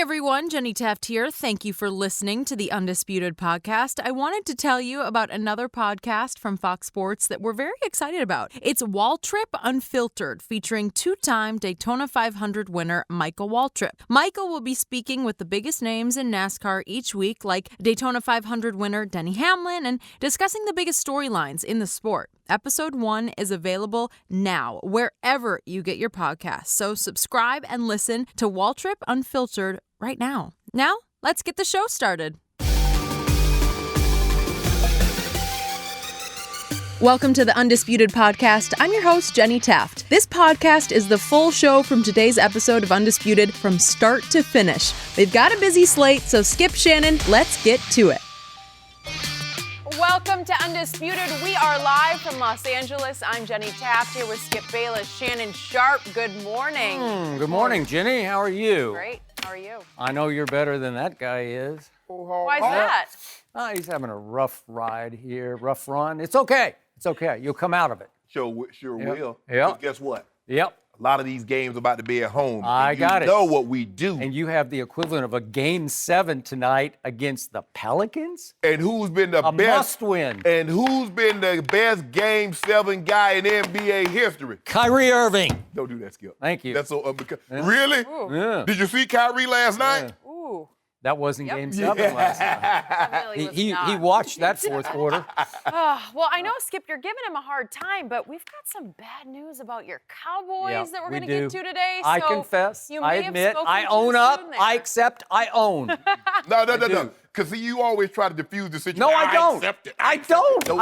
Hey everyone, Jenny Taft here. Thank you for listening to the Undisputed podcast. I wanted to tell you about another podcast from Fox Sports that we're very excited about. It's Waltrip Unfiltered, featuring two-time Daytona 500 winner Michael Waltrip. Michael will be speaking with the biggest names in NASCAR each week, like Daytona 500 winner Denny Hamlin, and discussing the biggest storylines in the sport. Episode 1 is available now, wherever you get your podcasts. So subscribe and listen to Waltrip Unfiltered right now. Now, let's get the show started. Welcome to the Undisputed podcast. I'm your host, Jenny Taft. This podcast is the full show from today's episode of Undisputed from start to finish. We've got a busy slate, so skip Shannon. Let's get to it. Welcome to Undisputed. We are live from Los Angeles. I'm Jenny Taft here with Skip Bayless, Shannon Sharpe. Good morning. Good morning, Jenny. How are you? Great. How are you? I know you're better than that guy is. Why is that? He's having a rough ride here, rough run. It's okay. It's okay. You'll come out of it. Sure will. Yeah. Guess what? Yep. A lot of these games are about to be at home. I got it. You know what we do. And you have the equivalent of a Game 7 tonight against the Pelicans? And who's been the A best? must-win. And who's been the best Game 7 guy in NBA history? Kyrie Irving. Don't do that, Skip. Thank you. That's so Really? Yeah. Did you see Kyrie last night? Ooh. That wasn't Game 7 last night. He watched that fourth quarter. Well, I know, Skip, you're giving him a hard time, but we've got some bad news about your Cowboys that we're going to get to today. I so confess. you I may have admit. spoken I too own up. soon there. I accept. I own. No. Because you always try to diffuse the situation. No, I don't. Accept it. I don't. No,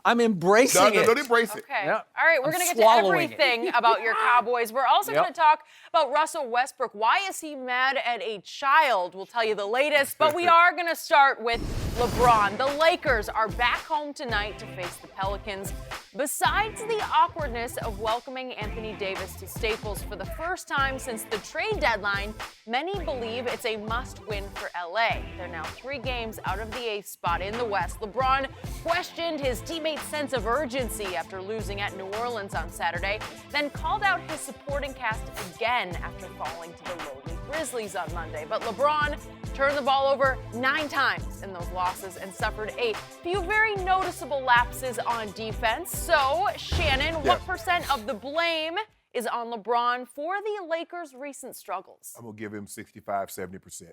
I'm embracing it. Don't embrace it. Okay. Yeah. All right, we're I'm going to get to swallowing everything about your Cowboys. We're also Yep. going to talk about Russell Westbrook. Why is he mad at a child? We'll tell you the latest, but we are going to start with LeBron. The Lakers are back home tonight to face the Pelicans. Besides the awkwardness of welcoming Anthony Davis to Staples for the first time since the trade deadline, many believe it's a must-win for LA. They're now 3 games out of the 8th spot in the West. LeBron questioned his teammates' sense of urgency after losing at New Orleans on Saturday, then called out his supporting cast again after falling to the lowly Grizzlies on Monday. But LeBron turned the ball over 9 times in those losses and suffered a few very noticeable lapses on defense. So, Shannon, what percent of the blame is on LeBron for the Lakers' recent struggles? I'm going to give him 65, 70%.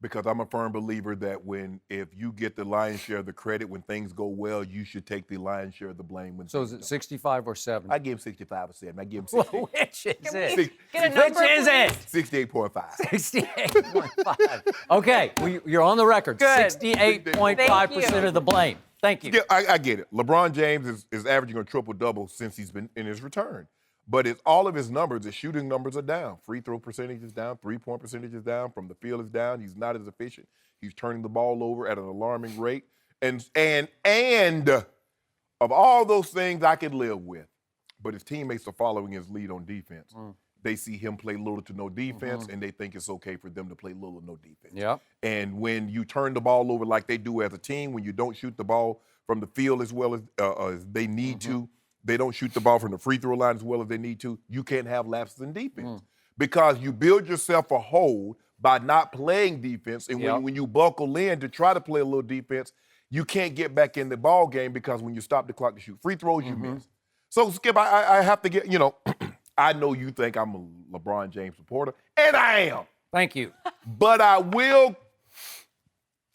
Because I'm a firm believer that if you get the lion's share of the credit when things go well, you should take the lion's share of the blame when So things is it don't. 65 or 70? I give him 65 or 7. I give him Well, 68. which is Can it? we get a number, Which is it? 68.5. 68.5. Okay, you're on the record. Good. 68.5% of the blame. Thank you. Yeah, I get it. LeBron James is averaging a triple-double since he's been in his return. But all of his numbers, his shooting numbers are down. Free throw percentage is down. Three-point percentage is down. From the field is down. He's not as efficient. He's turning the ball over at an alarming rate. And of all those things I could live with, but his teammates are following his lead on defense. They see him play little to no defense, and they think it's okay for them to play little or no defense. Yep. And when you turn the ball over like they do as a team, when you don't shoot the ball from the field as well as they need to, they don't shoot the ball from the free throw line as well as they need to, you can't have lapses in defense. Because you build yourself a hole by not playing defense, and when you buckle in to try to play a little defense, you can't get back in the ball game because when you stop the clock to shoot free throws, you miss. So, Skip, I have to get, I know you think I'm a LeBron James supporter, and I am. Thank you. But I will,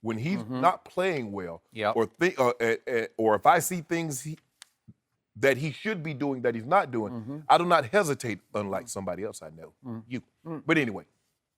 when he's not playing well, or if I see things that he should be doing that he's not doing, I do not hesitate, unlike somebody else I know, you. But anyway,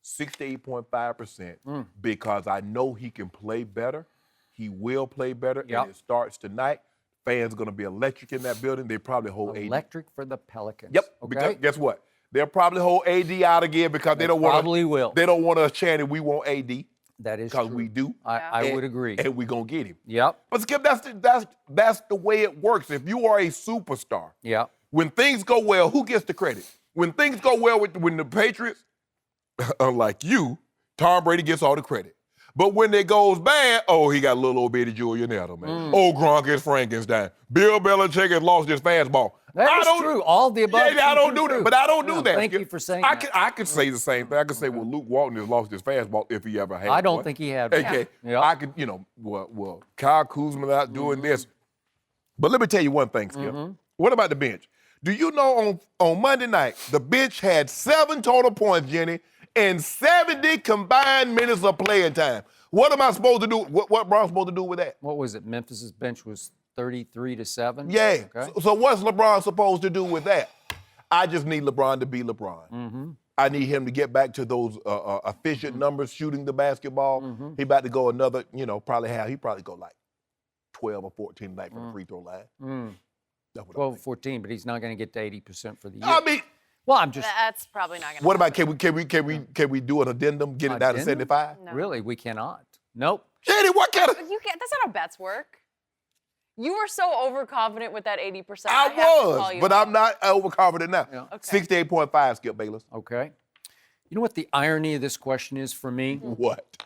68.5% because I know he can play better. He will play better, and it starts tonight. Fans are going to be electric in that building. They probably hold AD. Electric for the Pelicans. Yep. Okay. Because guess what? They'll probably hold AD out again because they don't want probably will. They don't want us chanting, we want AD. That is because true. we do. I would agree. And we're going to get him. Yep. But Skip, that's the way it works. If you are a superstar, when things go well, who gets the credit? When things go well when the Patriots, unlike you, Tom Brady gets all the credit. But when it goes bad, oh, he got a little old bitty Julian Edelman, man. Oh, Gronk is Frankenstein. Bill Belichick has lost his fastball. That is true. All the above. Yeah, I don't do that. But I don't do that. Thank you for saying I that. I could say the same thing. I could say, well, Luke Walton has lost his fastball if he ever had I don't one. think he had one. Okay. Yeah. I could, well, Kyle Kuzma out doing this. But let me tell you one thing, Skip. What about the bench? Do you know on Monday night, the bench had 7 total points, Jenny, and 70 combined minutes of playing time. What am I supposed to do? What Bron's supposed to do with that? What was it? Memphis's bench was 33-7? Yeah. Okay. So what's LeBron supposed to do with that? I just need LeBron to be LeBron. I need him to get back to those efficient numbers shooting the basketball. He about to go another, he probably go like 12 or 14 tonight from the free throw line. 12 or 14, but he's not going to get to 80% for the year. I mean, well, I'm just That's probably not going to what about can we do an addendum, get it down to Addendum? 75? No. really, we cannot. Nope. Jenny, what kind of You can't. That's not how bets work. You were so overconfident with that 80%. I have to call was, you but out. I'm not overconfident now. Yeah. Okay. 68.5, Skip Bayless. Okay. You know what the irony of this question is for me? What?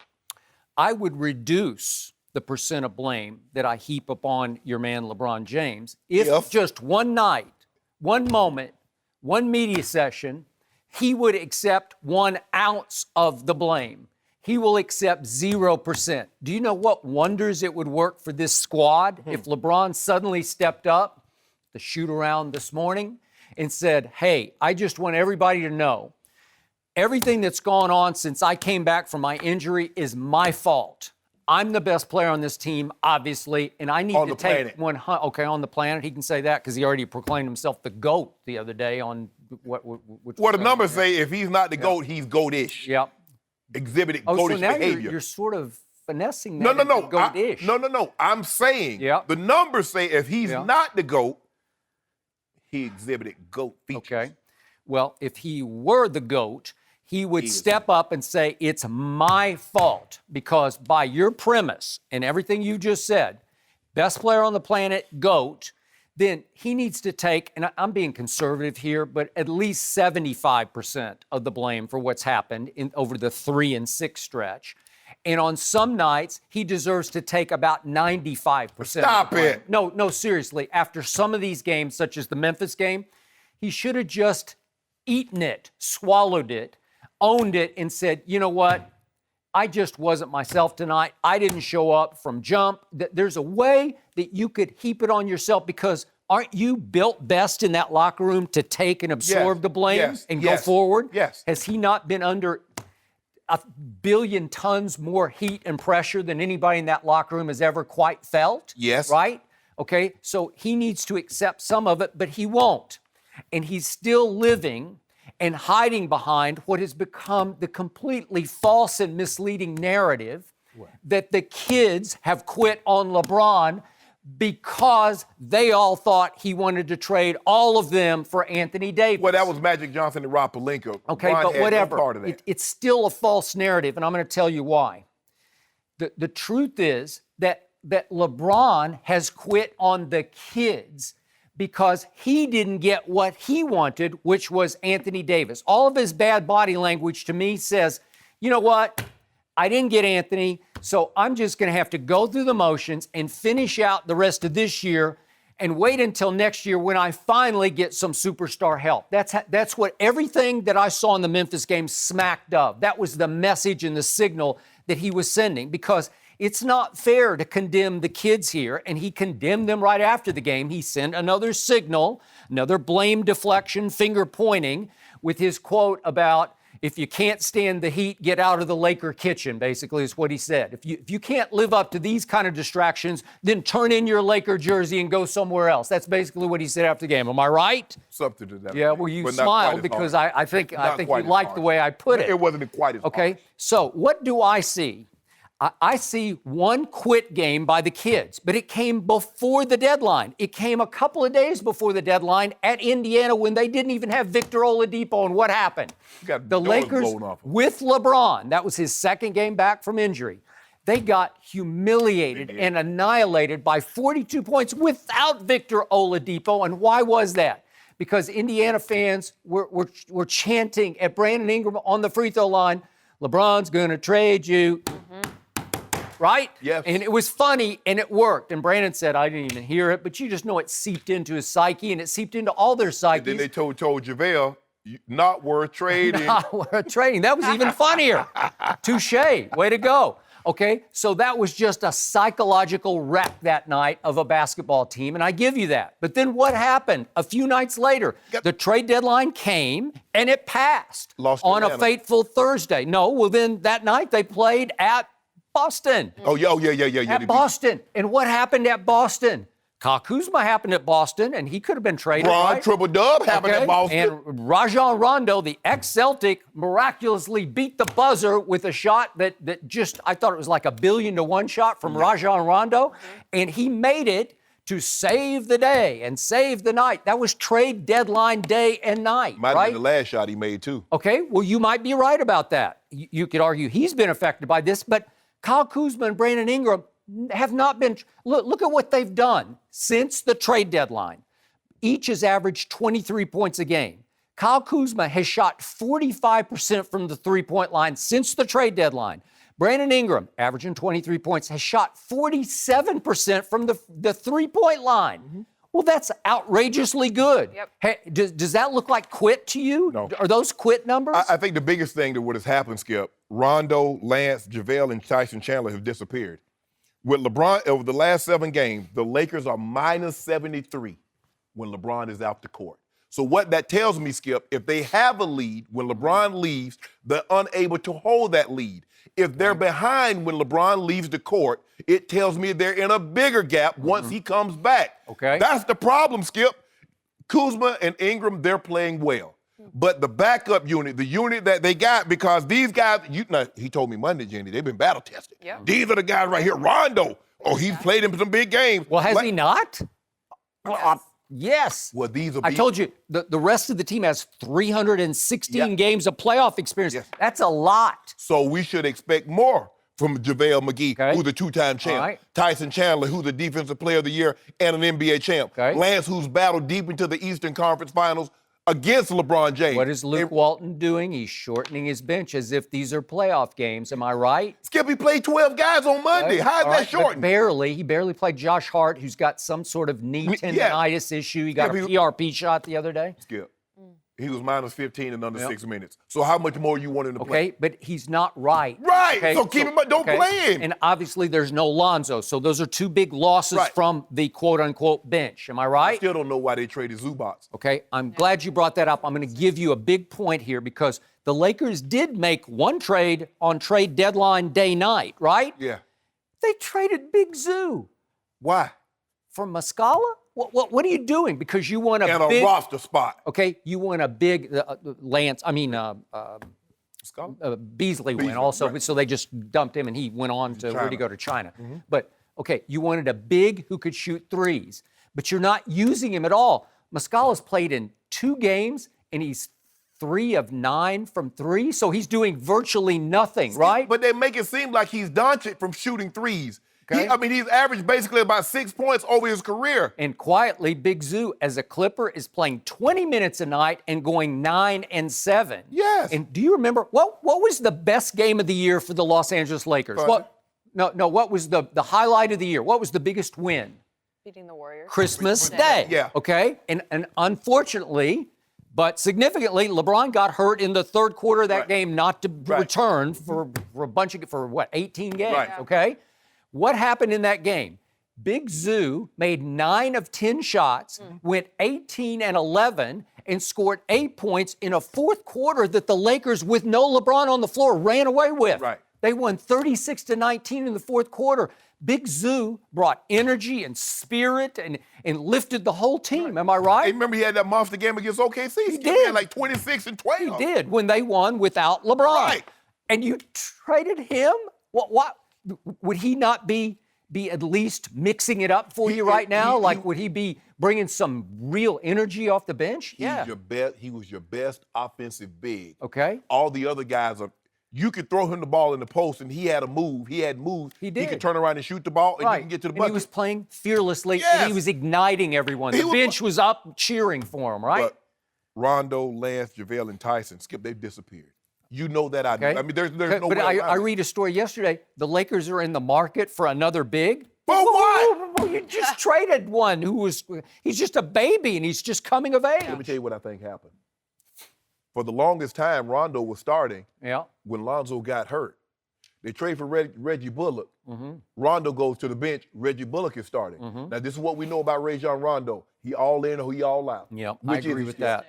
I would reduce the percent of blame that I heap upon your man LeBron James if just one night, one moment, one media session, he would accept 1 ounce of the blame. He will accept 0%. Do you know what wonders it would work for this squad if LeBron suddenly stepped up, the shoot around this morning, and said, hey, I just want everybody to know everything that's gone on since I came back from my injury is my fault. I'm the best player on this team, obviously, and I need to take 100. Okay, on the planet, he can say that because he already proclaimed himself the GOAT the other day on what the numbers say, if he's not the GOAT, he's GOAT-ish. Yep. Exhibited Oh, GOAT-ish so now behavior. you're sort of finessing No, that no, no. into GOAT-ish. No. I'm saying the numbers say if he's not the GOAT, he exhibited GOAT features. Okay. Well, if he were the GOAT, he would step up and say, it's my fault, because by your premise and everything you just said, best player on the planet, GOAT, then he needs to take, and I'm being conservative here, but at least 75% of the blame for what's happened over the 3 and 6 stretch. And on some nights, he deserves to take about 95%. Stop it. No, seriously. After some of these games, such as the Memphis game, he should have just eaten it, swallowed it, owned it, and said, you know what? I just wasn't myself tonight. I didn't show up from jump. There's a way that you could heap it on yourself, because aren't you built best in that locker room to take and absorb the blame and go forward? Yes. Has he not been under 1 billion tons more heat and pressure than anybody in that locker room has ever quite felt? Yes. Right? Okay, so he needs to accept some of it, but he won't. And he's still living and hiding behind what has become the completely false and misleading narrative that the kids have quit on LeBron because they all thought he wanted to trade all of them for Anthony Davis. Well, that was Magic Johnson and Rob Pelinka. Okay, Bron but had whatever. No part of that. It's still a false narrative, and I'm going to tell you why. The truth is that LeBron has quit on the kids because he didn't get what he wanted, which was Anthony Davis. All of his bad body language to me says, you know what? I didn't get Anthony, so I'm just going to have to go through the motions and finish out the rest of this year and wait until next year when I finally get some superstar help. That's what everything that I saw in the Memphis game smacked of. That was the message and the signal that he was sending, because it's not fair to condemn the kids here, and he condemned them right after the game. He sent another signal, another blame deflection, finger pointing, with his quote about, if you can't stand the heat, get out of the Laker kitchen, basically is what he said. If you can't live up to these kind of distractions, then turn in your Laker jersey and go somewhere else. That's basically what he said after the game. Am I right? Something to that. Yeah, well, you smiled because I think you liked the way I put it. It wasn't quite as okay, harsh. So what do I see? I see one quit game by the kids, but it came before the deadline. It came a couple of days before the deadline at Indiana when they didn't even have Victor Oladipo. And what happened? The Lakers with LeBron, that was his second game back from injury, they got humiliated and annihilated by 42 points without Victor Oladipo. And why was that? Because Indiana fans were chanting at Brandon Ingram on the free throw line, LeBron's going to trade you. right? Yes. And it was funny, and it worked. And Brandon said, I didn't even hear it, but you just know it seeped into his psyche, and it seeped into all their psyches. And then they told JaVale, not worth trading. Not worth trading. That was even funnier. Touche. Way to go. Okay, so that was just a psychological wreck that night of a basketball team, and I give you that. But then what happened? A few nights later, the trade deadline came, and it passed on a fateful Thursday. No, well, then that night they played at Boston. Oh, yeah. At Boston. And what happened at Boston? Kyle Kuzma happened at Boston, and he could have been traded. Ron Triple-Dub happened at Boston. And Rajon Rondo, the ex-Celtic, miraculously beat the buzzer with a shot that just, I thought it was like a 1,000,000,000 shot from Rajon Rondo, and he made it to save the day and save the night. That was trade deadline day and night, Might right? have been the last shot he made, too. Okay, well, you might be right about that. You could argue he's been affected by this, but Kyle Kuzma and Brandon Ingram have not been. Look at what they've done since the trade deadline. Each has averaged 23 points a game. Kyle Kuzma has shot 45% from the three-point line since the trade deadline. Brandon Ingram, averaging 23 points, has shot 47% from the three-point line. Mm-hmm. Well, that's outrageously good. Yep. Hey, does that look like quit to you? No. Are those quit numbers? I think the biggest thing that would have happened, Skip, Rondo, Lance, JaVale, and Tyson Chandler have disappeared. With LeBron, over the last 7 games, the Lakers are minus 73 when LeBron is out the court. So what that tells me, Skip, if they have a lead, when LeBron leaves, they're unable to hold that lead. If they're behind when LeBron leaves the court, it tells me they're in a bigger gap once he comes back. Okay. That's the problem, Skip. Kuzma and Ingram, they're playing well. But the backup unit, the unit that they got, because these guys, he told me Monday, Jenny, they've been battle tested. Yep. These are the guys right here. Rondo, he's played in some big games. Well, has he not? Yes. Well, these are. I told you, the rest of the team has 316 games of playoff experience. Yes. That's a lot. So we should expect more from JaVale McGee, who's the 2-time champ. Right. Tyson Chandler, who's the Defensive Player of the Year and an NBA champ. Okay. Lance, who's battled deep into the Eastern Conference Finals against LeBron James. What is Luke Walton doing? He's shortening his bench as if these are playoff games. Am I right? Skip, he played 12 guys on Monday. Okay. How is All that right, shortened? Barely. He barely played Josh Hart, who's got some sort of knee tendonitis issue. He got a PRP shot the other day. Skip. He was minus 15 in under 6 minutes. So how much more you want him to play? Okay, but he's not right. Right. Okay? So keep him up. Don't play him. And obviously there's no Lonzo. So those are 2 big losses from the quote-unquote bench. Am I right? I still don't know why they traded Zubac. Okay, I'm glad you brought that up. I'm going to give you a big point here because the Lakers did make one trade on trade deadline day night, right? Yeah. They traded Big Zoo. Why? For Muscala? What are you doing? Because you want And a roster spot. Okay, you want a big Beasley win also, right. so they just dumped him and he went on to, where'd he go, to China. Mm-hmm. But, okay, you wanted a big who could shoot threes, but you're not using him at all. Muscala's played in 2 games and he's 3 of 9 from 3, so he's doing virtually nothing, right? But they make it seem like he's Doncic from shooting threes. Okay. He's averaged basically about 6 points over his career. And quietly, Big Zoo, as a Clipper, is playing 20 minutes a night and going 9 and 7. Yes. And do you remember what was the best game of the year for the Los Angeles Lakers? What was the highlight of the year? What was the biggest win? Beating the Warriors. Christmas Day. Yeah. Okay. And unfortunately, but significantly, LeBron got hurt in the third quarter of that game, not to return for 18 games. Right. Okay. What happened in that game? Big Zoo made 9 of 10 shots, went 18 and 11, and scored 8 points in a fourth quarter that the Lakers, with no LeBron on the floor, ran away with. Right. They won 36-19 in the fourth quarter. Big Zoo brought energy and spirit and lifted the whole team. Am I right? Hey, remember he had that monster game against OKC? He did. Had like 26 and 12. He did when they won without LeBron. Right. And you traded him? What? Would he not be at least mixing it up for you right now? Would he be bringing some real energy off the bench? He was your best offensive big. Okay. All the other guys you could throw him the ball in the post, and he had a move. He had moves. He did. He could turn around and shoot the ball, and you can get to the bucket. And he was playing fearlessly, Yes. and he was igniting everyone. The bench was up cheering for him, right? But Rondo, Lance, JaVale, and Tyson, Skip, they've disappeared. You know that I do. Okay. I mean, there's no But way I around it. read a story yesterday. The Lakers are in the market for another big. For what? You just traded one he's just a baby and he's just coming of age. Let me tell you what I think happened. For the longest time, Rondo was starting. Yeah. When Lonzo got hurt. They trade for Reggie Bullock. Mm-hmm. Rondo goes to the bench. Reggie Bullock is starting. Mm-hmm. Now, this is what we know about Rajon Rondo. He all in or he all out. Yeah, I Which agree is with he? that.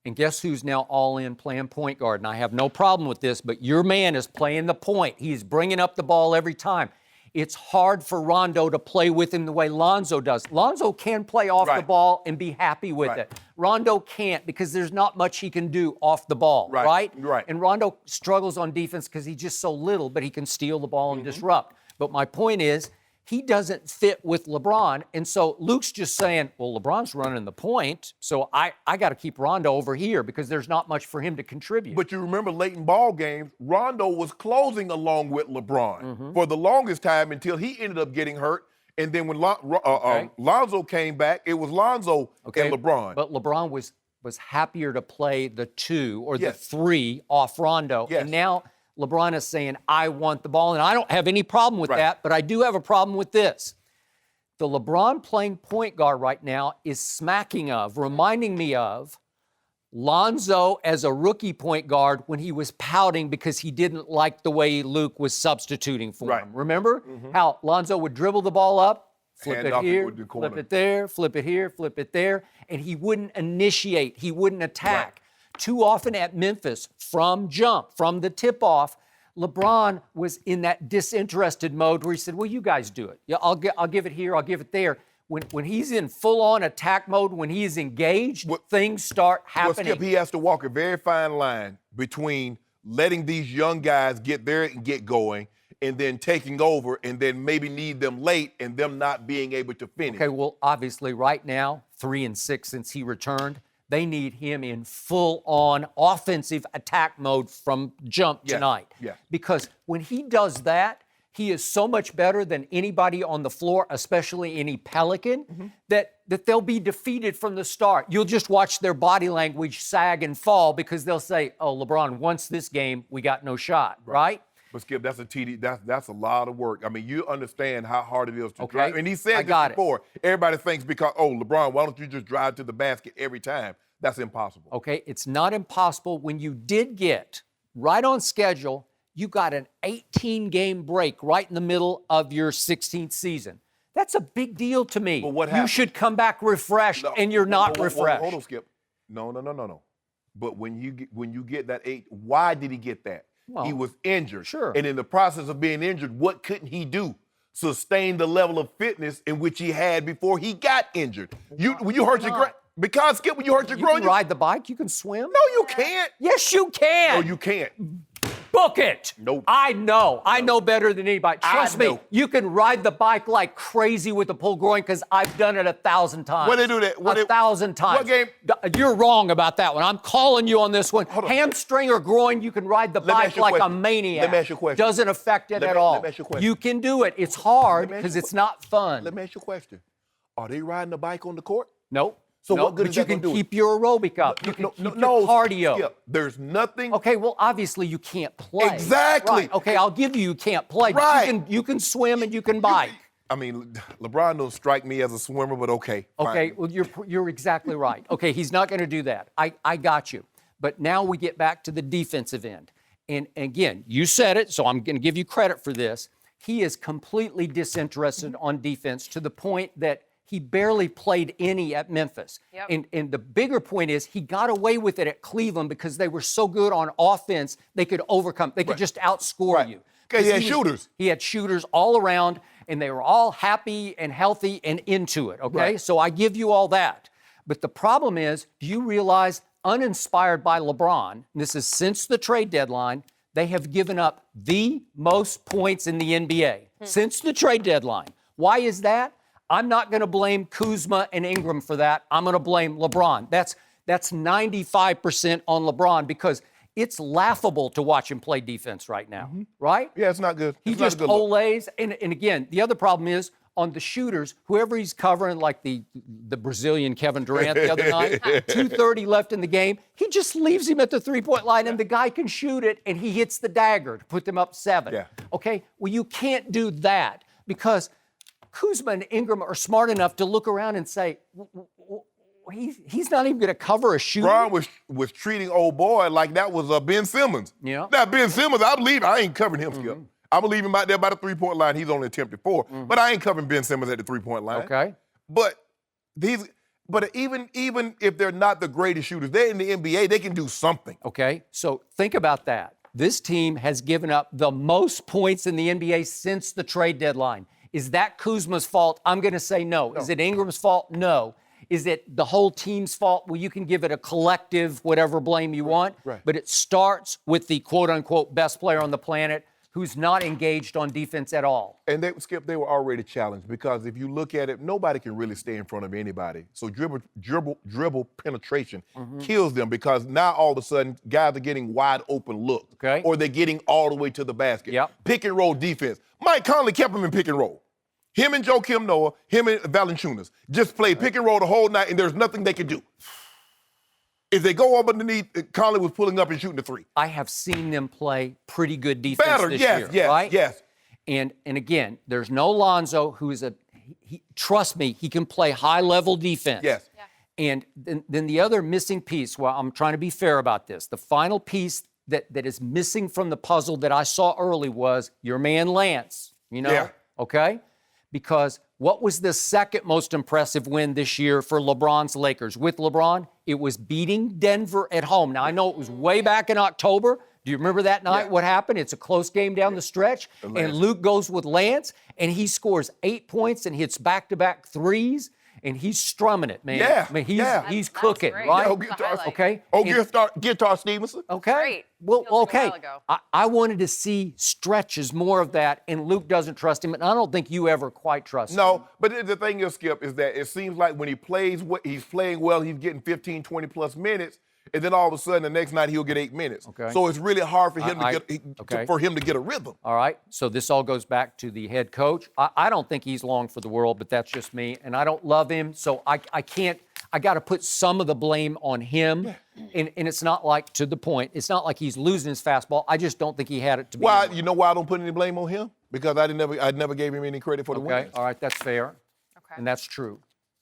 And guess who's now all in playing point guard? And I have no problem with this, but your man is playing the point. He's bringing up the ball every time. It's hard for Rondo to play with him the way Lonzo does. Lonzo can play off the Right. ball and be happy with Right. it. Rondo can't because there's not much he can do off the ball, right? Right. And Rondo struggles on defense because he's just so little, but he can steal the ball and disrupt. But my point is, he doesn't fit with LeBron. And so Luke's just saying, well, LeBron's running the point, so I got to keep Rondo over here because there's not much for him to contribute. But you remember late in ball games, Rondo was closing along with LeBron for the longest time until he ended up getting hurt. And then when Lonzo came back, it was Lonzo and LeBron. But LeBron was happier to play the 2 or the Yes. 3 off Rondo. Yes. And now LeBron is saying, I want the ball. And I don't have any problem with Right. that, but I do have a problem with this. The LeBron playing point guard right now is reminding me of Lonzo as a rookie point guard when he was pouting because he didn't like the way Luke was substituting for Right. him. Remember how Lonzo would dribble the ball up, flip Hand it off here, into the corner. flip it there, flip it here, flip it there, and he wouldn't initiate, he wouldn't attack. Too often at Memphis, from the tip-off, LeBron was in that disinterested mode where he said, well, you guys do it. Yeah, I'll give it here, I'll give it there. When he's in full-on attack mode, when he is engaged, things start happening. Well, Skip, he has to walk a very fine line between letting these young guys get there and get going and then taking over and then maybe need them late and them not being able to finish. Okay, well, obviously right now, 3-6 since he returned, they need him in full-on offensive attack mode from jump tonight. Yes. Because when he does that, he is so much better than anybody on the floor, especially any Pelican, that they'll be defeated from the start. You'll just watch their body language sag and fall because they'll say, oh, LeBron, once this game, we got no shot, right? But Skip, that's that's a lot of work. I mean, you understand how hard it is to Okay, drive. And he said this before. Everybody thinks because, LeBron, why don't you just drive to the basket every time? That's impossible. Okay, it's not impossible. When you did get right on schedule, you got an 18-game break right in the middle of your 16th season. That's a big deal to me. But what you happened? should come back refreshed, and you're not refreshed. Hold on, Skip. No. But when you get that 8, why did he get that? Well, he was injured. sure. And in the process of being injured, what couldn't he do? Sustain the level of fitness in which he had before he got injured. When you hurt your groin, because Skip, when you hurt your You groin, can ride the bike, you can swim. no, you can't. Yes, you can. No, you can't. Book it. Nope. I know. I know better than anybody. Trust me, know. you can ride the bike like crazy with the pulled groin because I've done it 1,000 times. Where they do that? 1,000 times. What game? You're wrong about that one. I'm calling you on this one. Hold on. Hamstring or groin, you can ride the Let me ask bike you a like a question. maniac. Let me ask you a question. Doesn't affect it Let at me- all. let me ask you a question. You can do it. It's hard Let me ask because you a it's not fun. Let me ask you a question. Are they riding the bike on the court? Nope. So Nope. what good but is you that can gonna do? keep your aerobic up. You can keep your cardio. Skip, there's nothing. Okay, well, obviously you can't play. Exactly. Right. Okay, I'll give you can't play. but Right. You can swim and you can bike. I mean, LeBron don't strike me as a swimmer, but okay. Okay, fine. well, you're exactly right. Okay, he's not going to do that. I got you. But now we get back to the defensive end. And again, you said it, so I'm going to give you credit for this. He is completely disinterested on defense to the point that he barely played any at Memphis. Yep. And the bigger point is he got away with it at Cleveland because they were so good on offense, they could overcome. They could just outscore you. Okay, he had was- shooters. He had shooters all around, and they were all happy and healthy and into it, okay? Right. So I give you all that. But the problem is, do you realize, uninspired by LeBron, and this is since the trade deadline, they have given up the most points in the NBA since the trade deadline. Why is that? I'm not going to blame Kuzma and Ingram for that. I'm going to blame LeBron. That's 95% on LeBron because it's laughable to watch him play defense right now, right? Yeah, it's not good. He It's not a just good look. olays. And again, the other problem is on the shooters, whoever he's covering, like the Brazilian Kevin Durant the other night, 2:30 left in the game, he just leaves him at the three-point line, and the guy can shoot it, and he hits the dagger to put them up 7. Yeah. Okay? Well, you can't do that because Kuzma and Ingram are smart enough to look around and say, he's not even going to cover a shooter. Bron was treating old boy like that was Ben Simmons. Yeah. Now, Ben Simmons, I believe I ain't covering him, Skip. I'm going to leave him out there by the three-point line. He's only attempted 4. But I ain't covering Ben Simmons at the three-point line. Okay. But even if they're not the greatest shooters, they're in the NBA, they can do something. Okay, so think about that. This team has given up the most points in the NBA since the trade deadline. Is that Kuzma's fault? I'm going to say no. Is it Ingram's fault? No. Is it the whole team's fault? Well, you can give it a collective, whatever blame you want, but it starts with the quote-unquote best player on the planet who's not engaged on defense at all. And they were already challenged because if you look at it, nobody can really stay in front of anybody. So dribble penetration kills them because now all of a sudden guys are getting wide open looks, or they're getting all the way to the basket. Pick and roll defense. Mike Conley kept them in pick and roll. Him and Joakim Noah, him and Valanciunas just played pick and roll the whole night, and there's nothing they could do. If they go up underneath, Conley was pulling up and shooting the 3. I have seen them play pretty good defense this year, right? Yes. And again, there's no Lonzo who is trust me, he can play high-level defense. Yes. Yeah. And then the other missing piece, well, I'm trying to be fair about this, the final piece that is missing from the puzzle that I saw early was your man Lance, okay? Because what was the second most impressive win this year for LeBron's Lakers? With LeBron, it was beating Denver at home. Now, I know it was way back in October. Do you remember that night? What happened? It's a close game down the stretch, and Luke goes with Lance, and he scores 8 points and hits back-to-back threes, and he's strumming it, man. Yeah, I mean, he's That's cooking, great. right? Okay. Guitar Stevenson. Okay. Great. Well, Feels like a okay. while ago. I wanted to see stretches, more of that, and Luke doesn't trust him, and I don't think you ever quite trust him. No, but the thing is, Skip, is that it seems like when he plays, he's playing well, he's getting 15, 20-plus minutes, and then all of a sudden the next night he'll get 8 minutes. Okay. So it's really hard for him for him to get a rhythm. All right, so this all goes back to the head coach. I don't think he's long for the world, but that's just me, and I don't love him, so I can't. I got to put some of the blame on him, and it's not like, to the point, it's not like he's losing his fastball. I just don't think he had it to be. Why? You know why I don't put any blame on him? Because I never gave him any credit for the win. All right, that's fair, Okay. and that's true.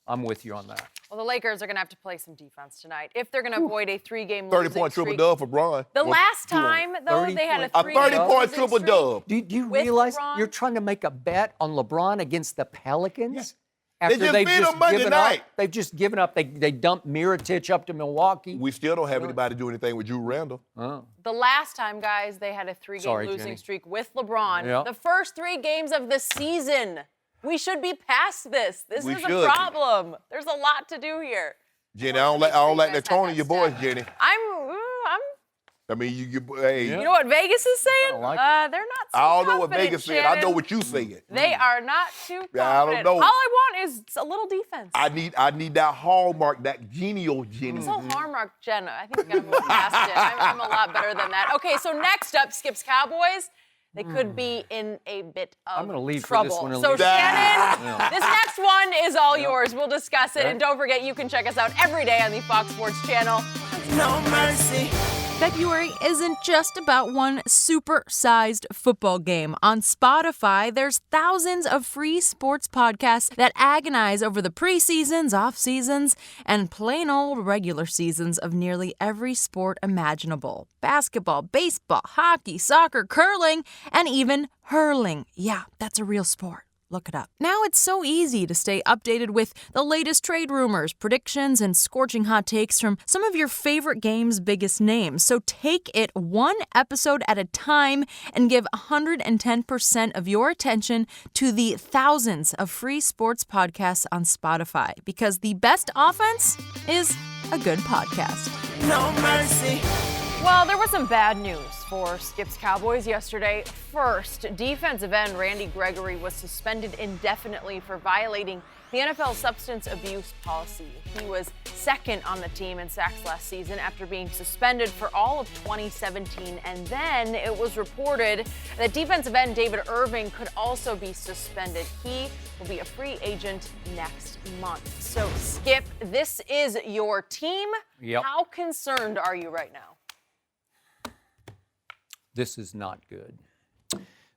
I'm with you on that. Well, the Lakers are going to have to play some defense tonight if they're going to avoid a 3-game 30-point triple-dub for Bron. The last time, though, they had a 30-point triple-dub. Do you with realize LeBron? you're trying to make a bet on LeBron against the Pelicans? They just beat them Monday night. They've just given up. They dumped Mirotic up to Milwaukee. We still don't have anybody do anything with Drew Randall. The last time, guys, they had a 3-game losing streak with LeBron. The first 3 games of the season. We should be past this. This is a problem. There's a lot to do here. Jenny, I don't like that tone in your voice, Jenny. I mean, hey. You know what Vegas is saying? Like they're not so I don't know what confident, Vegas said. Shannon. I know what you said. They are not too confident. I don't know. All I want is a little defense. I need that hallmark, that genial Jenny. So hallmark, Jenna. I think we're going to move past it. I'm a lot better than that. Okay, so next up, Skip's Cowboys. They could be in a bit of I'm gonna leave trouble. for this one. And So leave. Shannon, this next one is all yours. We'll discuss it. And don't forget, you can check us out every day on the Fox Sports channel. No mercy. February isn't just about one super-sized football game. On Spotify, there's thousands of free sports podcasts that agonize over the preseasons, off-seasons, and plain old regular seasons of nearly every sport imaginable. Basketball, baseball, hockey, soccer, curling, and even hurling. Yeah, that's a real sport. Look it up. Now it's so easy to stay updated with the latest trade rumors, predictions, and scorching hot takes from some of your favorite game's biggest names. So take it one episode at a time and give 110% of your attention to the thousands of free sports podcasts on Spotify, because the best offense is a good podcast. No mercy. Well, there was some bad news for Skip's Cowboys yesterday. First, defensive end Randy Gregory was suspended indefinitely for violating The NFL substance abuse policy. He was second on the team in sacks last season after being suspended for all of 2017. And then it was reported that defensive end David Irving could also be suspended. He will be a free agent next month. So, Skip, this is your team. Yep. How concerned are you right now? This is not good.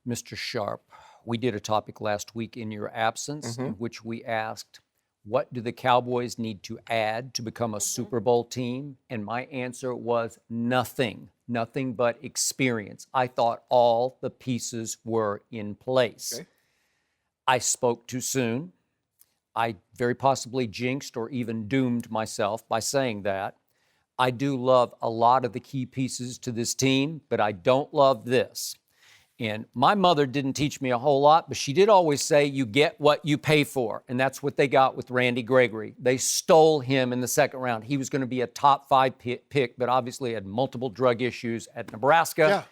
Mr. Sharpe, we did a topic last week in your absence in which we asked, what do the Cowboys need to add to become a Super Bowl team? And my answer was nothing but experience. I thought all the pieces were in place. Okay. I spoke too soon. I very possibly jinxed or even doomed myself by saying that. I do love a lot of the key pieces to this team, but I don't love this. And my mother didn't teach me a whole lot, but she did always say, you get what you pay for. And that's what they got with Randy Gregory. They stole him in the second round. He was going to be a top 5 pick, but obviously had multiple drug issues at Nebraska. Yeah.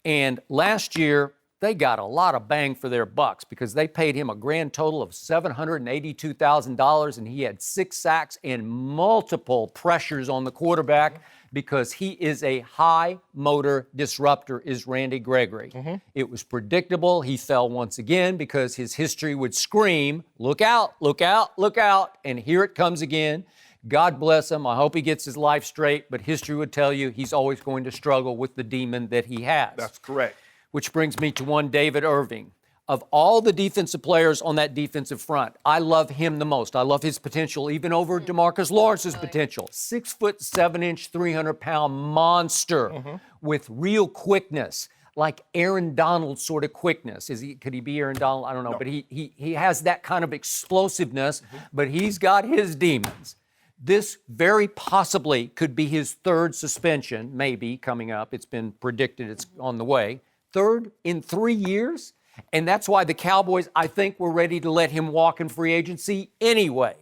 And last year, they got a lot of bang for their bucks because they paid him a grand total of $782,000, and he had 6 sacks and multiple pressures on the quarterback because he is a high motor disruptor, is Randy Gregory. It was predictable. He fell once again because his history would scream, look out, look out, look out, and here it comes again. God bless him. I hope he gets his life straight, but history would tell you he's always going to struggle with the demon that he has. That's correct. Which brings me to one David Irving. Of all the defensive players on that defensive front, I love him the most. I love his potential, even over DeMarcus Lawrence's potential. 6 foot 7 inch, 300-pound monster with real quickness, like Aaron Donald sort of quickness. Could he be Aaron Donald? I don't know, but he has that kind of explosiveness, but he's got his demons. This very possibly could be his 3rd suspension, maybe coming up. It's been predicted it's on the way. 3rd in 3 years. And that's why the Cowboys, I think, were ready to let him walk in free agency anyway.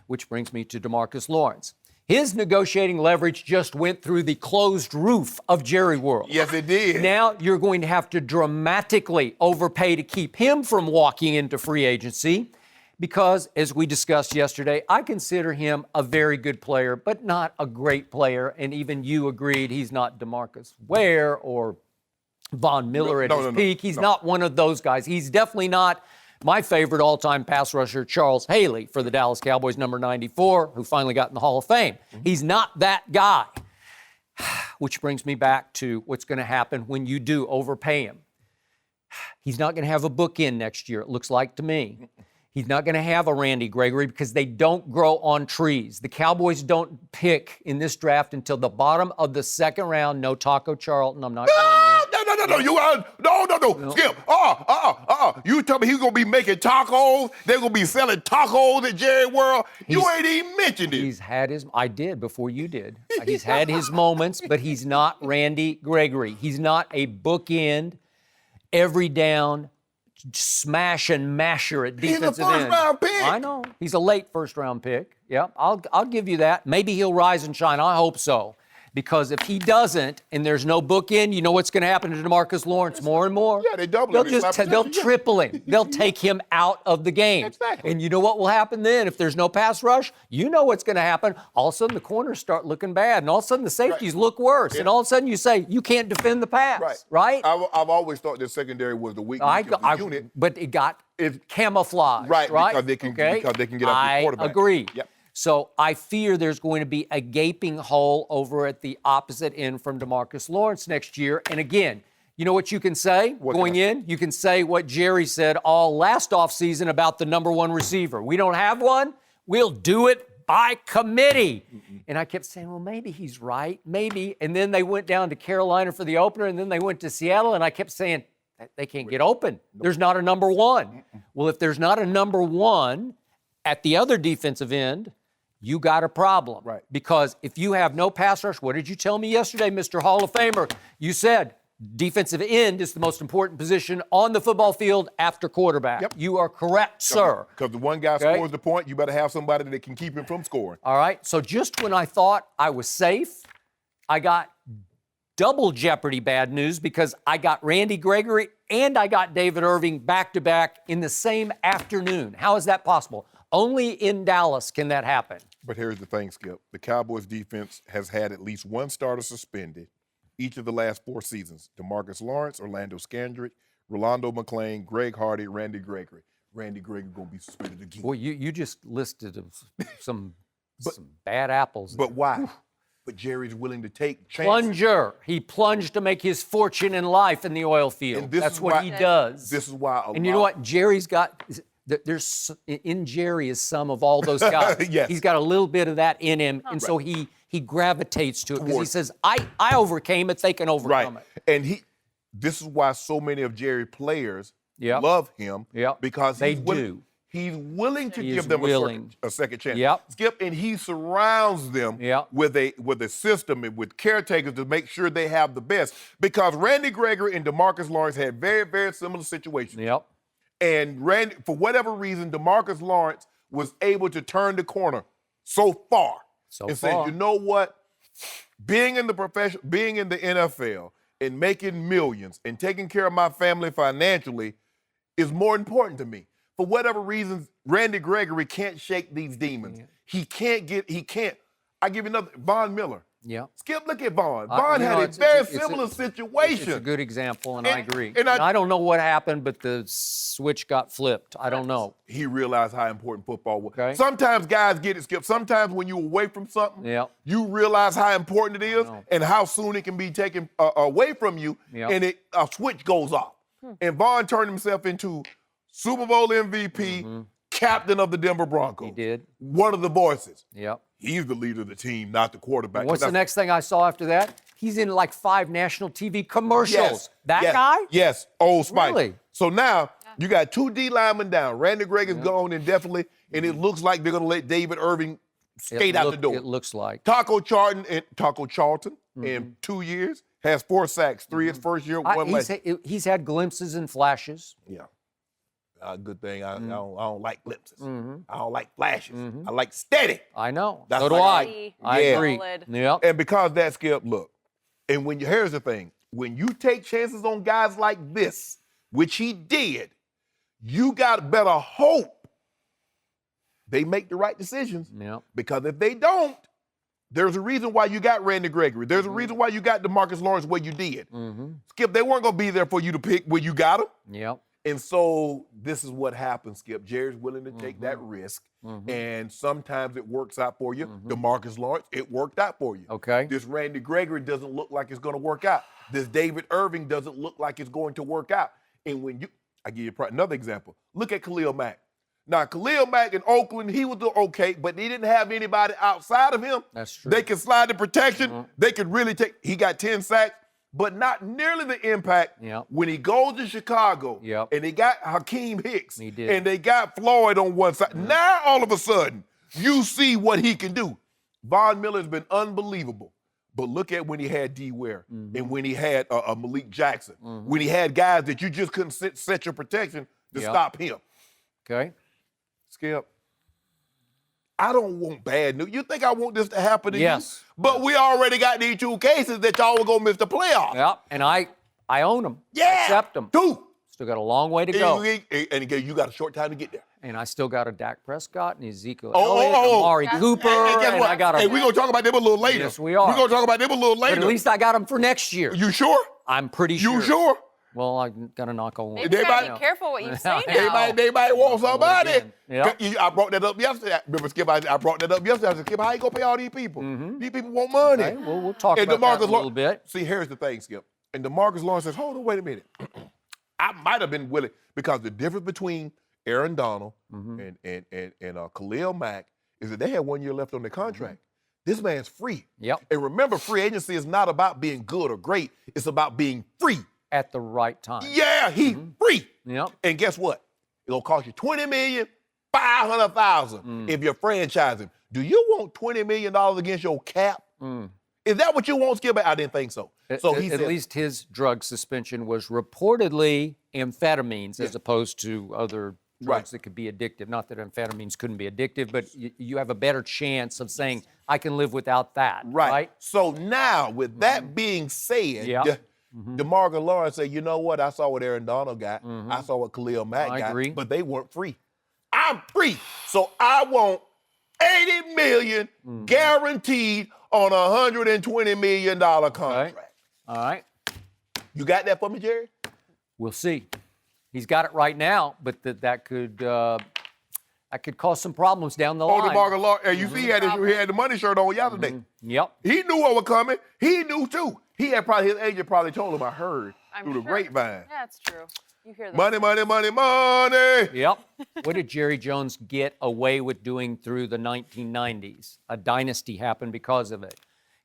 Which brings me to DeMarcus Lawrence. His negotiating leverage just went through the closed roof of Jerry World. Yes, it did. Now you're going to have to dramatically overpay to keep him from walking into free agency because, as we discussed yesterday, I consider him a very good player, but not a great player. And even you agreed he's not DeMarcus Ware or Von Miller at his peak. He's not one of those guys. He's definitely not my favorite all-time pass rusher, Charles Haley, for the Dallas Cowboys, number 94, who finally got in the Hall of Fame. He's not that guy. Which brings me back to what's going to happen when you do overpay him. He's not going to have a bookend next year, it looks like to me. He's not going to have a Randy Gregory because they don't grow on trees. The Cowboys don't pick in this draft until the bottom of the 2nd round. No Taco Charlton. I'm not going there. No. Skip. You tell me he's going to be making tacos? They're going to be selling tacos at Jerry World? You ain't even mentioned it. He's had his, I did before you did. He's had his moments, but he's not Randy Gregory. He's not a bookend, every down, smash and masher at defensive end. He's a first-round pick. I know. He's a late first-round pick. Yeah, I'll give you that. Maybe he'll rise and shine. I hope so. Because if he doesn't and there's no bookend, you know what's going to happen to DeMarcus Lawrence more and more? Yeah, they double him. They'll triple him. They'll take him out of the game. Exactly. And you know what will happen then? If there's no pass rush, you know what's going to happen. All of a sudden the corners start looking bad, and all of a sudden the safeties look worse. Yeah. And all of a sudden you say, you can't defend the pass. Right? I've always thought the secondary was the weakness of the unit. But it got camouflaged. Right? Because they can get out the quarterback. I agree. Yep. So I fear there's going to be a gaping hole over at the opposite end from DeMarcus Lawrence next year. And again, you know what you can say going in? You can say what Jerry said all last offseason about the number 1 receiver. We don't have one. We'll do it by committee. And I kept saying, well, maybe he's right. Maybe. And then they went down to Carolina for the opener, and then they went to Seattle, and I kept saying, they can't get open. There's not a number 1. Well, if there's not a number 1 at the other defensive end, you got a problem. Right. Because if you have no pass rush, what did you tell me yesterday, Mr. Hall of Famer? You said defensive end is the most important position on the football field after quarterback. Yep. You are correct, sir. Because the one guy scores the point, you better have somebody that can keep him from scoring. All right. So just when I thought I was safe, I got double jeopardy bad news because I got Randy Gregory and I got David Irving back-to-back in the same afternoon. How is that possible? Only in Dallas can that happen. But here's the thing, Skip. The Cowboys defense has had at least one starter suspended each of the last 4 seasons. DeMarcus Lawrence, Orlando Scandrick, Rolando McClain, Greg Hardy, Randy Gregory. Randy Gregory going to be suspended again. Boy, you just listed some bad apples. But why? But Jerry's willing to take chances. Plunger. He plunged to make his fortune in life in the oil field. And this That's is what why- he does. This is why And you know what? Jerry's got, there's in Jerry is some of all those guys. Yes. He's got a little bit of that in him, and so he gravitates to it because he says, I overcame it, they can overcome it. And this is why so many of Jerry's players Yep. love him. Yep. Because They he's willing, do. He's willing to He give is them willing. a second chance. Yep. Skip, and he surrounds them Yep. with a system and with caretakers to make sure they have the best. Because Randy Gregory and DeMarcus Lawrence had very, very similar situations. Yep. And Randy, for whatever reason, DeMarcus Lawrence was able to turn the corner so far. And said, you know what? Being in the NFL and making millions and taking care of my family financially is more important to me. For whatever reasons, Randy Gregory can't shake these demons. Yeah. He can't. I give you another, Von Miller. Yeah. Skip, look at Von. Von had a it's very a- similar It's situation. a good example, and I And- agree. and I- I don't know what happened, but the switch got flipped. I don't know. He realized how important football was. Okay. Sometimes guys get it, Skip. Sometimes when you're away from something, Yeah. you realize how important it is know. and how soon it can be taken away from you, Yeah. and a switch goes off. And Vaughn turned himself into Super Bowl MVP, captain of the Denver Broncos. He did. One of the voices. Yep. He's the leader of the team, not the quarterback. What's the next thing I saw after that? He's in like 5 national TV commercials. Yes. That yes, guy? Yes, Old Spice. Really? So now you got 2 D linemen down. Randy Gregg is gone indefinitely, and it looks like they're going to let David Irving skate out the door. It looks like. Taco Charlton in 2 years has 4 sacks, 3 his first year, 1 less. He's had glimpses and flashes. Yeah. Good thing I don't like glimpses. I don't like flashes. I like steady. I know. That's So do like- I. I Yeah. agree. Solid. Yep. And because that, Skip, look, and here's the thing, when you take chances on guys like this, which he did, you got better hope they make the right decisions. Yep. Because if they don't, there's a reason why you got Randy Gregory. There's a reason why you got DeMarcus Lawrence where you did. Skip, they weren't going to be there for you to pick where you got them. Yep. And so this is what happens, Skip. Jerry's willing to take that risk, and sometimes it works out for you. DeMarcus Lawrence, it worked out for you. Okay. This Randy Gregory doesn't look like it's going to work out. This David Irving doesn't look like it's going to work out. And I give you another example. Look at Khalil Mack. Now, Khalil Mack in Oakland, he was doing okay, but he didn't have anybody outside of him. That's true. They could slide the protection. They could really he got 10 sacks. But not nearly the impact Yep. when he goes to Chicago Yep. and they got Hakeem Hicks He did. and they got Floyd on one side. Now, all of a sudden, you see what he can do. Von Miller's been unbelievable. But look at when he had D. Ware and when he had Malik Jackson, when he had guys that you just couldn't set your protection to Yep. stop him. Okay. Skip, I don't want bad news. You think I want this to happen to Yes. you? But we already got these 2 cases that y'all were going to miss the playoffs. Yep. And I own them. Yeah. Accept them. 2. Still got a long way to go. And again, you got a short time to get there. And I still got a Dak Prescott and Ezekiel Oh, Elliott, oh, oh. Amari That's Cooper, right. Hey, guess and what? I got Hey, we're going to talk about them a little later. Yes, we are. We're going to talk about them a little But later. at least I got them for next year. You sure? I'm pretty sure. You sure? Well, I got to knock on wood. Maybe you gotta might- be careful what you say They now. They might want somebody. again. Yep. I brought that up yesterday. Remember, Skip, I brought that up yesterday. I said, Skip, how you going to pay all these people? These people want money. Okay, well, we'll talk And about that DeMarcus in a little bit. See, here's the thing, Skip. And DeMarcus Lawrence says, hold on, wait a minute. I might have been willing because the difference between Aaron Donald and Khalil Mack is that they had 1 year left on their contract. This man's free. Yep. And remember, free agency is not about being good or great. It's about being free. At the right time. Yeah, he's free. Yep. And guess what? It'll cost you $20,500,000 if you franchise him. Do you want $20 million against your cap? Is that what you want, Skip? I didn't think so. So he At said, least his drug suspension was reportedly amphetamines as opposed to other drugs Right. that could be addictive. Not that amphetamines couldn't be addictive, but you have a better chance of saying, I can live without that. right. So now, with that being said, Yeah. DeMarcus Lawrence said, you know what? I saw what Aaron Donald got. I saw what Khalil Mack I got. agree. But they weren't free. I I'm free. So I want $80 million guaranteed on a $120 million contract. All right. You got that for me, Jerry? We'll see. He's got it right now, but that could cause some problems down the line. Hey, you see, he had the money shirt on yesterday. Yep. He knew what was coming. He knew too. His agent probably told him. I heard through the grapevine. Yeah, it's true. You hear that. Money, money, money, money. Yep. What did Jerry Jones get away with doing through the 1990s? A dynasty happened because of it.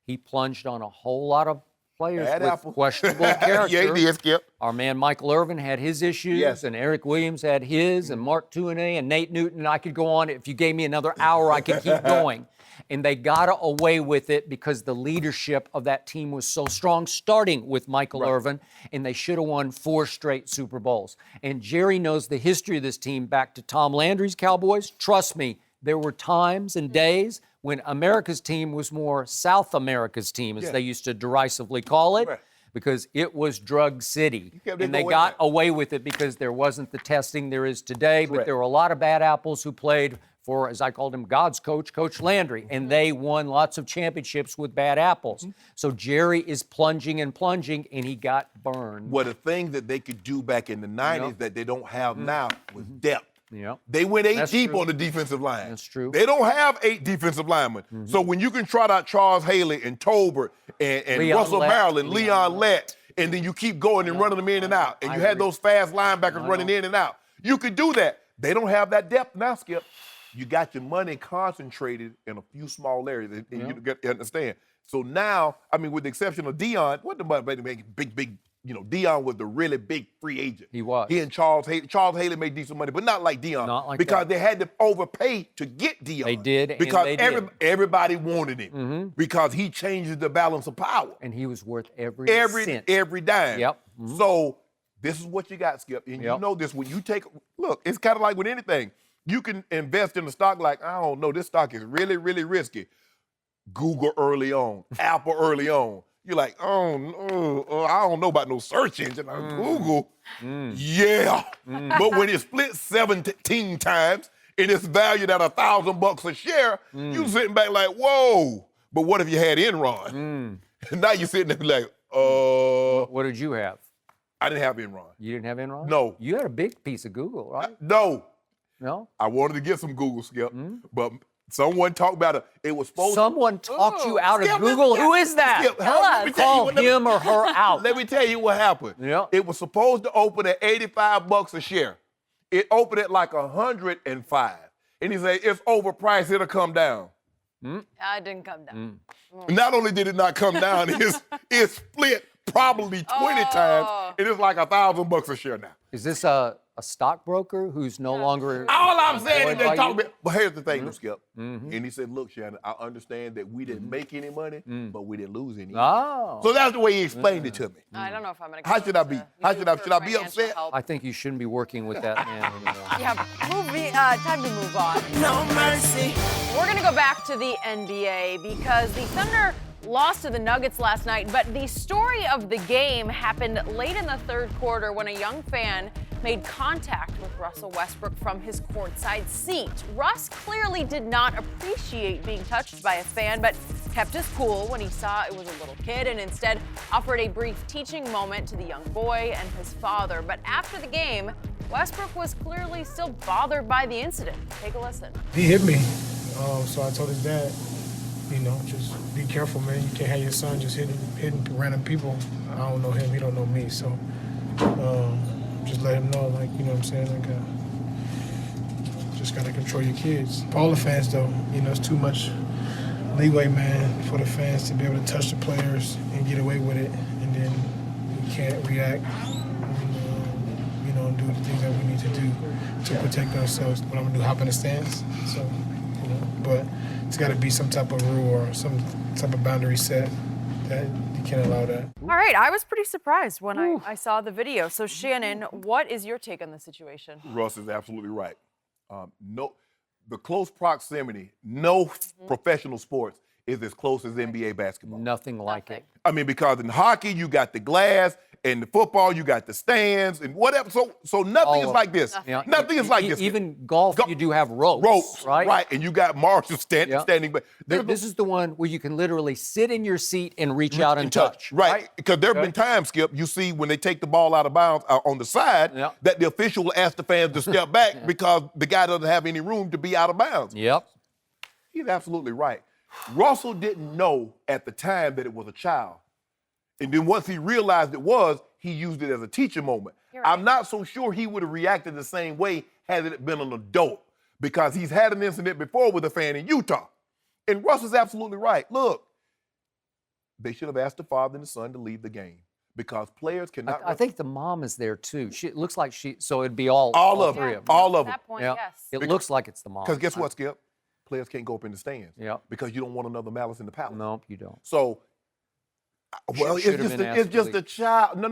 He plunged on a whole lot of players with questionable character. Yeah, he did, Skip. Our man Michael Irvin had his issues, and Eric Williams had his, and Mark Tuinei and Nate Newton, and I could go on. If you gave me another hour, I could keep going. And they got away with it because the leadership of that team was so strong, starting with Michael Irvin, and they should have won 4 straight Super Bowls. And Jerry knows the history of this team back to Tom Landry's Cowboys. Trust me, there were times and days when America's team was more South America's team, as they used to derisively call it, because it was drug city. And they got away with it because there wasn't the testing there is today, but there were a lot of bad apples who played for, as I called him, God's coach, Coach Landry, and they won lots of championships with bad apples. So Jerry is plunging, and he got burned. Well, the thing that they could do back in the 90s that they don't have now was depth. Yep. They went 8 deep on the defensive line. That's true. They don't have 8 defensive linemen. So when you can trot out Charles Haley and Tolbert and Russell Maryland, Leon Lett, and then you keep going and running them in and out, and you had those fast linebackers running in and out, you could do that. They don't have that depth now, Skip. You got your money concentrated in a few small areas, and you understand. So now, I mean, with the exception of Deion, what the money make big, Deion was the really big free agent. He was. He and Charles Haley. Charles Haley made decent money, but not like Deion. Not like because that. they had to overpay to get Deion. They did, because and they did. everybody wanted him because he changes the balance of power. And he was worth every cent. Every dime. Yep. So this is what you got, Skip. And you know this, when you look, it's kind of like with anything. You can invest in a stock like, I don't know, this stock is really, really risky. Google early on, Apple early on. You're like, oh, no, I don't know about no search engine. Google, yeah. But when it's split 17 times and it's valued at $1,000 a share, you sitting back like, whoa. But what if you had Enron? And now you're sitting there like, What did you have? I didn't have Enron. You didn't have Enron? No. You had a big piece of Google, right? No. No? I wanted to get some Google, Skip, but someone talked about it. It was supposed Someone talked you out of Skip, Google? Who is that? Skip, Tell us. Call him or her out. Let me tell you what happened. Yeah. It was supposed to open at $85 a share. It opened at like $105. And he said, it's overpriced, it'll come down. It didn't come down. Not only did it not come down, it split probably 20 times, and it's like $1,000 a share now. Is this a stockbroker who's no longer... All I'm saying is they employed by talk you? about. But here's the thing, Skip. And he said, look, Shannon, I understand that we didn't make any money, but we didn't lose any. Oh. So that's the way he explained it to me. I don't know if I'm going to. How should I be? Should I be upset? I think you shouldn't be working with that man anymore. Yeah, time to move on. No mercy. We're going to go back to the NBA because the Thunder lost to the Nuggets last night, but the story of the game happened late in the third quarter when a young fan made contact with Russell Westbrook from his courtside seat. Russ clearly did not appreciate being touched by a fan, but kept his cool when he saw it was a little kid and instead offered a brief teaching moment to the young boy and his father. But after the game, Westbrook was clearly still bothered by the incident. Take a listen. He hit me, so I told his dad, just be careful, man. You can't have your son just hitting random people. I don't know him, he don't know me, so just let him know, you know what I'm saying? Just gotta control your kids. All the fans, though, it's too much leeway, man, for the fans to be able to touch the players and get away with it, and then we can't react and do the things that we need to do to protect ourselves. What I'm gonna do, hop in the stands, so, but it's gotta be some type of rule or some type of boundary set that you can't allow that. All right, I was pretty surprised when I saw the video. So Shannon, what is your take on the situation? Russ is absolutely right. The close proximity, no professional sports is as close as NBA basketball. Nothing like it. I mean, because in hockey, you got the glass, And the football, you got the stands and whatever. So nothing is like this. Yeah, Nothing is like this. Even golf, you do have ropes. Ropes, right? And you got marshals standing back. This is the one where you can literally sit in your seat and reach out and touch. Right. Because there have been times, Skip, you see when they take the ball out of bounds on the side, that the official will ask the fans to step back because the guy doesn't have any room to be out of bounds. Yep. He's absolutely right. Russell didn't know at the time that it was a child. And then once he realized it was, he used it as a teaching moment. Right. I'm not so sure he would have reacted the same way had it been an adult, because he's had an incident before with a fan in Utah. And Russell's absolutely right. Look, they should have asked the father and the son to leave the game, because players cannot. I think the mom is there too. It looks like so it'd be all of three them. of them. All of At them. that point, Yeah. yes. It looks like it's the mom. Because guess what, Skip? Players can't go up in the stands. Yeah. Because you don't want another malice in the palace. No, you don't. So, well, Should have been asked it's to just leave. a child. No.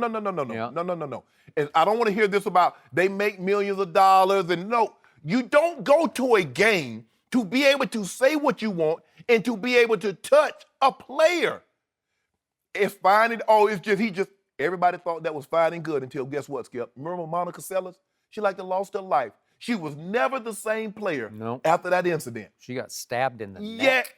Yeah. No. And I don't want to hear this about they make millions of dollars. And no, you don't go to a game to be able to say what you want and to be able to touch a player. It's fine. Everybody thought that was fine and good until guess what, Skip? Remember Monica Seles? She lost her life. She was never the same player after that incident. She got stabbed in the neck.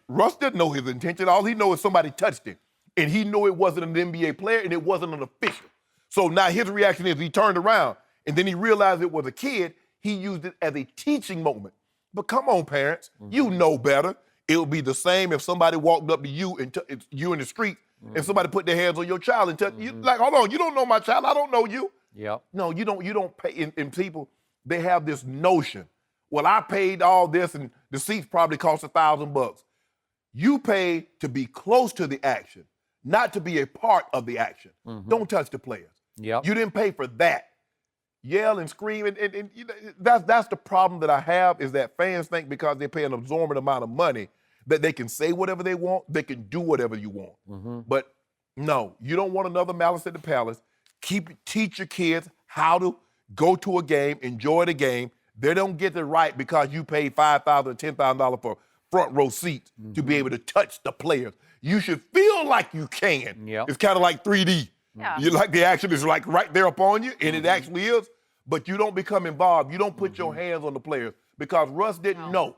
Russ didn't know his intention. All he knows is somebody touched him. And he knew it wasn't an NBA player and it wasn't an official. So now his reaction is he turned around and then he realized it was a kid. He used it as a teaching moment. But come on, parents, you know better. It would be the same if somebody walked up to you and you in the street and somebody put their hands on your child and touched you. Like, hold on, you don't know my child. I don't know you. Yep. No, you don't pay. And people, they have this notion. Well, I paid all this and the seats probably cost $1,000. You pay to be close to the action, not to be a part of the action. Don't touch the players. Yep. You didn't pay for that. Yell and scream, and you know, that's the problem that I have, is that fans think because they pay an absorbent amount of money that they can say whatever they want, they can do whatever you want. But no, you don't want another malice at the palace. Teach your kids how to go to a game, enjoy the game. They don't get it right because you paid $5,000 or $10,000 for front row seats to be able to touch the players. You should feel like you can. Yep. It's kind of like 3D. Yeah. You like the action is like right there upon you, and it actually is, but you don't become involved. You don't put your hands on the players, because Russ didn't know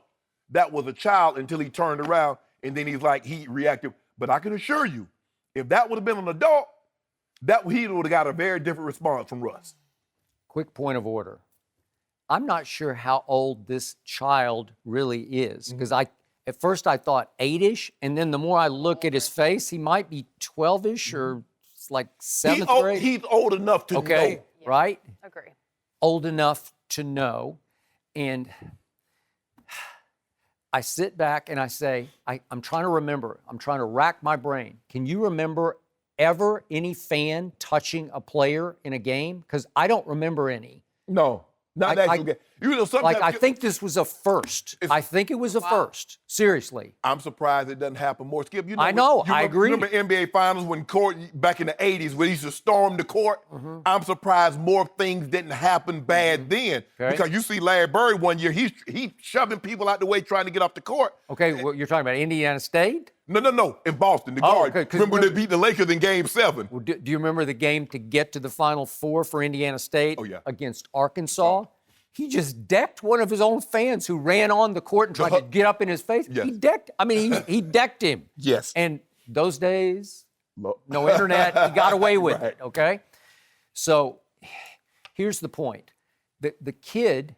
that was a child until he turned around, and then he reacted. But I can assure you, if that would have been an adult, he would have got a very different response from Russ. Quick point of order. I'm not sure how old this child really is, because at first I thought 8-ish, and then the more I look at his face, he might be 12-ish or like 7th grade. He's old enough to know. Right? Agree. Old enough to know. And I sit back and I say, I'm trying to remember. I'm trying to rack my brain. Can you remember ever any fan touching a player in a game? Because I don't remember any. No. Not actual game. You know, sometimes I think this was a first. I think it was a first. Seriously. I'm surprised it doesn't happen more. Skip, you know, I agree. Remember NBA Finals when court back in the 80s when he used to storm the court? I'm surprised more things didn't happen bad then. Okay. Because you see Larry Bird one year, he shoving people out the way trying to get off the court. Okay, well, you're talking about Indiana State? No, in Boston, the Garden. Okay, remember they beat the Lakers in Game 7? Well, do you remember the game to get to the Final Four for Indiana State against Arkansas? He just decked one of his own fans who ran on the court and tried to get up in his face. Yes. He decked him. Yes. And those days, no internet, he got away with it, okay? So here's the point. The kid,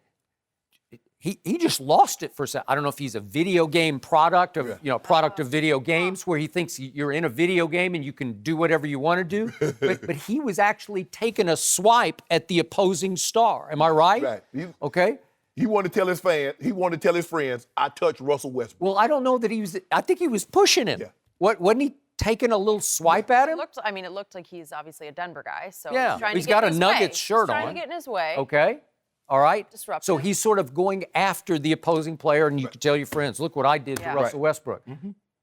he just lost it for a second. I don't know if he's a video game product of, product of video games where he thinks you're in a video game and you can do whatever you want to do. but he was actually taking a swipe at the opposing star. Am I right? Right. Okay. He wanted to tell his fans, he wanted to tell his friends, I touched Russell Westbrook. Well, I don't know that I think he was pushing him. Yeah. Wasn't he taking a little swipe at him? It looked like he's obviously a Denver guy, so Yeah. he's trying He's to get got in a his Nuggets way. shirt He's trying on. to get in his way. Okay. All right. Disruptive. So he's sort of going after the opposing player, and you can tell your friends, look what I did to Russell Westbrook.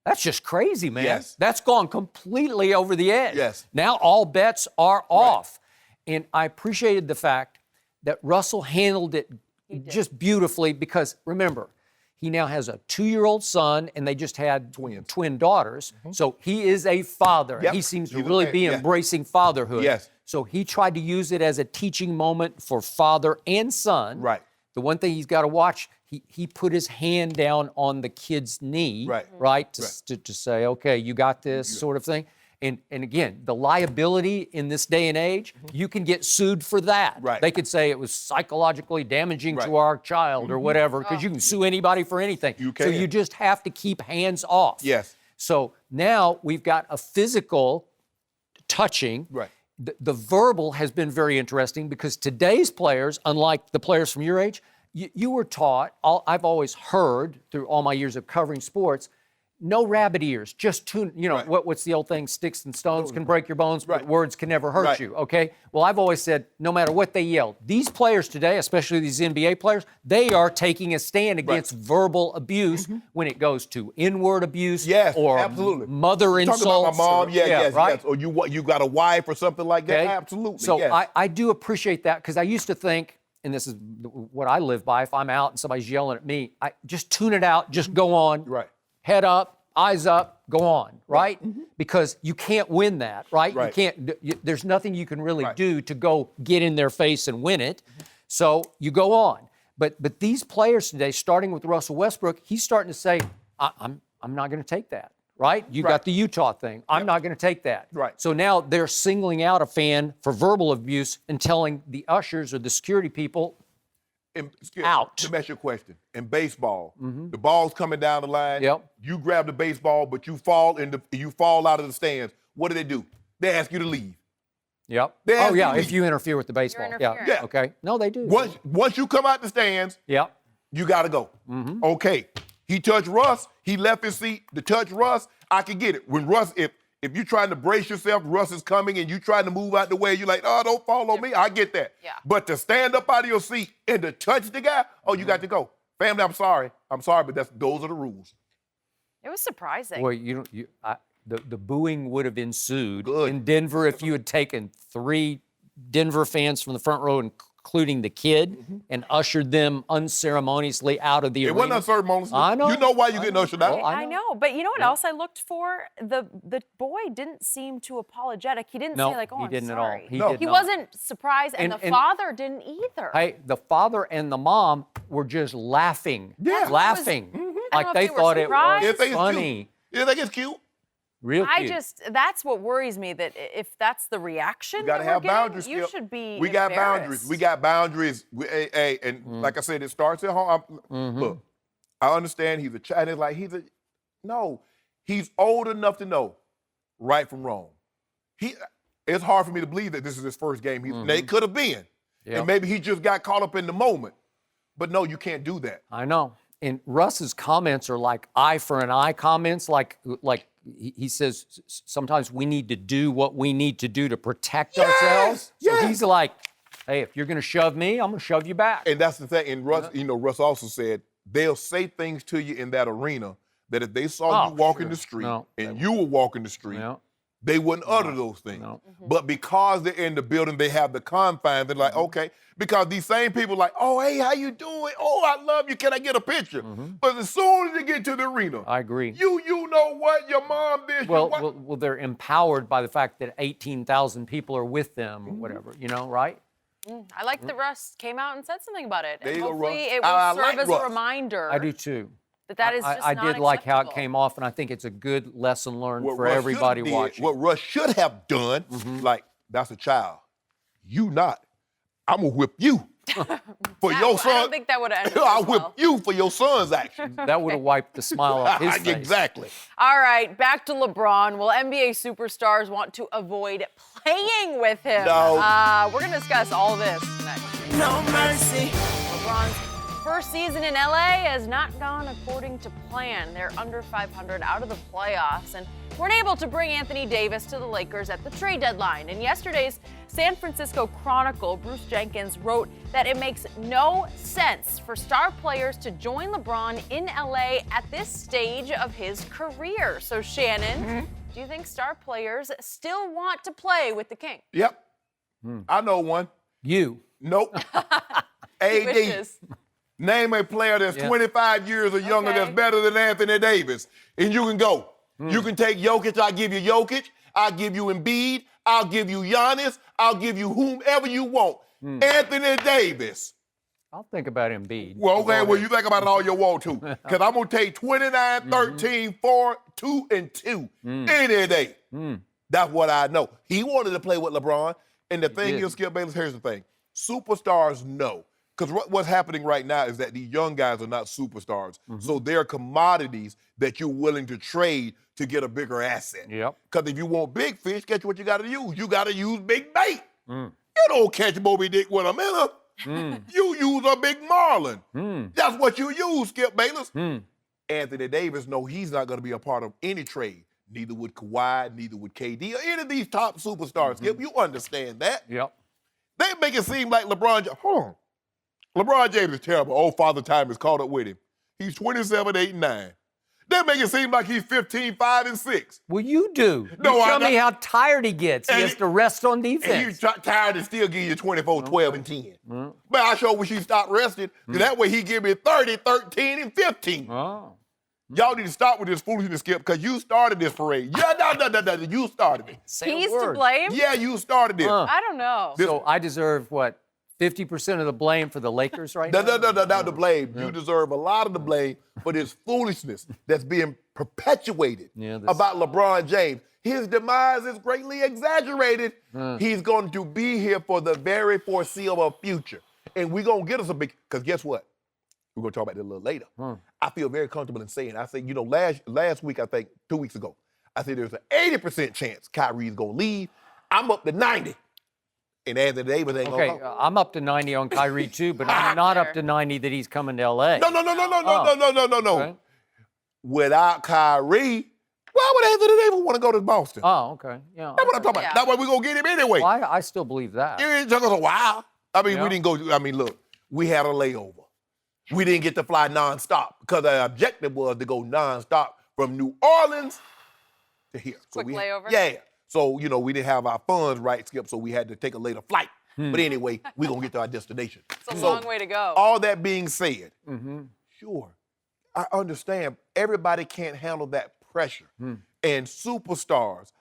That's just crazy, man. Yes. That's gone completely over the edge. Yes. Now all bets are off. And I appreciated the fact that Russell handled it just beautifully, because remember, He now has a 2-year-old son, and they just had twin daughters. So he is a father. Yep. He seems to He's a really man, be yeah. embracing fatherhood. Yes. So he tried to use it as a teaching moment for father and son. Right. The one thing he's got to watch, he put his hand down on the kid's knee, Right. to say, okay, you got this sort of thing. And again, the liability in this day and age, you can get sued for that. Right. They could say it was psychologically damaging Right. to our child or whatever, because you can sue anybody for anything. You So can. you just have to keep hands off. Yes. So now we've got a physical touching. Right. The verbal has been very interesting because today's players, unlike the players from your age, you were taught, I've always heard through all my years of covering sports, no rabbit ears, just tune, Right. what's the old thing, sticks and stones can break your bones, but Right. words can never hurt Right. you, okay? Well, I've always said, no matter what they yell, these players today, especially these NBA players, they are taking a stand against verbal abuse when it goes to inward abuse Yes, or absolutely. mother Talking insults. about my mom, or- yes, right? yes. Or you got a wife or something like that. Okay? Absolutely. So yes. I do appreciate that because I used to think, and this is what I live by, if I'm out and somebody's yelling at me, I just tune it out, just go on. Right. Head up, eyes up, go on, right? Because you can't win that, right? Right. You can't, there's nothing you can really Right. do to go get in their face and win it. So you go on. But these players today, starting with Russell Westbrook, he's starting to say, I'm not going to take that. Right? You Right. got the Utah thing. I'm not going to take that. Right. So now they're singling out a fan for verbal abuse and telling the ushers or the security people, out. To ask your question, in baseball, the ball's coming down the line. Yep. You grab the baseball, but you fall out of the stands. What do? They ask you to leave. yep. They Oh, ask yeah, you if you interfere with the baseball. Yeah. interfering. Yeah. Okay. No, they do. Once you come out the stands, Yep. you got to go. Okay. He touched Russ. He left his seat to touch Russ. I can get it. When Russ, if you're trying to brace yourself, Russ is coming and you trying to move out the way, you're like, oh, don't follow me. I get that. Yeah. But to stand up out of your seat and to touch the guy, oh, you got to go. Family, I'm sorry, but those are the rules. It was surprising. Well, the booing would have ensued Good. in Denver if you had taken 3 Denver fans from the front row, including the kid, and ushered them unceremoniously out of the It arena. wasn't unceremonious. I know. You know why you're getting ushered out. Oh, I know, but you know what else I looked for? The boy didn't seem too apologetic. He didn't No, say like, "Oh, he I'm didn't sorry." at all. No. Did He not. wasn't surprised, and And- the and- father didn't either. Hey, the father and the mom were just laughing. Yeah. Laughing. I don't Like know they if they were thought it surprised. You was think it's funny. cute? You think it's cute? Real cute. That's what worries me, that if that's the reaction You got to that we're have getting, boundaries. you Skip. should be We got boundaries. embarrassed. We got boundaries. And like I said, it starts at home. Look, I understand he's a child. It's like he's old enough to know right from wrong. It's hard for me to believe that this is his first game. It could have been. Yep. And maybe he just got caught up in the moment. But no, you can't do that. I know. And Russ's comments are like eye for an eye comments. Like he says, sometimes we need to do what we need to do to protect ourselves. So yes. he's like, hey, if you're going to shove me, I'm going to shove you back. And that's the thing. And Russ, Russ also said they'll say things to you in that arena that if they saw you walking the street and you were walking the street, No. they wouldn't utter those things. No. But because they're in the building, they have the confines. They're like, okay. Because these same people like, oh, hey, how you doing? Oh, I love you. Can I get a picture? But as soon as they get to the arena, I agree. you know what? Your mom did. Well, they're empowered by the fact that 18,000 people are with them or whatever, right? I like that Russ came out and said something about it. There And you go, hopefully Russ. it will I serve like as Russ. a reminder I do too. that is just I not did like how it acceptable. came off, and I think it's a good lesson learned What for Russ everybody should've did, watching. What Russ should have done, like, that's a child. You not. I'm going to whip you for your son. I don't think that would have ended I'll as whip well. you for your son's actions. That would have wiped the smile off his face. Exactly. All right, back to LeBron. Will NBA superstars want to avoid playing with him? No. We're going to discuss all this next. No mercy. LeBron's first season in LA has not gone according to plan. They're under 500 out of the playoffs and weren't able to bring Anthony Davis to the Lakers at the trade deadline. In yesterday's San Francisco Chronicle, Bruce Jenkins wrote that it makes no sense for star players to join LeBron in LA at this stage of his career. So Shannon, do you think star players still want to play with the King? Yep. I know one. You. Nope. He AD. wishes. Name a player that's Yeah. 25 years or younger Okay. that's better than Anthony Davis. And you can go. You can take Jokic, I'll give you Jokic. I'll give you Embiid. I'll give you Giannis. I'll give you whomever you want. Anthony Davis. I'll think about Embiid. Well, okay, well, you think about it all you want to. Because I'm going to take 29, 13, 4, 2, and 2 any day. That's what I know. He wanted to play with LeBron. And the thing is, Skip Bayless, here's the thing. Superstars know. Because what's happening right now is that these young guys are not superstars. So they're commodities that you're willing to trade to get a bigger asset. Yep. Because if you want big fish, guess what you got to use? You got to use big bait. You don't catch Moby Dick with a minnow. You use a big marlin. That's what you use, Skip Bayless. Anthony Davis, no, he's not going to be a part of any trade. Neither would Kawhi, neither would KD, or any of these top superstars. Skip, you understand that. Yep. They make it seem like hold on. LeBron James is terrible. Old Father Time is caught up with him. He's 27, 8, and 9. They make it seem like he's 15, 5, and 6. Well, you do. No, you I tell me got- how tired he gets. He And has he- to rest on And defense. you tired and still give you 24, 12, and 10. But I sure wish he stopped resting. 'Cause that way he give me 30, 13, and 15. Oh. Y'all need to stop with this foolishness, Skip, because you started this parade. Yeah, no. You started it. Say a He's to word. blame? Yeah, you started it. I don't know. So I deserve, what, 50% of the blame for the Lakers right now? No, not the blame. You deserve a lot of the blame for this foolishness that's being perpetuated about LeBron James. His demise is greatly exaggerated. He's going to be here for the very foreseeable future. And we're going to get us a big, because guess what? We're going to talk about that a little later. I feel very comfortable in saying, I said, last week, I think 2 weeks ago, I said there's an 80% chance Kyrie's going to leave. I'm up to 90. And Anthony Davis ain't Okay, going to come. I'm up to 90 on Kyrie too, but I'm not up to 90 that he's coming to LA. No. Okay. Without Kyrie, why would Anthony Davis want to go to Boston? Oh, okay. Yeah. That's what I'm talking about. Yeah. That's why we're going to get him anyway. Well, I still believe that. It took us a while. I mean, Yeah. we didn't go, look, we had a layover. We didn't get to fly nonstop because the objective was to go nonstop from New Orleans to here. Quick layover? Yeah. So, we didn't have our funds right, Skip, so we had to take a later flight. But anyway, we're going to get to our destination. It's a long way to go. All that being said, sure, I understand everybody can't handle that pressure. And superstars,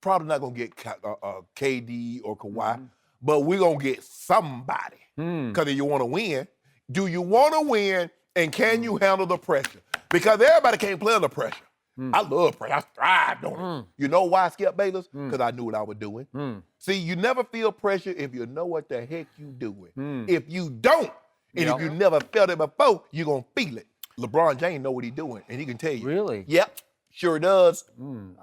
probably not going to get KD or Kawhi, but we're going to get somebody. Because if you want to win, do you want to win and can you handle the pressure? Because everybody can't play under pressure. I love pressure. I thrived on it. You know why, Skip Bayless? Because I knew what I was doing. See, you never feel pressure if you know what the heck you doing. If you don't, and if you never felt it before, you're going to feel it. LeBron James know what he's doing, and he can tell you. Really? Yep, sure does.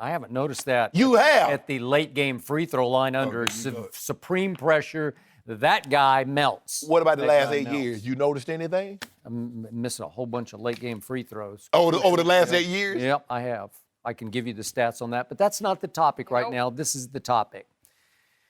I haven't noticed that. You have. At the late game free throw line under supreme pressure, that guy melts. What about the That last guy 8 melts. years? You noticed anything? I'm missing a whole bunch of late game free throws. Over the last 8 years? Yep, I have. I can give you the stats on that, but that's not the topic right Nope. now. This is the topic.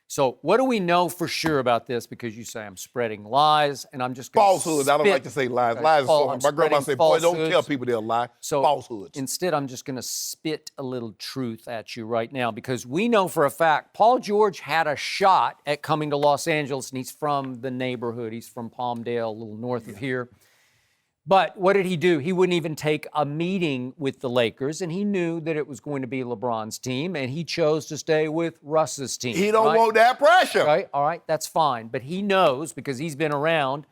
So what do we know for sure about this? Because you say I'm spreading lies, and I'm just going to Falsehoods. I don't like to say lies. Okay, Lies is so I'm hard. My grandma spreading said, boy, don't tell falsehoods. people they'll lie. So Falsehoods. instead, I'm just going to spit a little truth at you right now because we know for a fact Paul George had a shot at coming to Los Angeles, and he's from the neighborhood. He's from Palmdale, a little north of here. But what did he do? He wouldn't even take a meeting with the Lakers, and he knew that it was going to be LeBron's team, and he chose to stay with Russ's team. He don't right? want that pressure. Right? All right, that's fine. But he knows, because he's been around,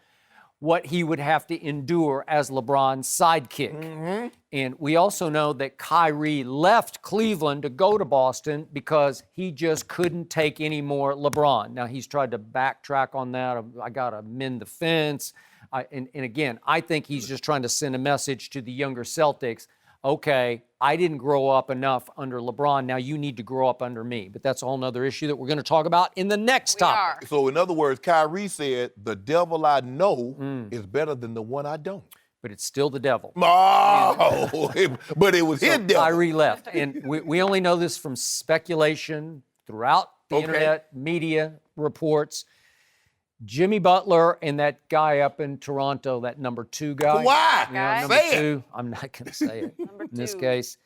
what he would have to endure as LeBron's sidekick. And we also know that Kyrie left Cleveland to go to Boston because he just couldn't take any more LeBron. Now, he's tried to backtrack on that. I got to mend the fence. And again, I think he's just trying to send a message to the younger Celtics. Okay, I didn't grow up enough under LeBron. Now you need to grow up under me. But that's a whole nother issue that we're going to talk about in the next We topic. are. So in other words, Kyrie said, the devil I know is better than the one I don't. But it's still the devil. Oh, but it was his devil. Kyrie left. And we only know this from speculation throughout the Okay. internet, media reports. Jimmy Butler and that guy up in Toronto, that number 2 guy. Why? You know, Guy? number Say it. 2. I'm not going to say it in this two. case.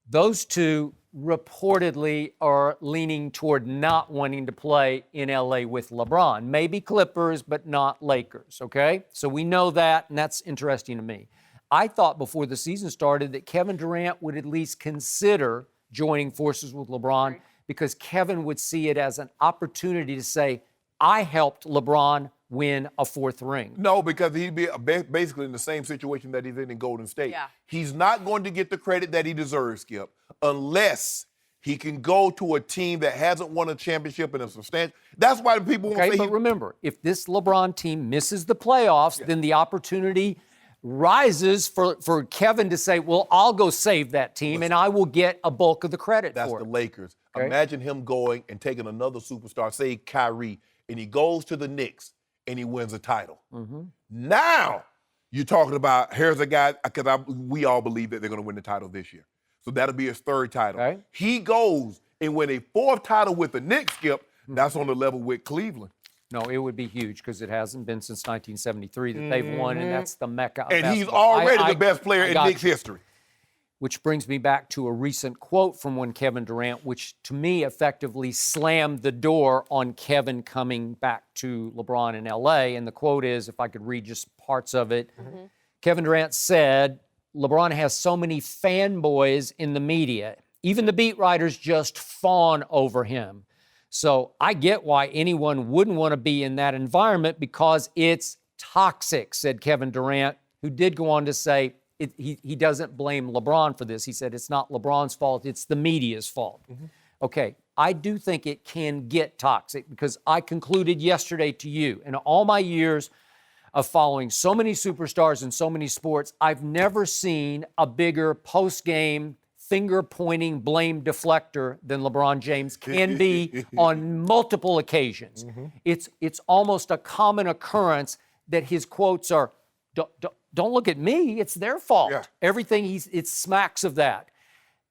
Those two reportedly are leaning toward not wanting to play in LA with LeBron. Maybe Clippers, but not Lakers, okay? So we know that, and that's interesting to me. I thought before the season started that Kevin Durant would at least consider joining forces with LeBron because Kevin would see it as an opportunity to say, I helped LeBron win a fourth ring. No, because he'd be basically in the same situation that he's in Golden State. Yeah. He's not going to get the credit that he deserves, Skip, unless he can go to a team that hasn't won a championship in a substantial. That's why people won't Okay, say but remember, if this LeBron team misses the playoffs, then the opportunity rises for Kevin to say, well, I'll go save that team and I will get a bulk of the credit that's for the it. Lakers. Okay. Imagine him going and taking another superstar, say Kyrie, and he goes to the Knicks and he wins a title. Now you're talking about here's a guy, because we all believe that they're going to win the title this year. So that'll be his third title. Okay. He goes and win a fourth title with the Knicks, Skip. That's on the level with Cleveland. No, it would be huge because it hasn't been since 1973 that they've won, and that's the mecca of And he's basketball. already the best player in got Knicks you. history. Which brings me back to a recent quote from one Kevin Durant, which to me effectively slammed the door on Kevin coming back to LeBron in LA. And the quote is, if I could read just parts of it, Kevin Durant said, LeBron has so many fanboys in the media. Even the beat writers just fawn over him. So I get why anyone wouldn't want to be in that environment because it's toxic, said Kevin Durant, who did go on to say, he doesn't blame LeBron for this. He said it's not LeBron's fault, it's the media's fault. Okay, I do think it can get toxic because I concluded yesterday to you, in all my years of following so many superstars in so many sports, I've never seen a bigger post-game finger-pointing blame deflector than LeBron James can be on multiple occasions. It's almost a common occurrence that his quotes are, don't look at me, it's their fault. Yeah. Everything it smacks of that.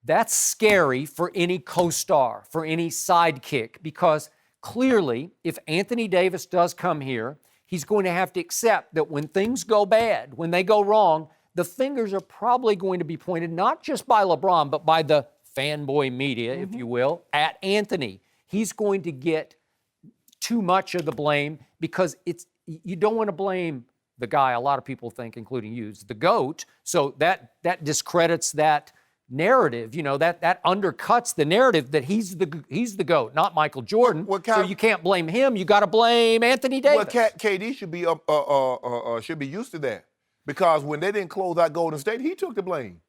That's scary for any co-star, for any sidekick, because clearly, if Anthony Davis does come here, he's going to have to accept that when things go bad, when they go wrong, the fingers are probably going to be pointed not just by LeBron, but by the fanboy media, if you will, at Anthony. He's going to get too much of the blame because you don't want to blame the guy a lot of people think, including you, is the GOAT. So that discredits that narrative. You know, that undercuts the narrative that he's the GOAT, not Michael Jordan. So you can't blame him. You got to blame Anthony Davis. Well, KD should be used to that because when they didn't close out Golden State, he took the blame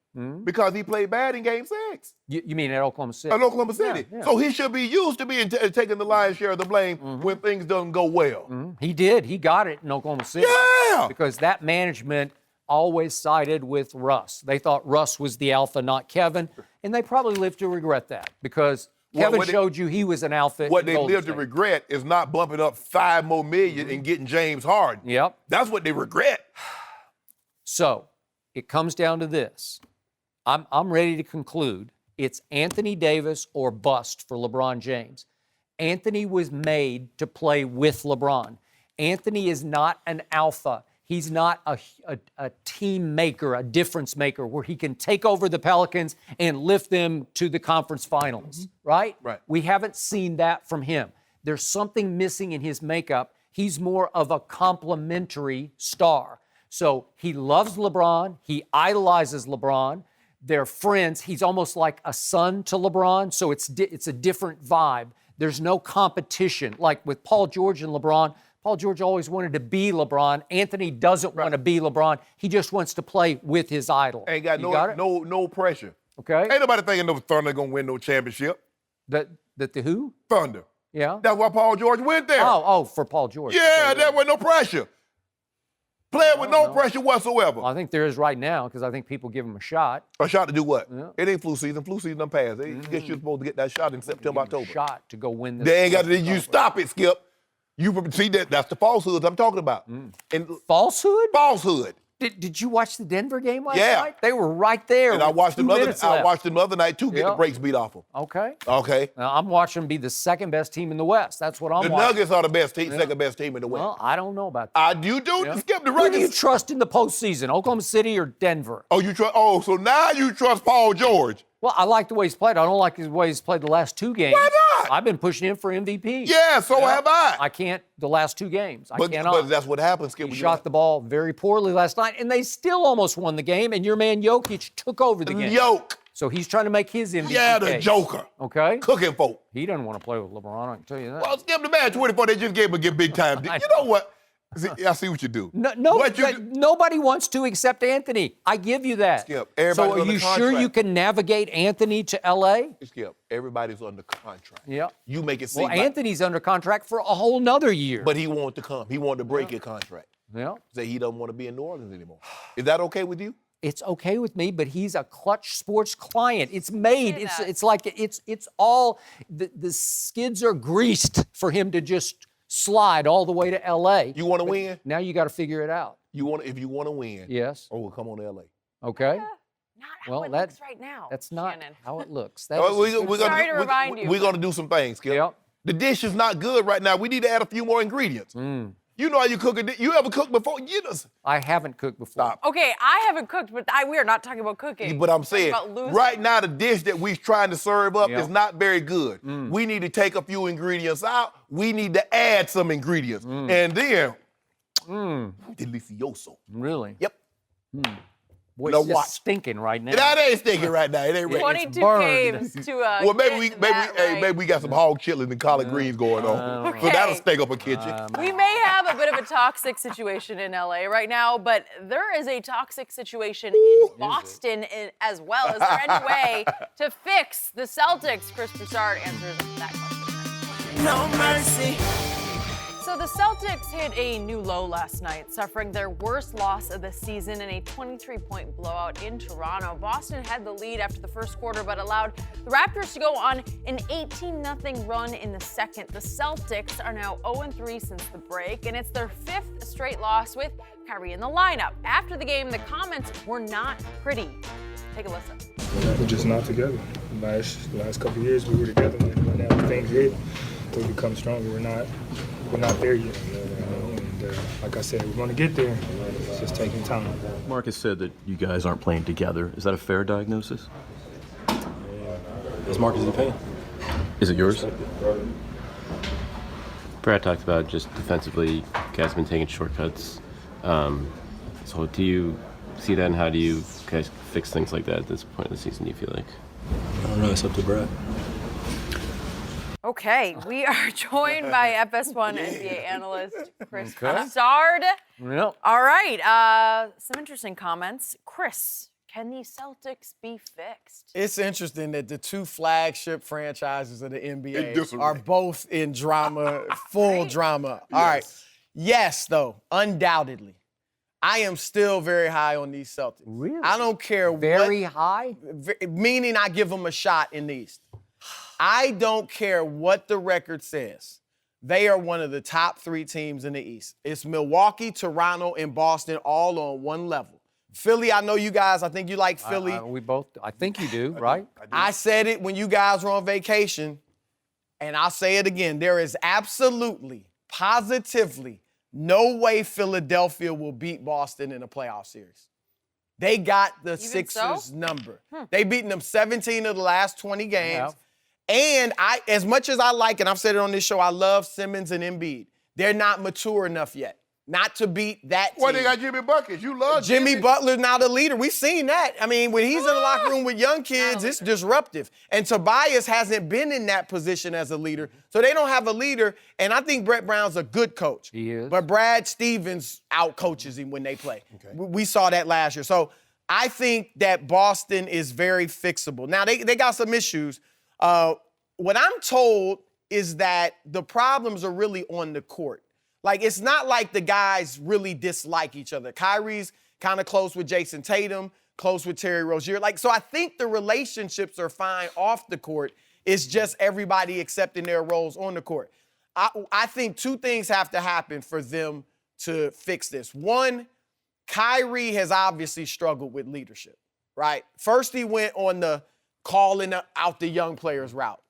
because he played bad in Game 6. You mean at Oklahoma City? At Oklahoma City. Yeah. So he should be used to being taking the lion's share of the blame when things don't go well. He did. He got it in Oklahoma City. Yeah. Because that management always sided with Russ. They thought Russ was the alpha, not Kevin, and they probably live to regret that because Kevin showed you he was an alpha. What they live to regret is not bumping up $5 more million and getting James Harden. Yep. That's what they regret. So it comes down to this. I'm ready to conclude. It's Anthony Davis or bust for LeBron James. Anthony was made to play with LeBron. Anthony is not an alpha. He's not a team maker, a difference maker, where he can take over the Pelicans and lift them to the conference finals, right? Right. We haven't seen that from him. There's something missing in his makeup. He's more of a complementary star. So he loves LeBron. He idolizes LeBron. They're friends. He's almost like a son to LeBron, so it's a different vibe. There's no competition. Like with Paul George and LeBron, Paul George always wanted to be LeBron. Anthony doesn't want to be LeBron. He just wants to play with his idol. Ain't got no pressure. Okay. Ain't nobody thinking no Thunder gonna win no championship. That the who? Thunder. Yeah. That's why Paul George went there. Oh, for Paul George. Yeah, there was no pressure. Playing with no pressure whatsoever. Well, I think there is right now because I think people give him a shot. A shot to do what? Yeah. It ain't flu season. Flu season done passed. I guess you're supposed to get that shot in September, October. Shot to go win this. They ain't got to. You stop it, Skip. You see that's the falsehoods I'm talking about. And Falsehood? falsehood. Did you watch the Denver game last Yeah. night? They were right there. And I with watched 2 them minutes left. I watched them the other night too. Get the Yeah. brakes beat off them. Okay. Okay. Now, I'm watching them be the second best team in the West. That's what I'm The watching. Nuggets are the best team, second best team in the West. Well, I don't know about that. You do Yeah. skip the Who do you Nuggets. trust in the postseason, Oklahoma City or Denver? So now you trust Paul George. Well, I like the way he's played. I don't like the way he's played the last 2 games. Why not? I've been pushing him for MVP. Yeah, so have I. I can't the last 2 games. I cannot. But that's what happens, Skip. He shot the ball very poorly last night, and they still almost won the game, and your man Jokic took over the game. So he's trying to make his MVP Yeah, the case. Joker. Okay? Cooking folk. He doesn't want to play with LeBron, I can tell you that. Well, Skip, the man 24, they just gave him a big time. You know what? See, I see what you do. Nobody wants to except Anthony. I give you that. Skip, so everybody's are you under sure contract. you can navigate Anthony to L.A.? Skip, everybody's under contract. Yeah. You make it seem Well, like, Anthony's under contract for a whole nother year. but he wanted to come. He wanted to break his contract. Yeah. Say he doesn't want to be in New Orleans anymore. Is that okay with you? It's okay with me, but he's a Clutch Sports client. It's made. Say that. It's like it's all the skids are greased for him to just slide all the way to L.A. You want to win? Now you got to figure it out. If you want to win. Yes. Oh, well, come on to L.A. Okay. Not how Well, it that- looks right now. That's not Shannon. how it looks. Sorry to remind you. We're going to do some things, Skip. Yep. The dish is not good right now. We need to add a few more ingredients. You know how you cook it. You ever cooked before? I haven't cooked before. Stop. Okay, I haven't cooked, but we are not talking about cooking. But I'm We're saying, talking about losing. right now, the dish that we're trying to serve up Yeah. is not very good. We need to take a few ingredients out. We need to add some ingredients. And then, delicioso. Really? Yep. Boy, Now it's just watch. stinking right now. That ain't stinking right now. It ain't ready. 22 burned. games to Well, maybe get that right. maybe we got some hog chitlins and collard greens going on. So Okay. that'll stink up a kitchen. We may have a bit of a toxic situation in LA right now, but there is a toxic situation in Boston as well. Is there any way to fix the Celtics? Chris Broussard answers that question. No mercy. So the Celtics hit a new low last night, suffering their worst loss of the season in a 23-point blowout in Toronto. Boston had the lead after the first quarter, but allowed the Raptors to go on an 18-0 run in the second. The Celtics are now 0-3 since the break, and it's their 5th straight loss with Kyrie in the lineup. After the game, the comments were not pretty. Take a listen. We're just not together. Last couple of years we were together. When now things hit, we become stronger. We're not there yet. And like I said, we're going to get there. It's just taking time. Marcus said that you guys aren't playing together. Is that a fair diagnosis? Is Marcus in pain? Is it yours? Brad talked about just defensively, you guys have been taking shortcuts. So do you see that, and how do you guys fix things like that at this point in the season, do you feel like? I don't know, it's up to Brad. Okay, we are joined by FS1 NBA analyst Chris Broussard. Yep. All right, some interesting comments. Chris, can the Celtics be fixed? It's interesting that the two flagship franchises of the In NBA disarray. are both in drama, full drama. All right. Yes, though, undoubtedly. I am still very high on these Celtics. Really? I don't care Very high? meaning I give them a shot in the East. I don't care what the record says. They are one of the top 3 teams in the East. It's Milwaukee, Toronto, and Boston all on one level. Philly, I know you guys, I think you like Philly. I think you do, right? I said it when you guys were on vacation, and I'll say it again. There is absolutely, positively, no way Philadelphia will beat Boston in a playoff series. They got the Sixers number. They've beaten them 17 of the last 20 games. Yeah. And as much as I like, and I've said it on this show, I love Simmons and Embiid. They're not mature enough yet not to beat that team. Well, they got Jimmy Buckets. You love Jimmy Butler's now the leader. We've seen that. I mean, when he's in the locker room with young kids, it's disruptive. And Tobias hasn't been in that position as a leader. So they don't have a leader. And I think Brett Brown's a good coach. He is. But Brad Stevens out-coaches him when they play. Okay. We saw that last year. So I think that Boston is very fixable. Now, they got some issues. What I'm told is that the problems are really on the court. Like, it's not like the guys really dislike each other. Kyrie's kind of close with Jason Tatum, close with Terry Rozier. Like, so I think the relationships are fine off the court. It's just everybody accepting their roles on the court. I think 2 things have to happen for them to fix this. One, Kyrie has obviously struggled with leadership, right? First, he went on the calling out the young players route.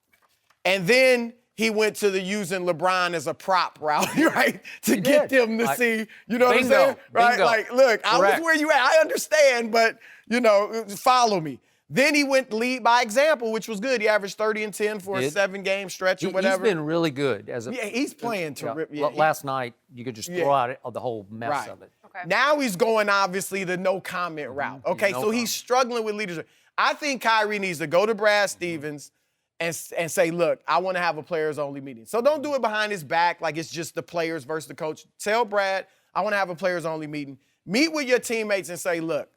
And then he went to the using LeBron as a prop route, right? To get them to see, you know what I'm saying? Right? Bingo. Like, look, I was Correct. where you at. I understand, but, follow me. Then he went lead by example, which was good. He averaged 30 and 10 for a 7-game stretch or whatever. He's been really good as a. Yeah, he's playing terrific. Last night, you could just throw out the whole mess of it. Okay. Now he's going, obviously, the no comment route. Okay, so he's struggling with leadership. I think Kyrie needs to go to Brad Stevens and say, look, I want to have a players-only meeting. So don't do it behind his back like it's just the players versus the coach. Tell Brad, I want to have a players-only meeting. Meet with your teammates and say, look,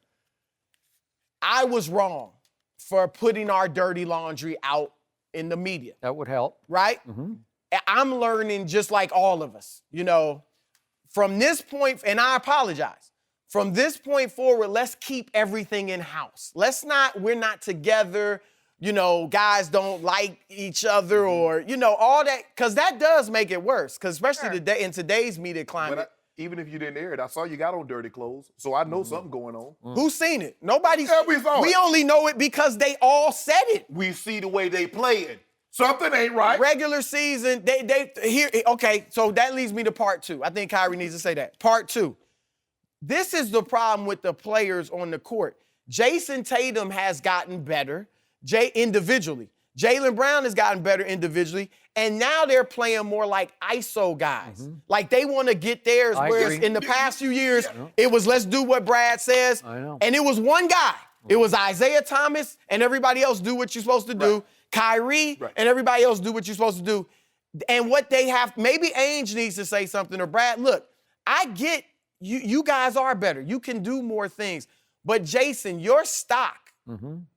I was wrong for putting our dirty laundry out in the media. That would help. Right? I'm learning just like all of us, from this point, and I apologize. From this point forward, let's keep everything in-house. We're not together, guys don't like each other or, all that, because that does make it worse, because especially in today's media climate. Even if you didn't air it, I saw you got on dirty clothes, so I know something going on. Who's seen it? Nobody's. Yeah, we saw it. We only know it because they all said it. We see the way they playing. Something ain't right. Regular season, okay, so that leads me to part 2. I think Kyrie needs to say that. Part 2. This is the problem with the players on the court. Jason Tatum has gotten better individually. Jaylen Brown has gotten better individually, and now they're playing more like ISO guys. Like they want to get theirs, whereas in the past few years, it was let's do what Brad says. And it was one guy. It was Isaiah Thomas, and everybody else do what you're supposed to do. Kyrie, and everybody else do what you're supposed to do. And what they have, maybe Ainge needs to say something, or Brad, look, I get you guys are better. You can do more things. But Jason, your stock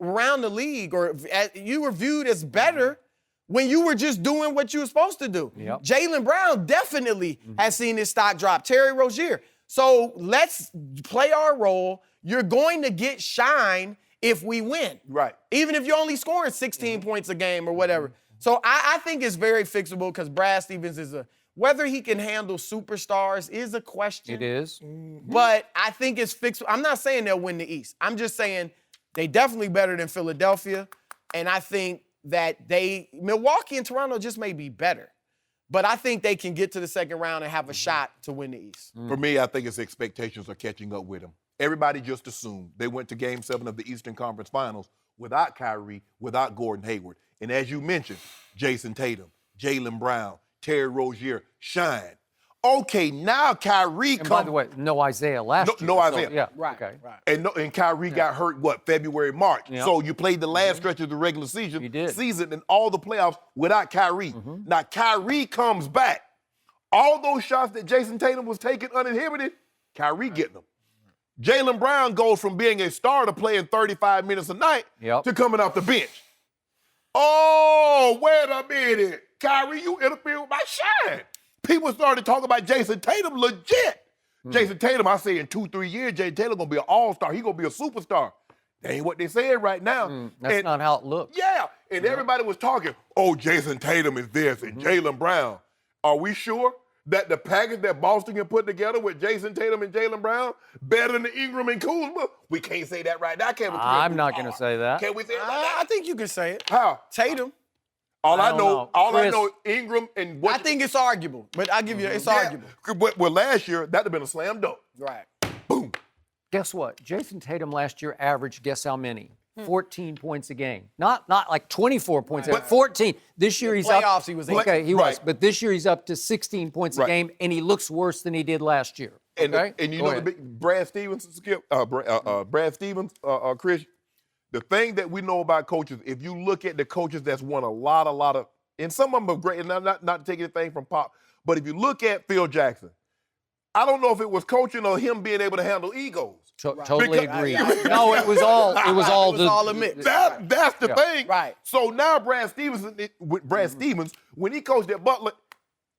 around the league, or you were viewed as better when you were just doing what you were supposed to do. Jaylen Brown definitely has seen his stock drop. Terry Rozier. So let's play our role. You're going to get shine if we win. Right. Even if you're only scoring 16 points a game or whatever. So I think it's very fixable because Brad Stevens whether he can handle superstars is a question. It is. But I think it's fixable. I'm not saying they'll win the East. I'm just saying they definitely better than Philadelphia. And I think that Milwaukee and Toronto just may be better. But I think they can get to the second round and have a shot to win the East. For me, I think its expectations are catching up with them. Everybody just assumed they went to Game 7 of the Eastern Conference Finals without Kyrie, without Gordon Hayward. And as you mentioned, Jason Tatum, Jaylen Brown, Terry Rozier, shine. Okay, now Kyrie comes. By the way, no Isaiah last year. No Isaiah. So, yeah, right. Okay. Right. And Kyrie got hurt, February, March. Yeah. So you played the last stretch of the regular season and all the playoffs without Kyrie. Now Kyrie comes back. All those shots that Jason Tatum was taking uninhibited, Kyrie getting them. Jaylen Brown goes from being a starter playing 35 minutes a night to coming off the bench. Oh, wait a minute. Kyrie, you interfere with my shine. People started talking about Jason Tatum legit. Jason Tatum, I say in 2-3 years, Jason Tatum gonna be an all-star. He gonna be a superstar. That ain't what they saying right now. That's not how it looks. Yeah, and everybody was talking, Jason Tatum is this and Jaylen Brown. Are we sure that the package that Boston can put together with Jason Tatum and Jaylen Brown better than Ingram and Kuzma? We can't say that right now, can we? I'm not going to say that. Can we say that? I think you can say it. How? Tatum. I know Ingram and I think it's arguable, but I'll give you it's arguable. Well, last year, that'd have been a slam dunk. Right. Boom. Guess what? Jason Tatum last year averaged, guess how many? 14 points a game. Not like 24 points, but 14. This year he's playoffs, up. he was was. But this year he's up to 16 points a game, and he looks worse than he did last year. Okay? And you know the big Brad Stevens, Chris, the thing that we know about coaches, if you look at the coaches that's won a lot of, and some of them are great, and not to take anything from Pop, but if you look at Phil Jackson, I don't know if it was coaching or him being able to handle egos. Totally agree. No, it was all a mix. That's the thing. Right. So now Brad Stevens, when he coached at Butler,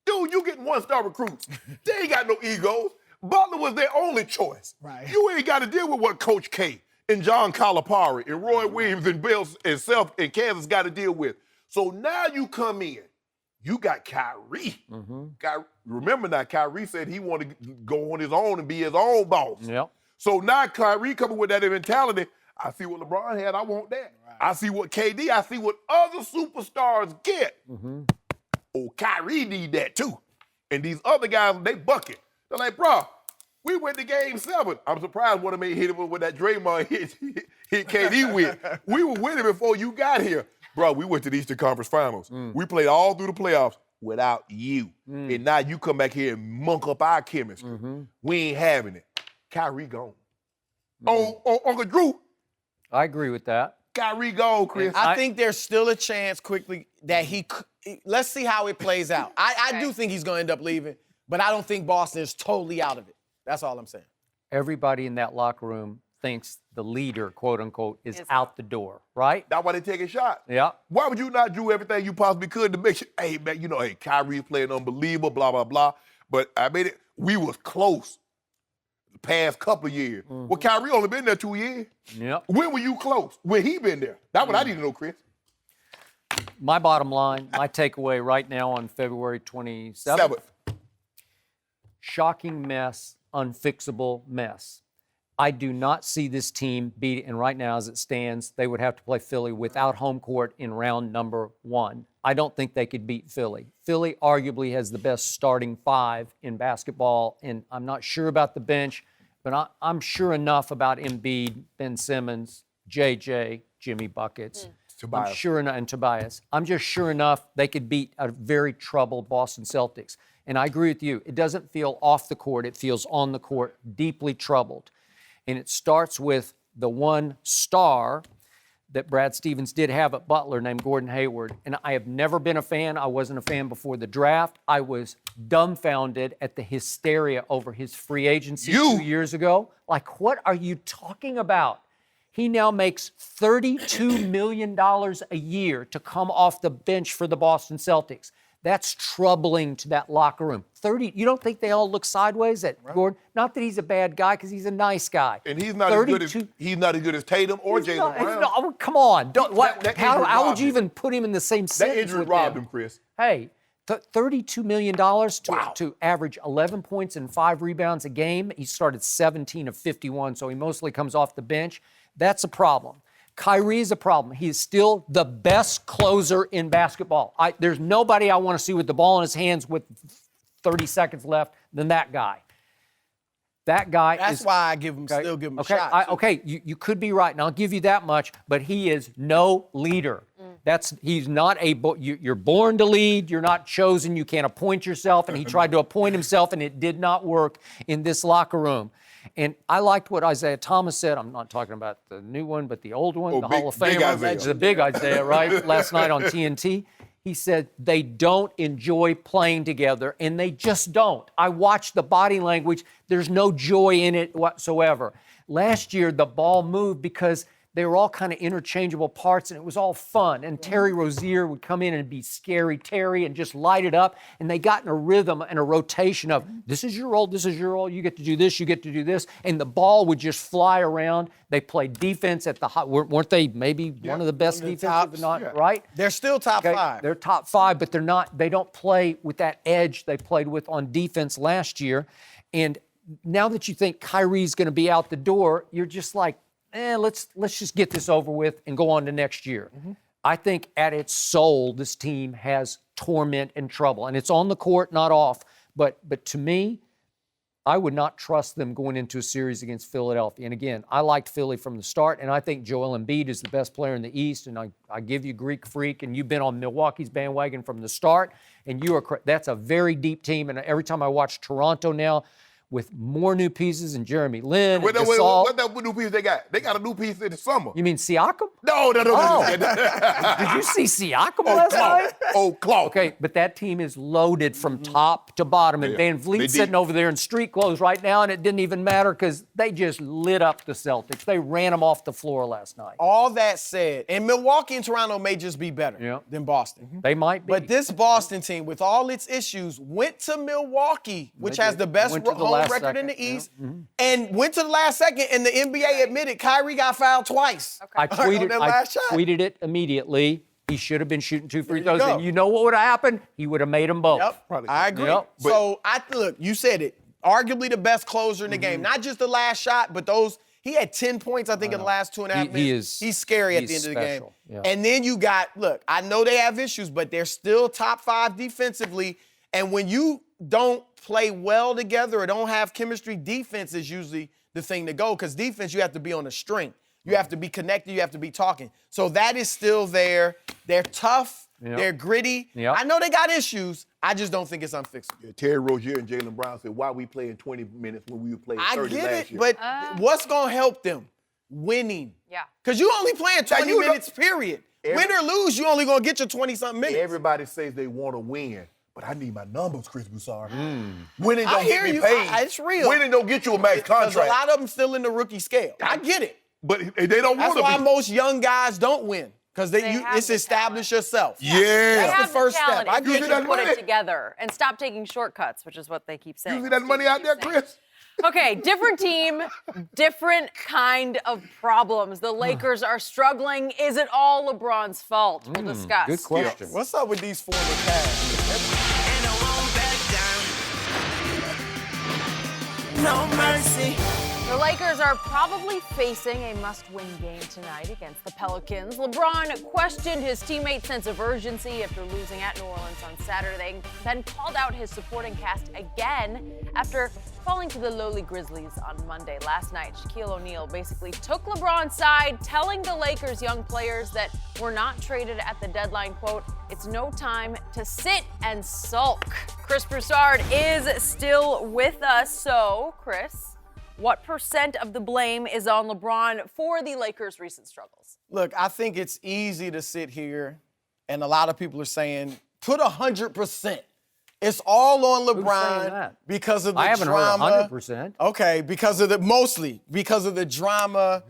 dude, you getting one-star recruits. They ain't got no egos. Butler was their only choice. Right. You ain't got to deal with what Coach K and John Calipari and Roy Williams and Bill and Self and Kansas got to deal with. So now you come in, you got Kyrie. Remember now, Kyrie said he wanted to go on his own and be his own boss. Yep. So now Kyrie coming with that mentality, I see what LeBron had, I want that. Right. I see what KD, I see what other superstars get. Oh, Kyrie need that too. And these other guys, they bucket. They're like, bro, we went to Game 7. I'm surprised one of them hit him with that Draymond hit KD with. We were winning before you got here. Bro, we went to the Eastern Conference Finals. We played all through the playoffs without you. And now you come back here and monk up our chemistry. We ain't having it. Kyrie gone. On Uncle Drew. I agree with that. Kyrie gone, Chris. I think there's still a chance quickly that let's see how it plays out. I do think he's going to end up leaving, but I don't think Boston is totally out of it. That's all I'm saying. Everybody in that locker room thinks the leader, quote unquote, is out the door, right? That's why they taking shots. Yeah. Why would you not do everything you possibly could to make sure, hey, man, hey, Kyrie's playing unbelievable, blah, blah, blah. But I made it, we was close the past couple of years. Well, Kyrie only been there 2 years. Yep. When were you close? When he been there? That's what I need to know, Chris. My bottom line, my takeaway right now on February 27th, shocking mess, unfixable mess. I do not see this team beat, and right now as it stands, they would have to play Philly without home court in round number 1. I don't think they could beat Philly. Philly arguably has the best starting 5 in basketball, and I'm not sure about the bench, but I'm sure enough about Embiid, Ben Simmons, JJ, Jimmy Buckets. Tobias. I'm sure enough, and Tobias. I'm just sure enough they could beat a very troubled Boston Celtics. And I agree with you. It doesn't feel off the court. It feels on the court, deeply troubled. And it starts with the one star that Brad Stevens did have at Butler named Gordon Hayward. And I have never been a fan. I wasn't a fan before the draft. I was dumbfounded at the hysteria over his free agency 2 years ago. Like, what are you talking about? He now makes $32 million a year to come off the bench for the Boston Celtics. That's troubling to that locker room. You don't think they all look sideways at Gordon? Not that he's a bad guy, because he's a nice guy. And he's not as good as Tatum or Jaylen Brown. Come on. How would you even put him in the same sentence? That injury robbed him, Chris. Hey, $32 million to average 11 points and 5 rebounds a game. He started 17 of 51, so he mostly comes off the bench. That's a problem. Kyrie is a problem. He is still the best closer in basketball. There's nobody I want to see with the ball in his hands with 30 seconds left than that guy. That guy That's why I still give him a shot. You could be right, and I'll give you that much, but he is no leader. He's not you're born to lead, you're not chosen, you can't appoint yourself, and he tried to appoint himself, and it did not work in this locker room. And I liked what Isaiah Thomas said. I'm not talking about the new one, but the old one, the Hall of Famer. The big Isaiah, right? Last night on TNT. He said they don't enjoy playing together, and they just don't. I watched the body language. There's no joy in it whatsoever. Last year, the ball moved because they were all kind of interchangeable parts, and it was all fun. And Terry Rozier would come in and be scary Terry and just light it up. And they got in a rhythm and a rotation of, this is your role, this is your role, you get to do this, you get to do this. And the ball would just fly around. They played defense at the high. Weren't they maybe one of the best defensive, right? They're still top 5. They're top 5, but they don't play with that edge they played with on defense last year. And now that you think Kyrie's going to be out the door, you're just like, let's just get this over with and go on to next year. I think at its soul, this team has torment and trouble. And it's on the court, not off. But to me, I would not trust them going into a series against Philadelphia. And again, I liked Philly from the start, and I think Joel Embiid is the best player in the East. And I give you Greek Freak, and you've been on Milwaukee's bandwagon from the start. And that's a very deep team. And every time I watch Toronto now, with more new pieces and Jeremy Lin. What new piece they got? They got a new piece in the summer. You mean Siakam? No. Did you see Siakam last night? Clark. Okay, but that team is loaded from top to bottom. And Van Vliet's sitting over there in street clothes right now, and it didn't even matter because they just lit up the Celtics. They ran them off the floor last night. All that said, and Milwaukee and Toronto may just be better than Boston. They might be. But this Boston team, with all its issues, went to Milwaukee, which has the best home record in the East, and went to the last second, and the NBA admitted Kyrie got fouled twice. I tweeted it immediately. He should have been shooting 2 free throws, and you know what would have happened? He would have made them both. I agree. So, look, you said it. Arguably the best closer in the game. Not just the last shot, but he had 10 points, I think, in the last 2.5 minutes. He's scary at the end of the game. Yeah. And then you got, look, I know they have issues, but they're still top 5 defensively. And when you don't play well together or don't have chemistry, defense is usually the thing to go, because defense, you have to be on a string. You have to be connected. You have to be talking. So that is still there. They're tough. Yep. They're gritty. Yep. I know they got issues. I just don't think it's unfixable. Yeah, Terry Rozier and Jaylen Brown said, why we playing 20 minutes when we were playing 30 I last get it, year? but what's going to help them? Winning. Yeah. Because you only playing 20 you know- minutes, period. Win or lose, you only going to get your 20-something minutes. Everybody says they want to win, but I need my numbers, Chris Broussard. Winning I don't hear get me you. paid. It's real. Winning don't get you a max Because contract. a lot of them still in the rookie scale. I get it. But they don't That's want to why be. most young guys don't win. Because They have it's the establish yourself. They Yeah. have the first talent. step. I If get they you. can put money. it together and stop taking shortcuts, which is what they keep saying. You see that money out there, Chris? Okay, different team, different kind of problems. The Lakers are struggling. Is it all LeBron's fault? We'll discuss. Good question. What's up with these former Cavs? And I won't back down. No mercy. The Lakers are probably facing a must-win game tonight against the Pelicans. LeBron questioned his teammates' sense of urgency after losing at New Orleans on Saturday, then called out his supporting cast again after falling to the lowly Grizzlies on Monday. Last night, Shaquille O'Neal basically took LeBron's side, telling the Lakers' young players that were not traded at the deadline, quote, "It's no time to sit and sulk." Chris Broussard is still with us. So, Chris, what % of the blame is on LeBron for the Lakers' recent struggles? Look, I think it's easy to sit here, and a lot of people are saying, put 100%. It's all on saying LeBron that? because of the I haven't drama. heard 100%. Okay, mostly because of the drama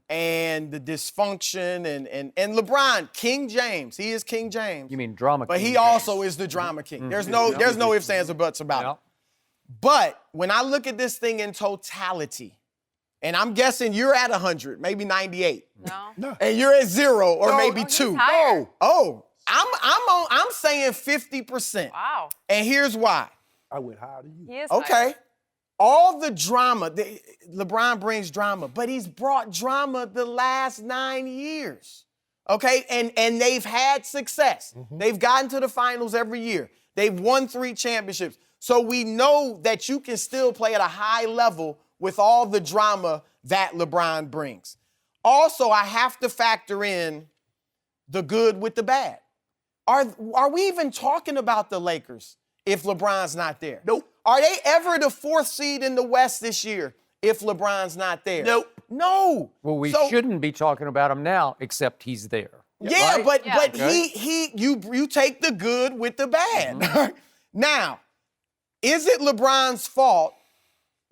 and the dysfunction and LeBron, King James. He is King James. You mean drama But king he James. also is the drama king. There's no ifs, ands, or buts about it. Yep. But when I look at this thing in totality, and I'm guessing you're at 100, maybe 98, No. and you're at 0 or No. maybe Oh, he's 2. higher. Oh, I'm saying 50%. Wow. And here's why. I went higher than you. He is Okay. higher. All the drama, LeBron brings drama, but he's brought drama the last 9 years. Okay? And they've had success. They've gotten to the finals every year. They've won 3 championships. So we know that you can still play at a high level with all the drama that LeBron brings. Also, I have to factor in the good with the bad. Are we even talking about the Lakers if LeBron's not there? Nope. Are they ever the 4th seed in the West this year if LeBron's not there? Nope. No. Well, we So- shouldn't be talking about him now, except he's there. Yeah, Right? but Yeah. you take the good with the bad. Now, is it LeBron's fault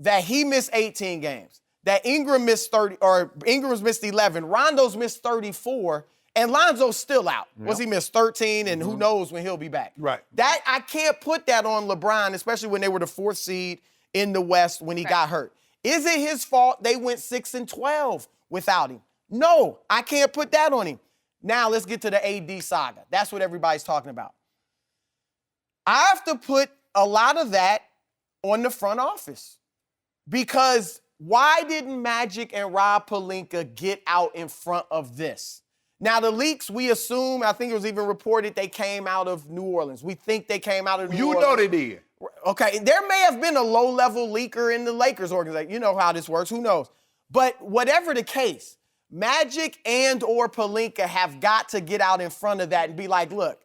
that he missed 18 games? That Ingram missed 30, or Ingram's missed 11, Rondo's missed 34, and Lonzo's still out. Was he missed 13, and who knows when he'll be back? Right. That I can't put that on LeBron, especially when they were the 4th seed in the West when he got hurt. Is it his fault they went 6-12 without him? No, I can't put that on him. Now let's get to the AD saga. That's what everybody's talking about. I have to put a lot of that on the front office because why didn't Magic and Rob Pelinka get out in front of this? Now, the leaks, we assume, I think it was even reported they came out of New Orleans. We think they came out of New Orleans. You know they did. Okay, there may have been a low-level leaker in the Lakers organization. You know how this works. Who knows? But whatever the case, Magic and or Pelinka have got to get out in front of that and be like, look,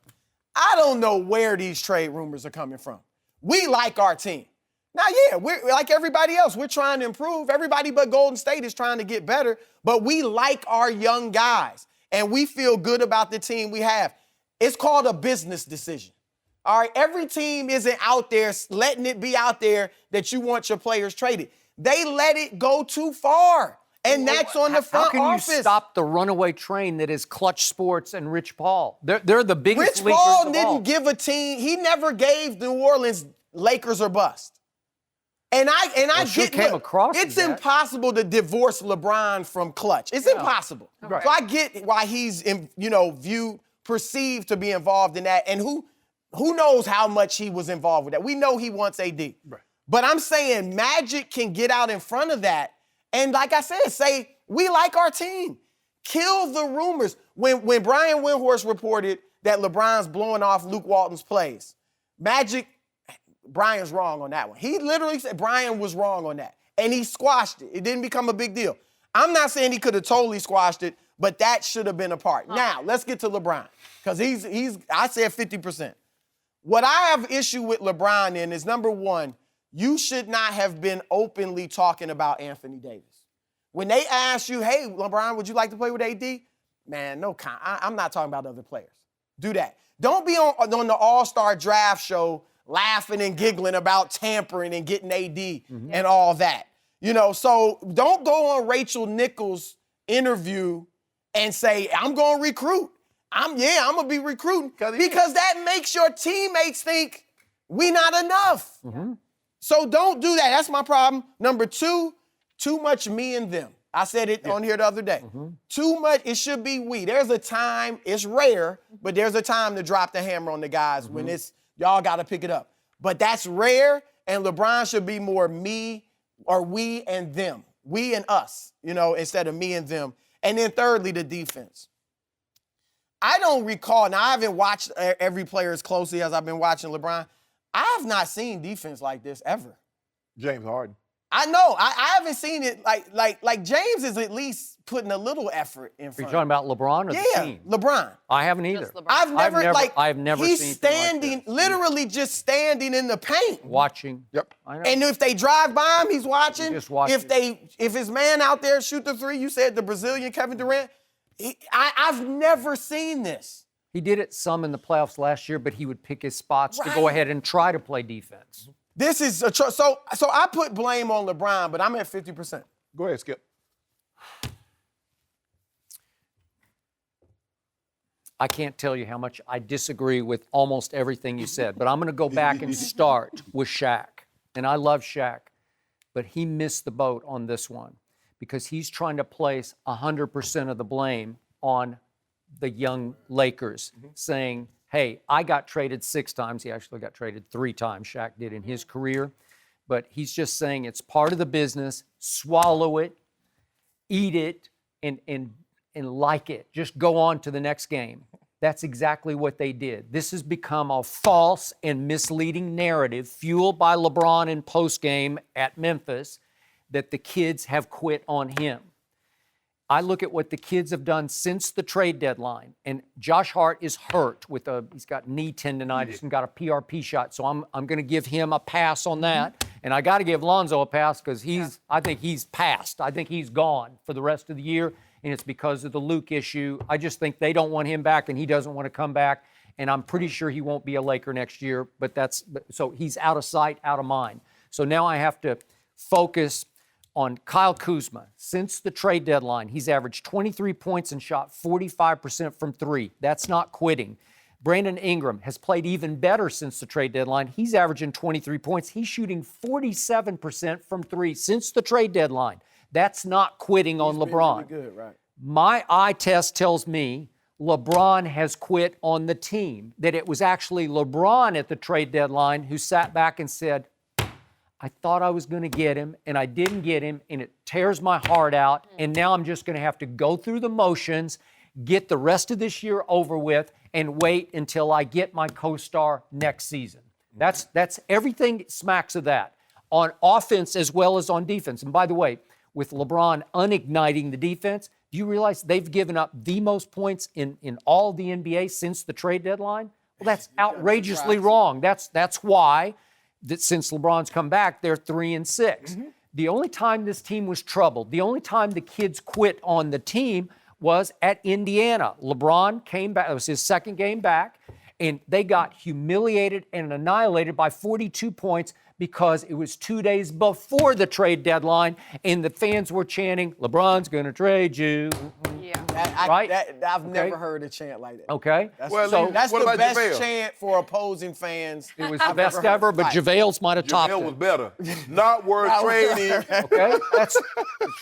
I don't know where these trade rumors are coming from. We like our team. Now, yeah, we're like everybody else. We're trying to improve. Everybody but Golden State is trying to get better. But we like our young guys, and we feel good about the team we have. It's called a business decision. All right, every team isn't out there letting it be out there that you want your players traded. They let it go too far, and that's on the front How can office. you stop the runaway train that is Clutch Sports and Rich Paul? They're the biggest Rich leakers Paul of didn't all. give a team. He never gave New Orleans Lakers or bust. And I sure get came look, across as it's that. impossible to divorce LeBron from Clutch. It's impossible. Right. So I get why he's perceived to be involved in that, and who knows how much he was involved with that. We know he wants AD. Right. But I'm saying Magic can get out in front of that and, like I said, say, we like our team. Kill the rumors. When Brian Windhorst reported that LeBron's blowing off Luke Walton's plays, Brian's wrong on that one. He literally said Brian was wrong on that, and he squashed it. It didn't become a big deal. I'm not saying he could have totally squashed it, but that should have been a part. Now, let's get to LeBron, because I said 50%. What I have issue with LeBron in is, number one, you should not have been openly talking about Anthony Davis. When they ask you, hey, LeBron, would you like to play with AD? Man, no, I'm not talking about other players. Do that. Don't be on the All-Star draft show laughing and giggling about tampering and getting AD and all that. You know, so don't go on Rachel Nichols' interview and say, I'm going to recruit. I'm going to be recruiting. Because that makes your teammates think we not enough. So don't do that. That's my problem. Number two, too much me and them. I said it on here the other day. Too much, it should be we. There's a time, it's rare, but there's a time to drop the hammer on the guys when it's, y'all got to pick it up. But that's rare, and LeBron should be more me or we and them. We and us, you know, instead of me and them. And then thirdly, the defense. I don't recall, now I haven't watched every player as closely as I've been watching LeBron. I have not seen defense like this ever. James Harden. I know. I haven't seen it like James is at least putting a little effort in Are you front. talking about LeBron or the team? LeBron. I haven't either. Just LeBron. I've never seen he's anything like standing, this. literally just standing in the paint. Watching. Yep. I know. And if they drive by him, he's watching. He just watches. If his man out there shoot the three, you said the Brazilian Kevin Durant, I've never seen this. He did it some in the playoffs last year, but he would pick his spots to go ahead and try to play defense. This is so I put blame on LeBron, but I'm at 50%. Go ahead, Skip. I can't tell you how much I disagree with almost everything you said, but I'm going to go back and start with Shaq. And I love Shaq, but he missed the boat on this one because he's trying to place 100% of the blame on the young Lakers, saying, hey, I got traded 6 times. He actually got traded 3 times, Shaq did in his career. But he's just saying it's part of the business. Swallow it, eat it, and like it. Just go on to the next game. That's exactly what they did. This has become a false and misleading narrative fueled by LeBron in postgame at Memphis that the kids have quit on him. I look at what the kids have done since the trade deadline, and Josh Hart is hurt he's got knee tendonitis and got a PRP shot, so I'm going to give him a pass on that, and I got to give Lonzo a pass because I think he's passed. I think he's gone for the rest of the year, and it's because of the Luke issue. I just think they don't want him back, and he doesn't want to come back, and I'm pretty sure he won't be a Laker next year, so he's out of sight, out of mind. So now I have to focus on Kyle Kuzma. Since the trade deadline, he's averaged 23 points and shot 45% from 3. That's not quitting. Brandon Ingram has played even better since the trade deadline. He's averaging 23 points. He's shooting 47% from 3 since the trade deadline. That's not quitting on LeBron. Really good, right? My eye test tells me LeBron has quit on the team, that it was actually LeBron at the trade deadline who sat back and said, I thought I was going to get him, and I didn't get him, and it tears my heart out, and now I'm just going to have to go through the motions, get the rest of this year over with, and wait until I get my co-star next season. That's everything smacks of that, on offense as well as on defense. And by the way, with LeBron unigniting the defense, do you realize they've given up the most points in all the NBA since the trade deadline? Well, that's outrageously wrong. That's why that since LeBron's come back, they're 3-6. The only time this team was troubled, the only time the kids quit on the team was at Indiana. LeBron came back, it was his second game back, and they got humiliated and annihilated by 42 points because it was 2 days before the trade deadline, and the fans were chanting, LeBron's going to trade you. I've never heard a chant like that. Okay. That's what the about best JaVale? chant for opposing fans. It was the best ever, but JaVale's might have topped JaVale it. was better. Not worth trading. Okay? It's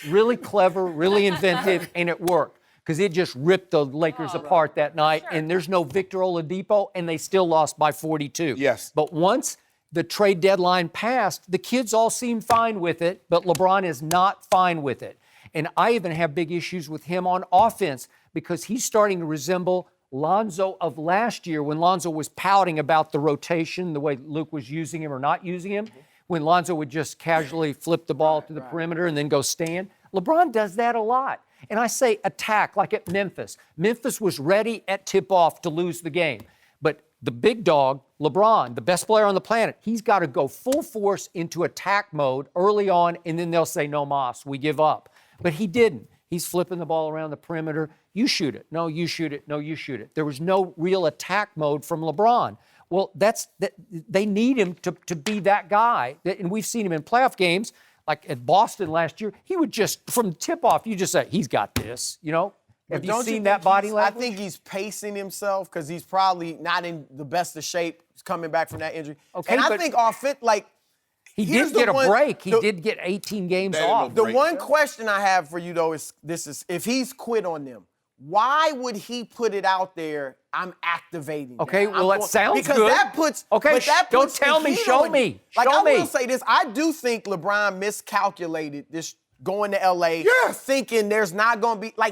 really clever, really inventive, and it worked because it just ripped the Lakers apart that night, and there's no Victor Oladipo, and they still lost by 42. Yes. But once the trade deadline passed, the kids all seemed fine with it, but LeBron is not fine with it. And I even have big issues with him on offense because he's starting to resemble Lonzo of last year when Lonzo was pouting about the rotation, the way Luke was using him or not using him, when Lonzo would just casually flip the ball to the perimeter and then go stand. LeBron does that a lot. And I say attack, like at Memphis. Memphis was ready at tip-off to lose the game. But the big dog, LeBron, the best player on the planet, he's got to go full force into attack mode early on, and then they'll say, no mas, we give up. But he didn't. He's flipping the ball around the perimeter. You shoot it. No, you shoot it. No, you shoot it. There was no real attack mode from LeBron. Well, they need him to be that guy. And we've seen him in playoff games, like at Boston last year. He would just, from tip-off, you just say, he's got this, you know? Have you seen that body language? I think he's pacing himself because he's probably not in the best of shape. He's coming back from that injury. Okay, and I think he did get a break. He did get 18 games off. The one question I have for you, though, is if he's quit on them, why would he put it out there, I'm activating? Okay, well, that sounds because good. That puts, okay, don't the tell me, heat show on me. you. Like, show I me. will say this. I do think LeBron miscalculated this going to L.A., thinking there's not going to be, I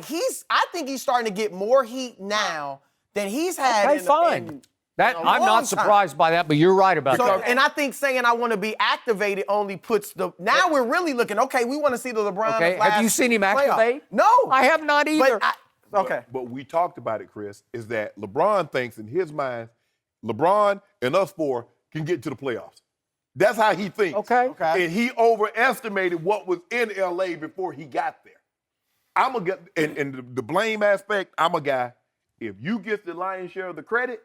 think he's starting to get more heat now than he's had Okay, fine. I'm not surprised by that, but you're right about that. And I think saying I want to be activated only puts now we're really looking, okay, we want to see the LeBron. Okay, have you seen him activate? No. I have not either. But we talked about it, Chris, is that LeBron thinks in his mind, LeBron and us four can get to the playoffs. That's how he thinks. Okay. And he overestimated what was in L.A. before he got there. I'm a guy, and the blame aspect, I'm a guy, if you get the lion's share of the credit,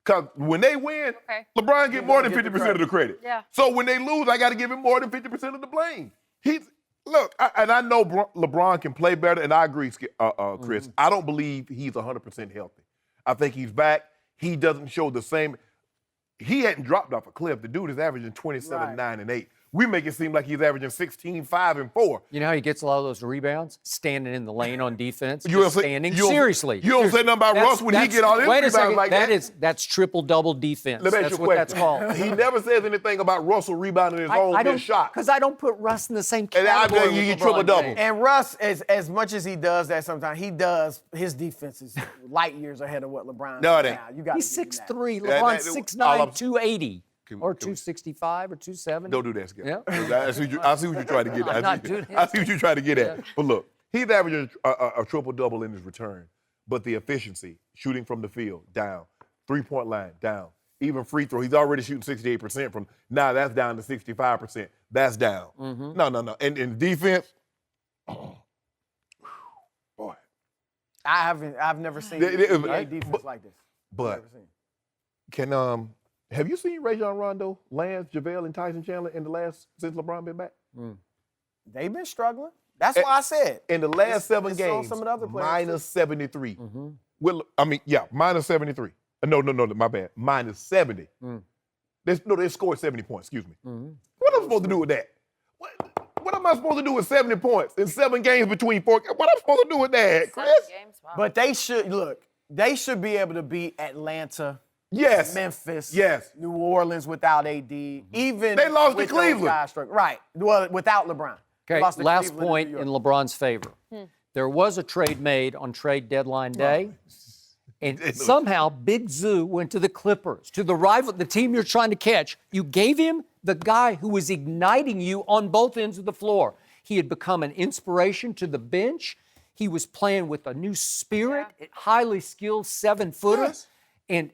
because when they win, LeBron get more than 50% of the credit. Yeah. So when they lose, I got to give him more than 50% of the blame. I know LeBron can play better, and I agree, Chris. I don't believe he's 100% healthy. I think he's back. He doesn't show the same. He hadn't dropped off a cliff. The dude is averaging 27, 9, and 8. We make it seem like he's averaging 16, 5, and 4. You know how he gets a lot of those rebounds? Standing in the lane on defense. Seriously. You don't say nothing about Russ when he get all his rebounds like that. That's triple-double defense. That's what that's called. He never says anything about Russell rebounding his own missed shot. Because I don't put Russ in the same category with you LeBron triple-double. James. And Russ, as much as he does that sometimes, his defense is light years ahead of what LeBron No, it ain't. He's 6'3". LeBron's 6'9", 280. Or 265 or 270. Don't do that, Skip. Yeah. I see what you're trying to get at. I'm not doing I see what you're trying to get at. But look, he's averaging a triple-double in his return. But the efficiency, shooting from the field, down. Three-point line, down. Even free throw, he's already shooting 68% from. Now that's down to 65%. That's down. No. And in defense, boy. I've never seen a defense like this. But have you seen Rajon Rondo, Lance, JaVale, and Tyson Chandler since LeBron been back? They've been struggling. That's why I said. In the last 7 games, some of the other players minus 73. Well, minus 73. No, my bad. Minus 70. They scored 70 points, excuse me. What am I supposed to do with that? What am I supposed to do with 70 points in 7 games between 4? What am I supposed to do with that, Chris? 7 games, wow. But they should be able to beat Atlanta. Yes. Memphis. Yes. New Orleans without AD. Even they lost to with Cleveland. Those guys right. Well, without LeBron. Okay, last point in LeBron's favor. There was a trade made on trade deadline day, and somehow Big Zoo went to the Clippers, to the rival, the team you're trying to catch. You gave him the guy who was igniting you on both ends of the floor. He had become an inspiration to the bench. He was playing with a new spirit, highly skilled 7-footer. Yes. And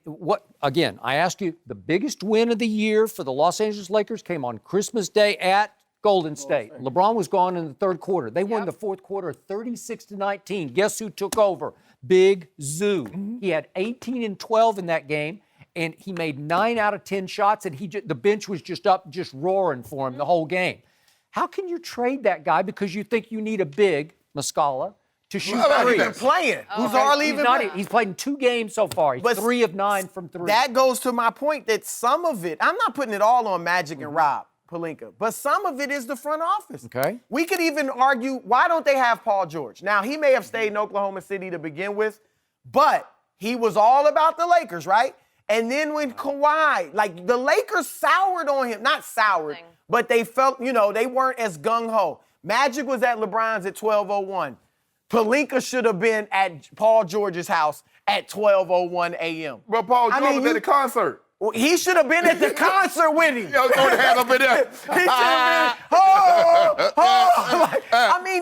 I asked you, the biggest win of the year for the Los Angeles Lakers came on Christmas Day at Golden State. LeBron was gone in the third quarter. They won the fourth quarter 36-19. Guess who took over? Big Zoo. He had 18 and 12 in that game, and he made 9 out of 10 shots, and the bench was just roaring for him the whole game. How can you trade that guy because you think you need a big, Muscala, to shoot threes? He's been playing. Who's hardly even playing? He's played in 2 games so far. He's 3 of 9 from 3. That goes to my point that some of it, I'm not putting it all on Magic and Rob Pelinka, but some of it is the front office. Okay. We could even argue, why don't they have Paul George? Now, he may have stayed in Oklahoma City to begin with, but he was all about the Lakers, right? And then when Kawhi, the Lakers soured on him. Not soured, but they felt, they weren't as gung-ho. Magic was at LeBron's at 12:01. Pelinka should have been at Paul George's house at 12:01 a.m. But Paul George was at the concert. Well, he should have been at the concert with him. Yo, throw the hand up in there. He should have been,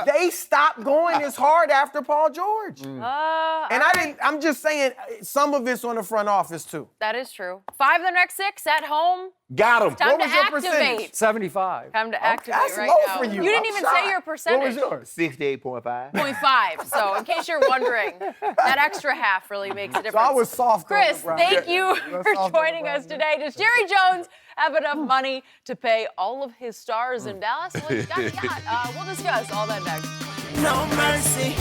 they stopped going as hard after Paul George. I'm just saying, some of it's on the front office too. That is true. 5 of the next 6 at home. Got him. Time What to was your activate. percentage? 75. Time to activate that's right low now. for you. You didn't I'm even shocked. say your percentage. What was yours? 68.5. 0.5. So in case you're wondering, that extra half really makes a difference. I was soft. Chris, thank you for joining us today. Does Jerry Jones have enough money to pay all of his stars in Dallas? Well, he's got a yacht. We'll discuss all that next. No mercy.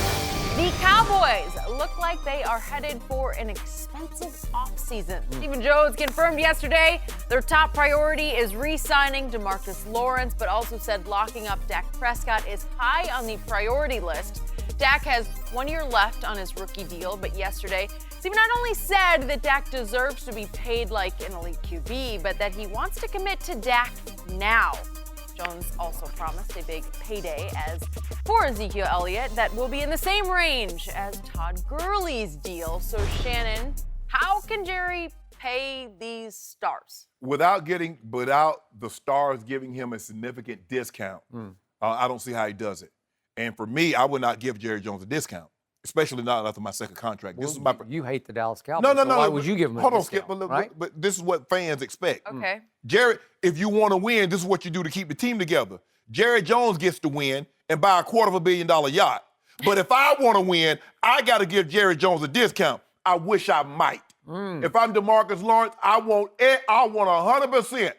The Cowboys look like they are headed for an expensive offseason. Stephen Jones confirmed yesterday their top priority is re-signing DeMarcus Lawrence, but also said locking up Dak Prescott is high on the priority list. Dak has 1 year left on his rookie deal, but yesterday, Stephen not only said that Dak deserves to be paid like an elite QB, but that he wants to commit to Dak now. Jones also promised a big payday for Ezekiel Elliott that will be in the same range as Todd Gurley's deal. So, Shannon, how can Jerry pay these stars? Without the stars giving him a significant discount, I don't see how he does it. And for me, I would not give Jerry Jones a discount, especially not after my second contract. This is my You hate the Dallas Cowboys. no. So why would you give him a Hold on, discount, Skip. right? But this is what fans expect. Okay. Jerry, if you want to win, this is what you do to keep the team together. Jerry Jones gets to win and buy a $250 million yacht. But if I want to win, I got to give Jerry Jones a discount. I wish I might. If I'm DeMarcus Lawrence, I want 100%.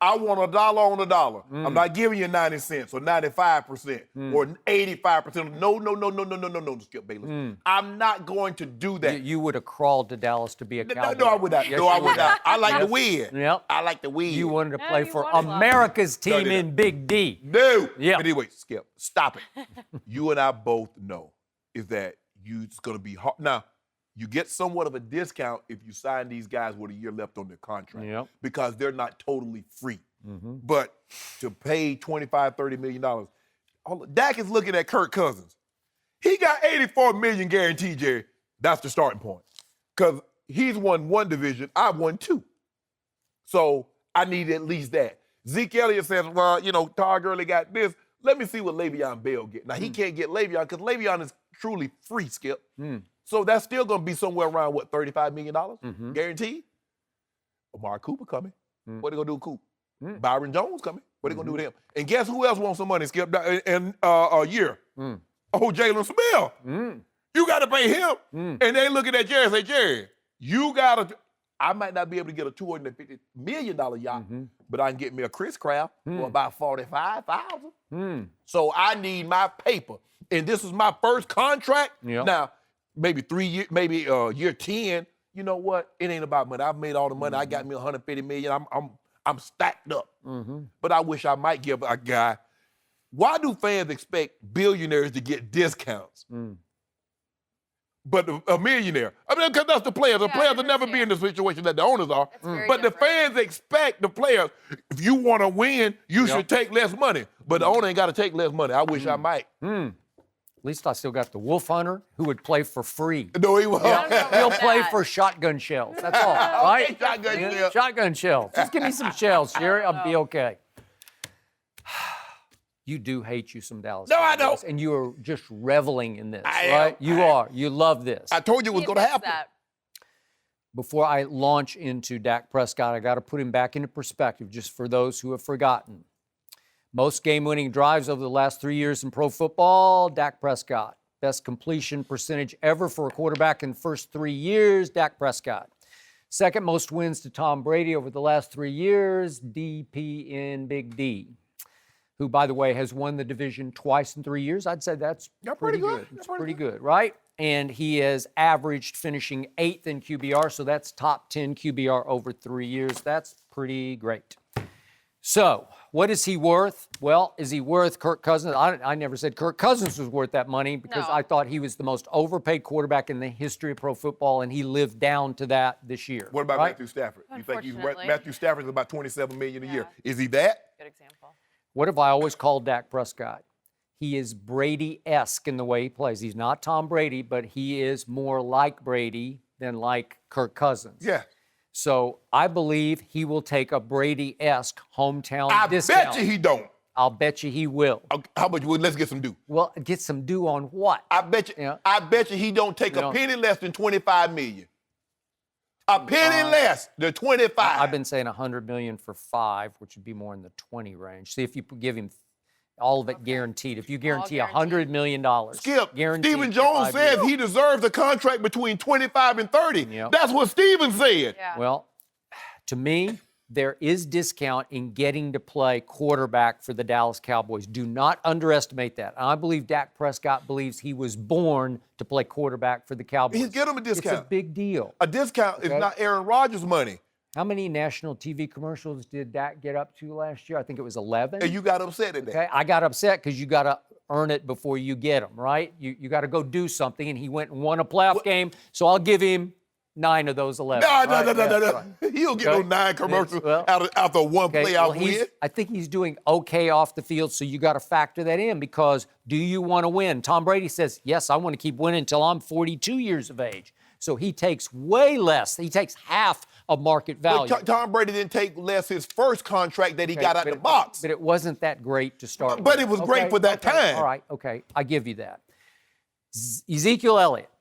I want $1 on the dollar. I'm not giving you 90 cents or 95% or 85%. No, Skip Bayless. I'm not going to do that. You would have crawled to Dallas to be a Cowboy. No, I would not. Yes, No, I you would not. I like to win. Yep. I like to win. You wanted to Yeah, play you for wanted a lot. America's team No. in Big D. No. Yeah. But anyway, Skip, stop it. You and I both know is that it's going to be hard. Now, you get somewhat of a discount if you sign these guys with a year left on their contract because they're not totally free. But to pay $25, $30 million, Dak is looking at Kirk Cousins. He got $84 million guaranteed, Jerry. That's the starting point. Because he's won 1 division, I've won 2. So I need at least that. Zeke Elliott says, well, Todd Gurley got this. Let me see what Le'Veon Bell get. Now, he can't get Le'Veon because Le'Veon is truly free, Skip. So that's still going to be somewhere around, $35 million guaranteed? Amari Cooper coming. What are they going to do with Cooper? Byron Jones coming. What are they going to do with him? And guess who else wants some money, Skip, in a year? Oh, Jalen Smith. You got to pay him. And they looking at Jerry and say, Jerry, you got to, I might not be able to get a $250 million yacht, but I can get me a Chris Craft for about $45,000. So I need my paper. And this is my first contract. Now, maybe 3 years, maybe year 10. You know what? It ain't about money. I've made all the money. I got me $150 million. I'm stacked up. But I wish I might give a guy. Why do fans expect billionaires to get discounts? But a millionaire. I mean, because that's the players. The players will never be in the situation that the owners are. But the fans expect the players, if you want to win, you should take less money. But the owner ain't got to take less money. I wish I might. At least I still got the Wolf Hunter who would play for free. No, he won't. He'll play for shotgun shells. That's all, right? Okay, shotgun shells. Shotgun shells. Just give me some shells, Jerry. I'll be okay. You do hate you some Dallas. No, I Cowboys, don't. And you are just reveling in this, I right? am. You are. You love this. I told you it was going to happen. Before I launch into Dak Prescott, I got to put him back into perspective just for those who have forgotten. Most game-winning drives over the last 3 years in pro football, Dak Prescott. Best completion percentage ever for a quarterback in the first 3 years, Dak Prescott. Second most wins to Tom Brady over the last 3 years, DP in Big D, who, by the way, has won the division twice in 3 years. I'd say that's pretty good. It's pretty good, right? And he has averaged finishing 8th in QBR, so that's top 10 QBR over 3 years. That's pretty great. So, what is he worth? Well, is he worth Kirk Cousins? I never said Kirk Cousins was worth that money because I thought he was the most overpaid quarterback in the history of pro football, and he lived down to that this year. What about Matthew Stafford? You think Matthew Stafford is about $27 million a year? Is he that? Good example. What have I always called Dak Prescott? He is Brady-esque in the way he plays. He's not Tom Brady, but he is more like Brady than like Kirk Cousins. Yeah. So I believe he will take a Brady-esque hometown discount. I bet you he don't. I'll bet you he will. Okay, how about you? Let's get some due. Well, get some due on what? I bet you. Yeah. I bet you he don't take a penny less than $25 million. A penny less than 25. I've been saying $100 million for 5, which would be more in the 20 range. See if you give him all of it guaranteed. If you guarantee $100 million, Skip, guaranteed Stephen Jones says he deserves a contract between 25 and 30. Yep. That's what Stephen said. Yeah. Well, to me, there is discount in getting to play quarterback for the Dallas Cowboys. Do not underestimate that. I believe Dak Prescott believes he was born to play quarterback for the Cowboys. He's getting him a discount. It's a big deal. A discount is not Aaron Rodgers' money. How many national TV commercials did Dak get up to last year? I think it was 11. And you got upset at that. Okay, I got upset because you got to earn it before you get them, right? You got to go do something, and he went and won a playoff game, so I'll give him 9 of those 11. No. He'll get those 9 commercials after one playoff win. I think he's doing okay off the field, so you got to factor that in because do you want to win? Tom Brady says, yes, I want to keep winning until I'm 42 years of age. So he takes way less. He takes half of market value. But Tom Brady didn't take less his first contract that he got out the box. But it wasn't that great to start with. But it was great for that time. All right, okay, I give you that. Ezekiel Elliott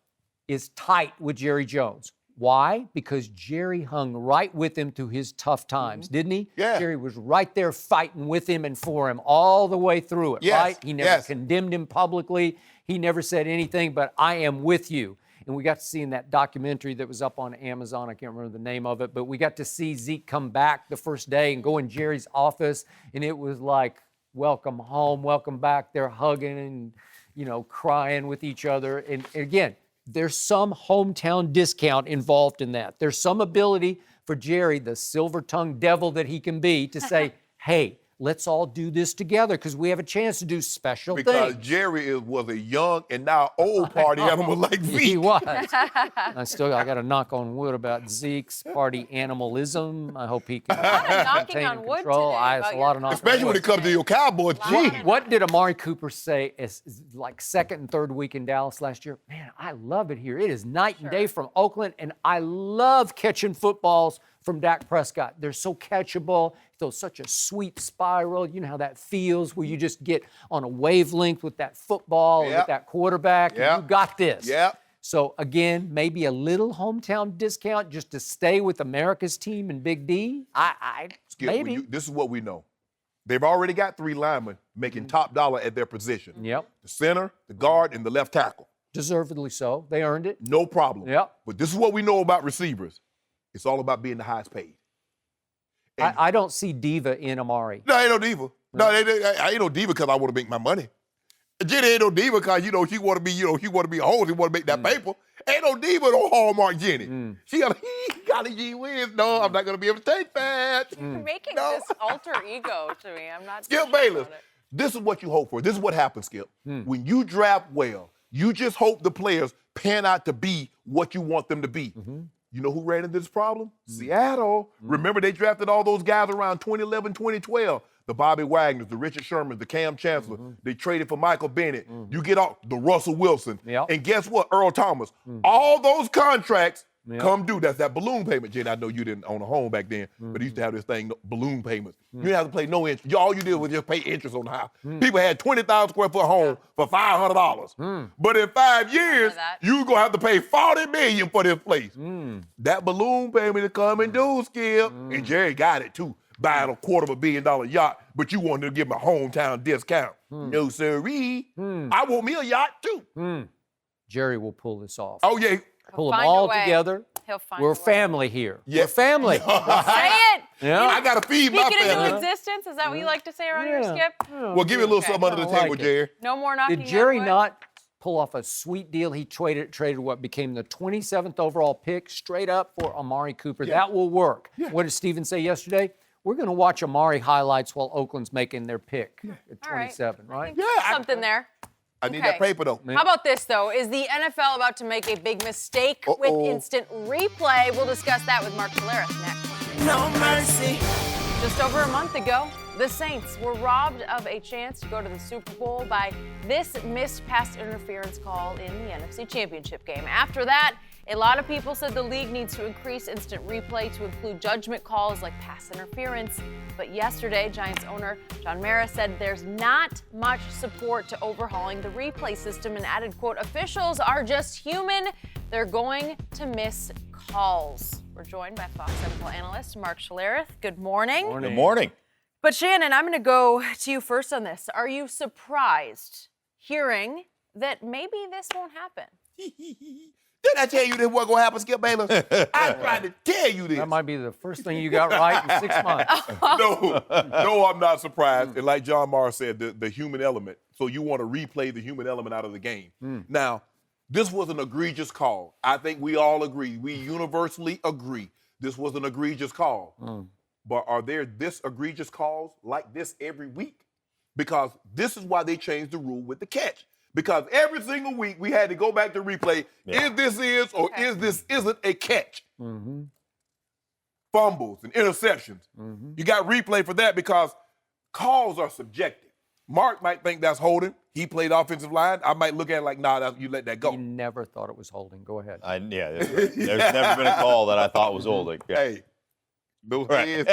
is tight with Jerry Jones. Why? Because Jerry hung right with him through his tough times, didn't he? Yeah. Jerry was right there fighting with him and for him all the way through it, right? He never condemned him publicly. He never said anything but, I am with you. And we got to see in that documentary that was up on Amazon, I can't remember the name of it, but we got to see Zeke come back the first day and go in Jerry's office, and it was like, welcome home, welcome back. They're hugging and, crying with each other. And again, there's some hometown discount involved in that. There's some ability for Jerry, the silver-tongued devil that he can be, to say, hey, let's all do this together because we have a chance to do special things. Because Jerry was a young and now old party animal like Zeke. He was. I got to knock on wood about Zeke's party animalism. I hope he can knocking on wood control. today. A lot of knocking Especially when it comes to your Cowboys. Gee. What did Amari Cooper say is like second and third week in Dallas last year? Man, I love it here. It is night and day from Oakland, and I love catching footballs from Dak Prescott. They're so catchable. Throws such a sweet spiral. You know how that feels where you just get on a wavelength with that football and with that quarterback. And you got this. Yep. So again, maybe a little hometown discount just to stay with America's team and Big D. Skip, maybe. This is what we know. They've already got 3 linemen making top dollar at their position. Yep. The center, the guard, and the left tackle. Deservedly so. They earned it. No problem. Yep. But this is what we know about receivers. It's all about being the highest paid. I don't see diva in Amari. No, ain't no diva. No, I ain't no diva because I want to make my money. Jenny ain't no diva because, she want to be, she want to be a host. She want to make that paper. Ain't no diva, no Hallmark Jenny. She got a G wins. No, I'm not going to be able to take that. You're making this alter ego to me. I'm not. Skip Bayless, this is what you hope for. This is what happens, Skip. When you draft well, you just hope the players pan out to be what you want them to be. You know who ran into this problem? Seattle. Remember, they drafted all those guys around 2011, 2012. The Bobby Wagners, the Richard Shermans, the Cam Chancellor. They traded for Michael Bennett. You get off the Russell Wilson. And guess what? Earl Thomas. All those contracts come due. That's that balloon payment, Jen. I know you didn't own a home back then, but they used to have this thing, balloon payments. You didn't have to pay no interest. All you did was just pay interest on the house. People had 20,000 square foot home for $500. But in 5 years, you're going to have to pay $40 million for this place. That balloon payment is coming due, Skip. And Jerry got it, too, buying a $250 million yacht, but you wanted to give him a hometown discount. No, sirree. I want me a yacht, too. Jerry will pull this off. Oh, yeah. Pull them all together. He'll find We're a way. family here. Yeah. We're family. Say it. Yeah. I got to feed my Speak it family. into existence. Is that what you like to say around here, Skip? Well, give me a little something under the table, Jerry. No more knocking. Did Jerry on wood? not pull off a sweet deal? He traded what became the 27th overall pick straight up for Amari Cooper. That will work. What did Steven say yesterday? We're going to watch Amari highlights while Oakland's making their pick at 27, right? Something there. I need that paper, though. How about this, though? Is the NFL about to make a big mistake with instant replay? We'll discuss that with Mark Solaris next. No mercy. Just over a month ago, the Saints were robbed of a chance to go to the Super Bowl by this missed pass interference call in the NFC Championship game. After that, A lot of people said the league needs to increase instant replay to include judgment calls like pass interference. But yesterday, Giants owner John Mara said there's not much support to overhauling the replay system and added, quote, officials are just human. They're going to miss calls. We're joined by Fox NFL analyst Mark Schlereth. Good morning. Good morning. But Shannon, I'm going to go to you first on this. Are you surprised hearing that maybe this won't happen? Did I tell you this wasn't going to happen, Skip Bayless? I tried to tell you this. That might be the first thing you got right in 6 months. No, I'm not surprised. And like John Mara said, the human element. So you want to replay the human element out of the game. Now, this was an egregious call. I think we all agree. We universally agree this was an egregious call. But are there this egregious calls like this every week? Because this is why they changed the rule with the catch. Because every single week we had to go back to replay, is this or is this isn't a catch? Fumbles and interceptions. You got replay for that because calls are subjective. Mark might think that's holding. He played offensive line. I might look at it like, nah, you let that go. You never thought it was holding. Go ahead. There's never been a call that I thought was holding. Yeah. Hey, those hands.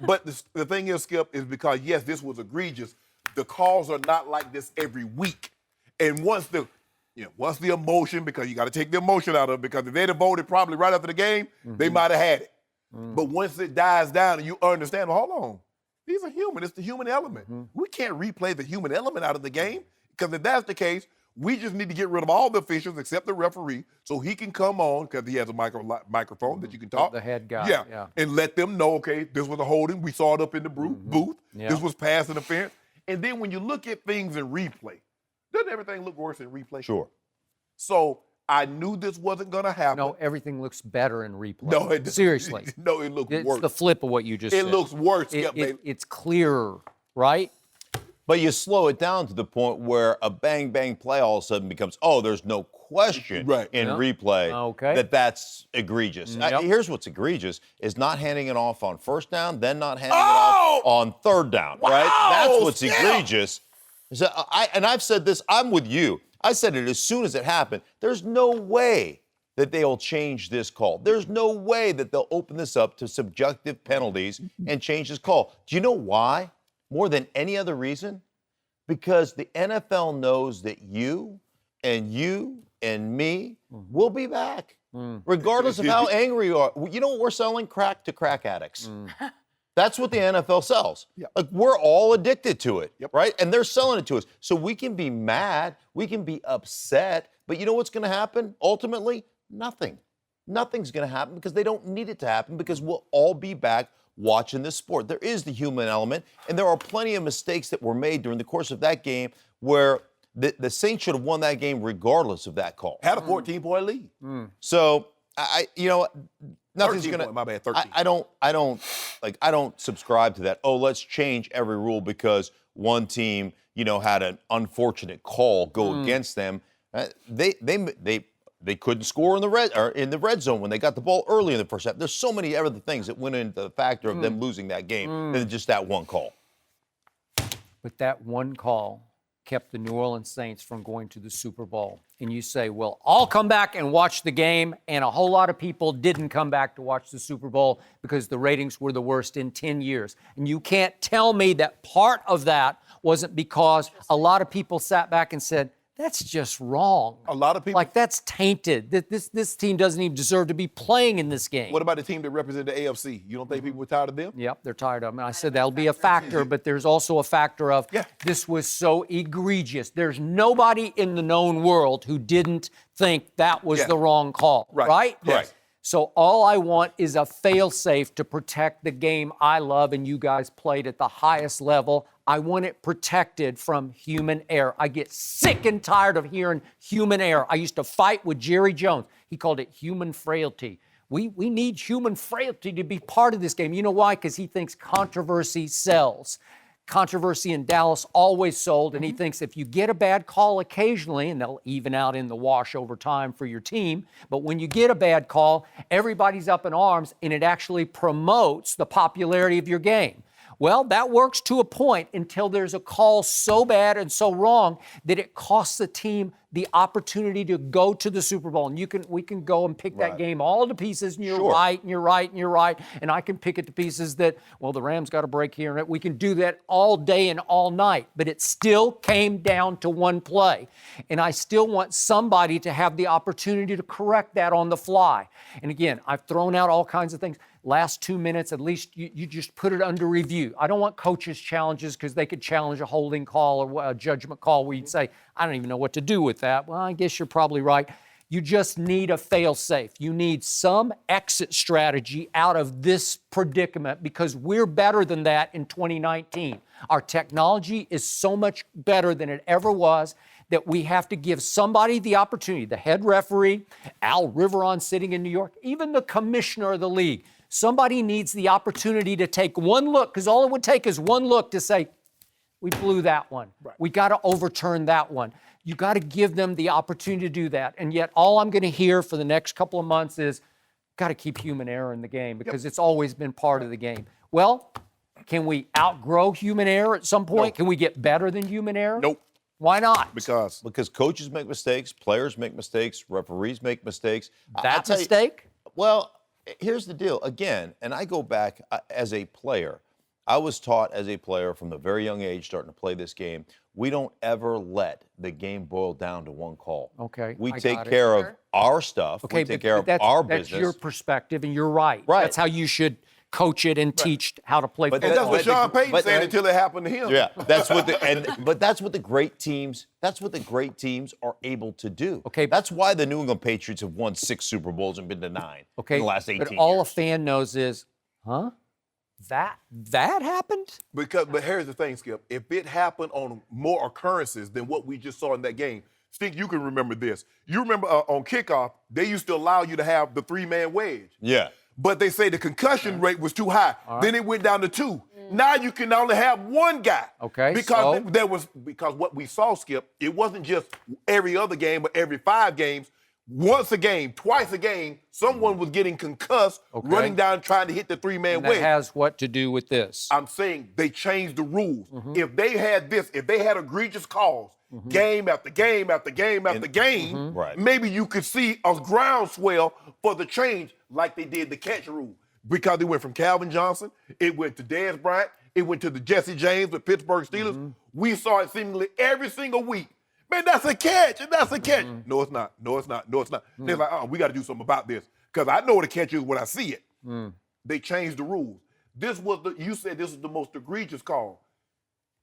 But the thing is, Skip, is because, yes, this was egregious. The calls are not like this every week. And once the emotion, because you got to take the emotion out of it, because if they'd have voted probably right after the game, they might have had it. But once it dies down and you understand, well, hold on, these are human. It's the human element. We can't replay the human element out of the game, because if that's the case, we just need to get rid of all the officials except the referee so he can come on, because he has a microphone that you can talk. The head guy. Yeah. And let them know, okay, this was a holding. We saw it up in the booth. Yeah. This was pass interference. And then when you look at things in replay, doesn't everything look worse in replay? Sure. So I knew this wasn't going to happen. No, everything looks better in replay. No, it doesn't. Seriously. No, it looks worse. It's the flip of what you just said. It looks worse. It's clearer, right? But you slow it down to the point where a bang play all of a sudden becomes, there's no question in replay that's egregious. Here's what's egregious is not handing it off on first down, then not handing it off on third down, right? That's what's egregious. So I've said this, I'm with you. I said it as soon as it happened. There's no way that they'll change this call. There's no way that they'll open this up to subjective penalties and change this call. Do you know why? More than any other reason? Because the NFL knows that you and me will be back, regardless of how angry you are. You know what we're selling? Crack to crack addicts. That's what the NFL sells. Like, we're all addicted to it, right? And they're selling it to us. So we can be mad, we can be upset, but you know what's going to happen? Ultimately, nothing. Nothing's going to happen because they don't need it to happen, because we'll all be back watching this sport. There is the human element, and there are plenty of mistakes that were made during the course of that game where the Saints should have won that game regardless of that call. Had a 14-point lead. So nothing's gonna. My bad, 13. I don't subscribe to that. Oh, let's change every rule because one team, had an unfortunate call go against them. They couldn't score in the red zone when they got the ball early in the first half. There's so many other things that went into the factor of them losing that game than just that one call. But that one call kept the New Orleans Saints from going to the Super Bowl. And you say, well, I'll come back and watch the game, and a whole lot of people didn't come back to watch the Super Bowl because the ratings were the worst in 10 years. And you can't tell me that part of that wasn't because a lot of people sat back and said, that's just wrong. A lot of people. Like, that's tainted. This team doesn't even deserve to be playing in this game. What about the team that represented the AFC? You don't think people were tired of them? Yep, they're tired of them. I said that'll be a factor, but there's also a factor of this was so egregious. There's nobody in the known world who didn't think that was the wrong call, right? Right. So all I want is a fail-safe to protect the game I love and you guys played at the highest level. I want it protected from human error. I get sick and tired of hearing human error. I used to fight with Jerry Jones. He called it human frailty. We need human frailty to be part of this game. You know why? Because he thinks controversy sells. Controversy in Dallas always sold, and he thinks if you get a bad call occasionally, and they'll even out in the wash over time for your team, but when you get a bad call, everybody's up in arms, and it actually promotes the popularity of your game. Well, that works to a point until there's a call so bad and so wrong that it costs the team the opportunity to go to the Super Bowl. And we can go and pick that game all to pieces, and you're right, and you're right, and you're right. And I can pick it to pieces that, well, the Rams got a break here. And we can do that all day and all night. But it still came down to one play. And I still want somebody to have the opportunity to correct that on the fly. And again, I've thrown out all kinds of things. Last 2 minutes, at least you just put it under review. I don't want coaches' challenges because they could challenge a holding call or a judgment call where you'd say, I don't even know what to do with that. Well, I guess you're probably right. You just need a fail-safe. You need some exit strategy out of this predicament because we're better than that in 2019. Our technology is so much better than it ever was that we have to give somebody the opportunity, the head referee, Al Riveron sitting in New York, even the commissioner of the league. Somebody needs the opportunity to take one look, because all it would take is one look to say, we blew that one. Right. We got to overturn that one. You got to give them the opportunity to do that. And yet all I'm going to hear for the next couple of months is, got to keep human error in the game because it's always been part of the game. Well, can we outgrow human error at some point? No. Can we get better than human error? Nope. Why not? Because coaches make mistakes, players make mistakes, referees make mistakes. That mistake? Well, here's the deal. Again, and I go back as a player. I was taught as a player from the very young age starting to play this game, we don't ever let the game boil down to one call. Okay. We take care of our stuff. Okay, we take care of our business. That's your perspective, and you're right. Right. That's how you should coach it and teach how to play football. And that's what Sean Payton said until it happened to him. Yeah, that's what that's what the great teams are able to do. Okay, that's why the New England Patriots have won 6 Super Bowls and been to 9 in the last 18 years. But all a fan knows is, that happened? But here's the thing, Skip. If it happened on more occurrences than what we just saw in that game, Stink, you can remember this. You remember on kickoff, they used to allow you to have the 3-man wedge. Yeah. But they say the concussion rate was too high. Right. Then it went down to 2. Now you can only have one guy. Okay. Because because what we saw, Skip, it wasn't just every other game, but every 5 games. Once a game, twice a game, someone was getting concussed, running down trying to hit the 3-man wedge. That has what to do with this? I'm saying they changed the rules. If they had egregious calls, game after game after game after game, right, maybe you could see a groundswell for the change like they did the catch rule. Because it went from Calvin Johnson, it went to Dez Bryant, it went to the Jesse James with Pittsburgh Steelers. We saw it seemingly every single week. Man, that's a catch, and that's a catch. No, it's not. No, it's not. No, it's not. They're like, we got to do something about this because I know what a catch is when I see it. They changed the rules. You said this was the most egregious call.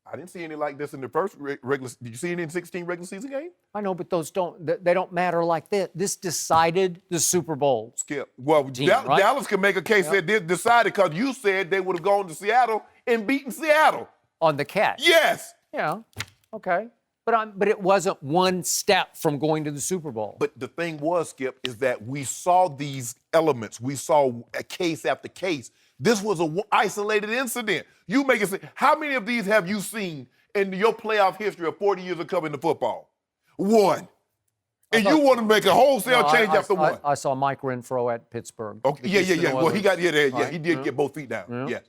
I didn't see any like this in the first regular. Did you see any in 16 regular season game? I know, but those they don't matter like that. This decided the Super Bowl. Skip. Well, Dallas can make a case that this decided because you said they would have gone to Seattle and beaten Seattle on the catch. Yes. Yeah. Okay. But it wasn't one step from going to the Super Bowl. But the thing was, Skip, is that we saw these elements. We saw a case after case. This was an isolated incident. You make it say, how many of these have you seen in your playoff history of 40 years of covering the football? One. And you want to make a wholesale change after one. I saw Mike Renfro at Pittsburgh. Okay. Yeah. Well, he got he did get both feet down. Yes.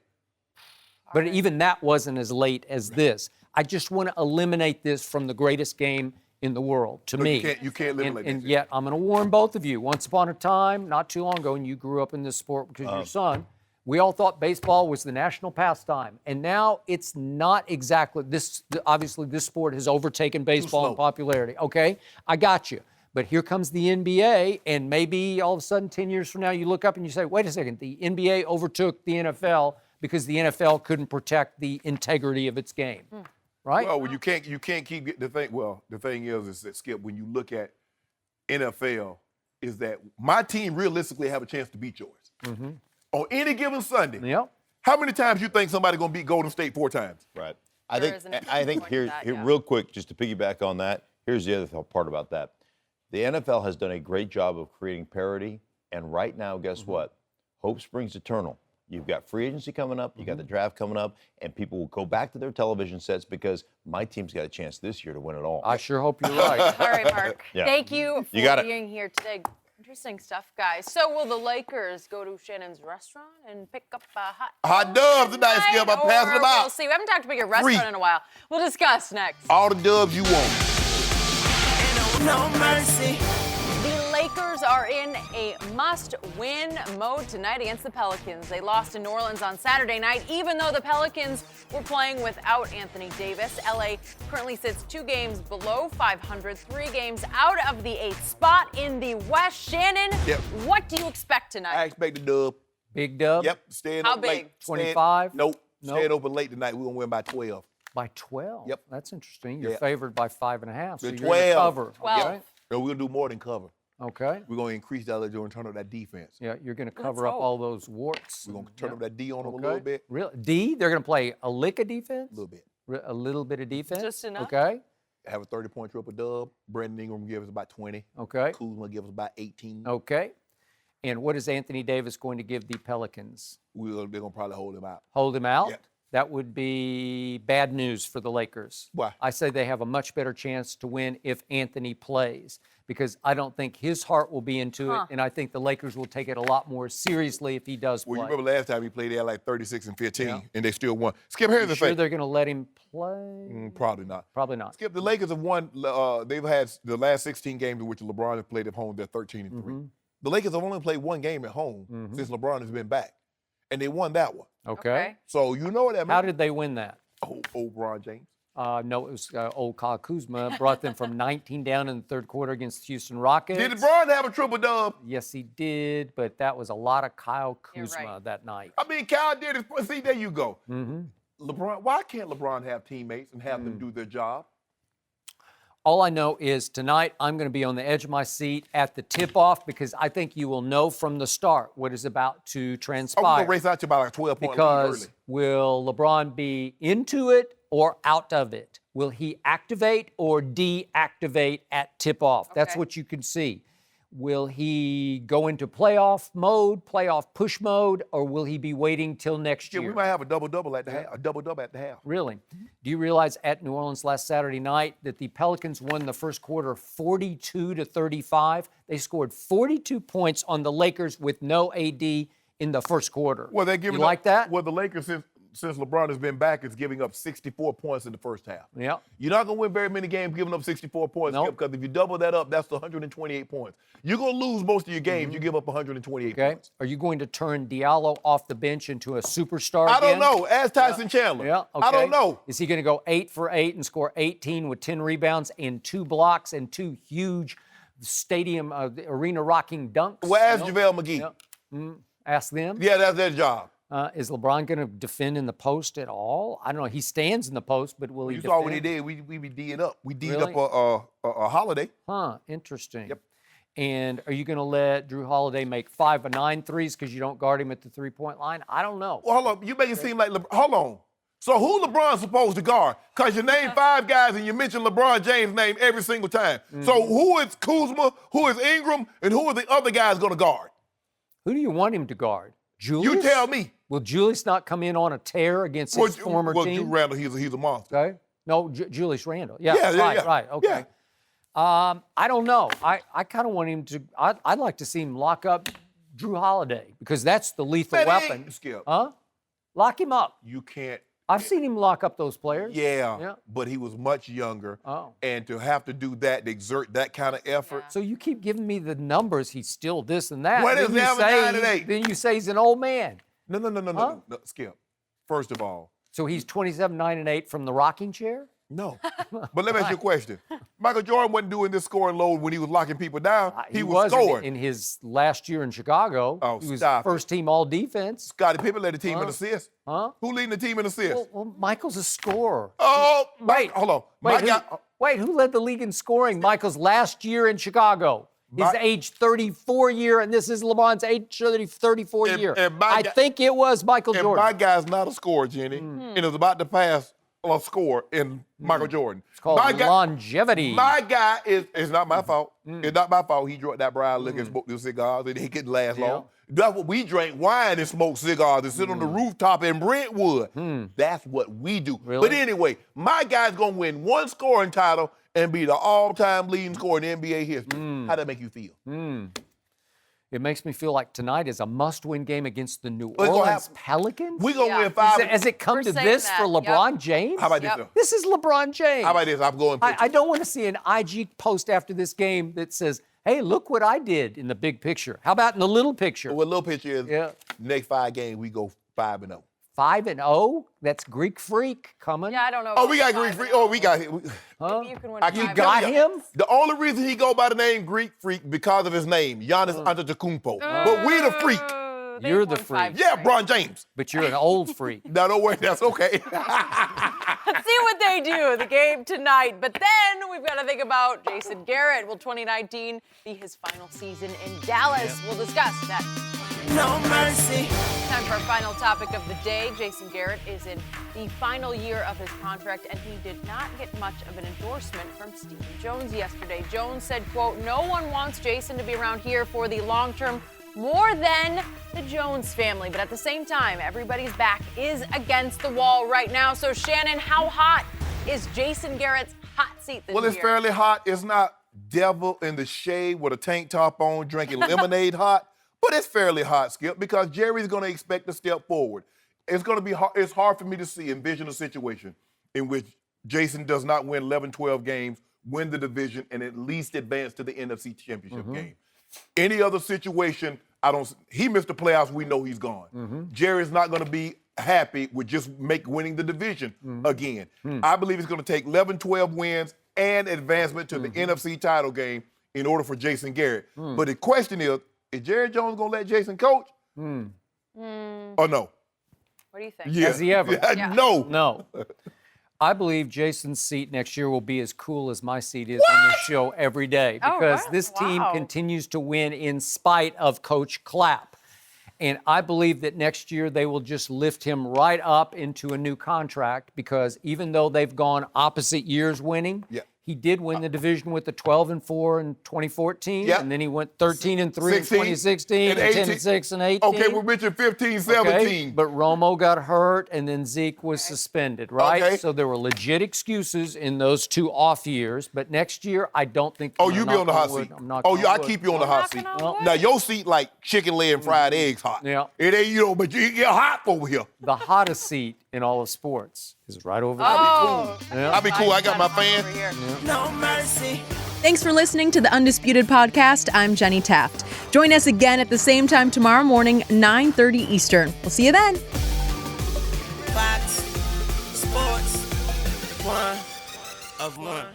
But even that wasn't as late as this. I just want to eliminate this from the greatest game in the world, to me. You can't eliminate and yet, I'm going to warn both of you. Once upon a time, not too long ago, and you grew up in this sport because your son, we all thought baseball was the national pastime. And now it's not exactly this. Obviously, this sport has overtaken baseball in popularity. Okay, I got you. But here comes the NBA, and maybe all of a sudden, 10 years from now, you look up and you say, wait a second, the NBA overtook the NFL because the NFL couldn't protect the integrity of its game. Right? Well, you can't keep the thing. Well, the thing is that, Skip, when you look at NFL, is that my team realistically have a chance to beat yours on any given Sunday. Yep. How many times you think somebody gonna beat Golden State 4 times? Right. I think here, real quick, just to piggyback on that. Here's the other part about that. The NFL has done a great job of creating parity, and right now, guess what? Hope springs eternal. You've got free agency coming up, you got the draft coming up, and people will go back to their television sets because my team's got a chance this year to win it all. I sure hope you're right. All right, Mark. Yeah. Thank you for being here today. Interesting stuff, guys. So will the Lakers go to Shannon's restaurant and pick up hot doves tonight, Skip? I'm passing them out. We'll see. We haven't talked about your restaurant in a while. We'll discuss next. All the dubs you want. no mercy. The Lakers are in a must-win mode tonight against the Pelicans. They lost to New Orleans on Saturday night, even though the Pelicans were playing without Anthony Davis. LA currently sits 2 games below 500, 3 games out of the 8th spot in the West. Shannon, what do you expect tonight? I expect a dub. Big dub? Yep. Staying How up big? late. 25? Nope. Staying open late tonight. We're going to win by 12. By 12? Yep. That's interesting. You're favored by 5.5. So The you're gonna cover. 12. Right? No, we're going to do more than cover. Okay. We're going to increase that during turn up that defense. Yeah, you're going to cover up all those warts. We're going to turn up that D on them a little bit. Really? D? They're going to play a lick of defense? A little bit. A little bit of defense? Just enough. Okay. Have a 30-point triple dub. Brandon Ingram give us about 20. Okay. Kuzma give us about 18. Okay. And what is Anthony Davis going to give the Pelicans? They're going to probably hold him out. Hold him out? Yeah. That would be bad news for the Lakers. Why? I say they have a much better chance to win if Anthony plays because I don't think his heart will be into it, and I think the Lakers will take it a lot more seriously if he does play. Well, you remember last time he played, they had like 36 and 15, and they still won. Skip, here's the sure thing. They're going to let him play? Probably not. Probably not. Skip, the Lakers have won. They've had the last 16 games in which LeBron has played at home. They're 13 and 3. The Lakers have only played 1 game at home since LeBron has been back, and they won that one. Okay. So you know what that means. How did they win that? Old LeBron James. No, it was old Kyle Kuzma. Brought them from 19 down in the 3rd quarter against the Houston Rockets. Did LeBron have a triple dub? Yes, he did, but that was a lot of Kyle Kuzma that night. I mean, Kyle did it. See, there you go. LeBron. Why can't LeBron have teammates and have them do their job? All I know is tonight I'm going to be on the edge of my seat at the tip-off because I think you will know from the start what is about to transpire. I'm going to race out to about like 12 points Because early. will LeBron be into it or out of it? Will he activate or deactivate at tip-off? That's what you can see. Will he go into playoff mode, playoff push mode, or will he be waiting till next year? We might have a double-double at the half. A double-double at the half. Really? Do you realize at New Orleans last Saturday night that the Pelicans won the first quarter 42-35? They scored 42 points on the Lakers with no AD in the first quarter. Well, they're giving you like that? Well, the Lakers, since LeBron has been back, is giving up 64 points in the first half. Yeah. You're not going to win very many games giving up 64 points because if you double that up, that's 128 points. You're going to lose most of your games. You give up 128 points. Are you going to turn Diallo off the bench into a superstar I again? don't know. Ask Tyson Chandler. Yeah, okay. I don't know. Is he going to go 8 for 8 and score 18 with 10 rebounds and 2 blocks and 2 huge stadium, arena-rocking dunks? Well, ask JaVale McGee. Yeah. Ask them? Yeah, that's their job. Is LeBron going to defend in the post at all? I don't know. He stands in the post, but will he defend? You saw what he did. We D'd up. We D'd up a Holiday. Huh, interesting. Yep. And are you going to let Drew Holiday make 5 of 9 threes because you don't guard him at the three-point line? I don't know. Well, hold on. You make it seem like hold on. So who LeBron's supposed to guard? Because you named 5 guys and you mentioned LeBron James' name every single time. So who is Kuzma, who is Ingram, and who are the other guys going to guard? Who do you want him to guard? Julius? You tell me. Will Julius not come in on a tear against his former team? Well, Randall, he's a monster. Okay. No, Julius Randle. Yeah, yeah. right. Okay. Yeah. I don't know. I kind of want him to. I'd like to see him lock up Drew Holiday because that's the lethal weapon. Skip. Huh? Lock him up. You can't. I've seen him lock up those players. Yeah. But he was much younger. Oh. And to have to do that, to exert that kind of effort. So you keep giving me the numbers. He's still this and that. What is 9 and 8? Then you say he's an old man. No, Skip. First of all. So he's 27, 9, and 8 from the rocking chair? No. But let me ask you a question. Michael Jordan wasn't doing this scoring load when he was locking people down. He was scoring. In his last year in Chicago. Oh, he was stop first team all defense. Scottie Pippen led the team in assists. Huh? Who leading the team in assists? Well, Michael's a scorer. Oh, wait. Hold on. Wait, who led the league in scoring? Michael's last year in Chicago. His age 34 year, and this is LeBron's age 34 year. I think it was Michael Jordan. And my guy's not a scorer, Jenny. And it was about to pass a score in Michael Jordan. It's called longevity. My guy it's not my fault. It's not my fault he drank that brown liquor and smoked those cigars and he couldn't last long. That's what we drank, wine and smoked cigars and sit on the rooftop in Brentwood. That's what we do. Really? But anyway, my guy's going to win 1 scoring title and be the all-time leading scorer in NBA history. How'd that make you feel? It makes me feel like tonight is a must-win game against the New gonna Orleans happen. Pelicans. We're going to win 5. Has it come We're to saying this that. for Yep. LeBron James? How about this, though? This is LeBron James. How about this? I'm going I don't want to see an IG post after this game that says, hey, look what I did in the big picture. How about in the little picture? Well, little picture is next 5 games, we go 5-0. 5-0? That's Greek Freak coming. Yeah, I don't know. Oh, we got Greek Freak. Oh, we got him. Huh? You can win I You 5. got him? The only reason he go by the name Greek Freak because of his name, Giannis Antetokounmpo. But we the freak. You're the freak. Yeah, LeBron James. But you're an old freak. No, don't worry, that's okay. Let's see what they do, the game tonight. But then we've got to think about Jason Garrett. Will 2019 be his final season in Dallas? We'll discuss that. No mercy. Time for our final topic of the day. Jason Garrett is in the final year of his contract, and he did not get much of an endorsement from Stephen Jones yesterday. Jones said, quote, no one wants Jason to be around here for the long term more than the Jones family. But at the same time, everybody's back is against the wall right now. So, Shannon, how hot is Jason Garrett's hot seat this Well, it's year? fairly hot. It's not devil in the shade with a tank top on drinking lemonade hot, but it's fairly hot, Skip, because Jerry's going to expect to step forward. It's going to be hard. It's hard for me to envision a situation in which Jason does not win 11, 12 games, win the division, and at least advance to the NFC Championship game. Any other situation, he missed the playoffs, we know he's gone. Jerry's not going to be happy with just winning the division again. I believe it's going to take 11, 12 wins and advancement to the NFC title game in order for Jason Garrett. But the question is Jerry Jones going to let Jason coach? Or no? What do you think? Yeah. Has he ever? Yeah. No. No. I believe Jason's seat next year will be as cool as my seat is on this show every day Oh, because really? this team Wow. continues to win in spite of Coach Clapp. And I believe that next year they will just lift him right up into a new contract because even though they've gone opposite years winning, he did win the division with the 12-4 in 2014, and then he went 13-3 in 2016, and 10-6 in 18. Okay, we mentioned 15, 17. Okay, but Romo got hurt, and then Zeke was suspended, right? Okay. So there were legit excuses in those 2 off years. But next year, I don't think. Oh, you be on the hot seat. I keep you on the hot seat. Now your seat like chicken leg and fried eggs hot. Yeah. It ain't, but you get hot over here. The hottest seat in all of sports is right over there. I'll be cool. I got my fan. No mercy. Thanks for listening to the Undisputed Podcast. I'm Jenny Taft. Join us again at the same time tomorrow morning, 9:30 Eastern. We'll see you then. Fox Sports. One of one.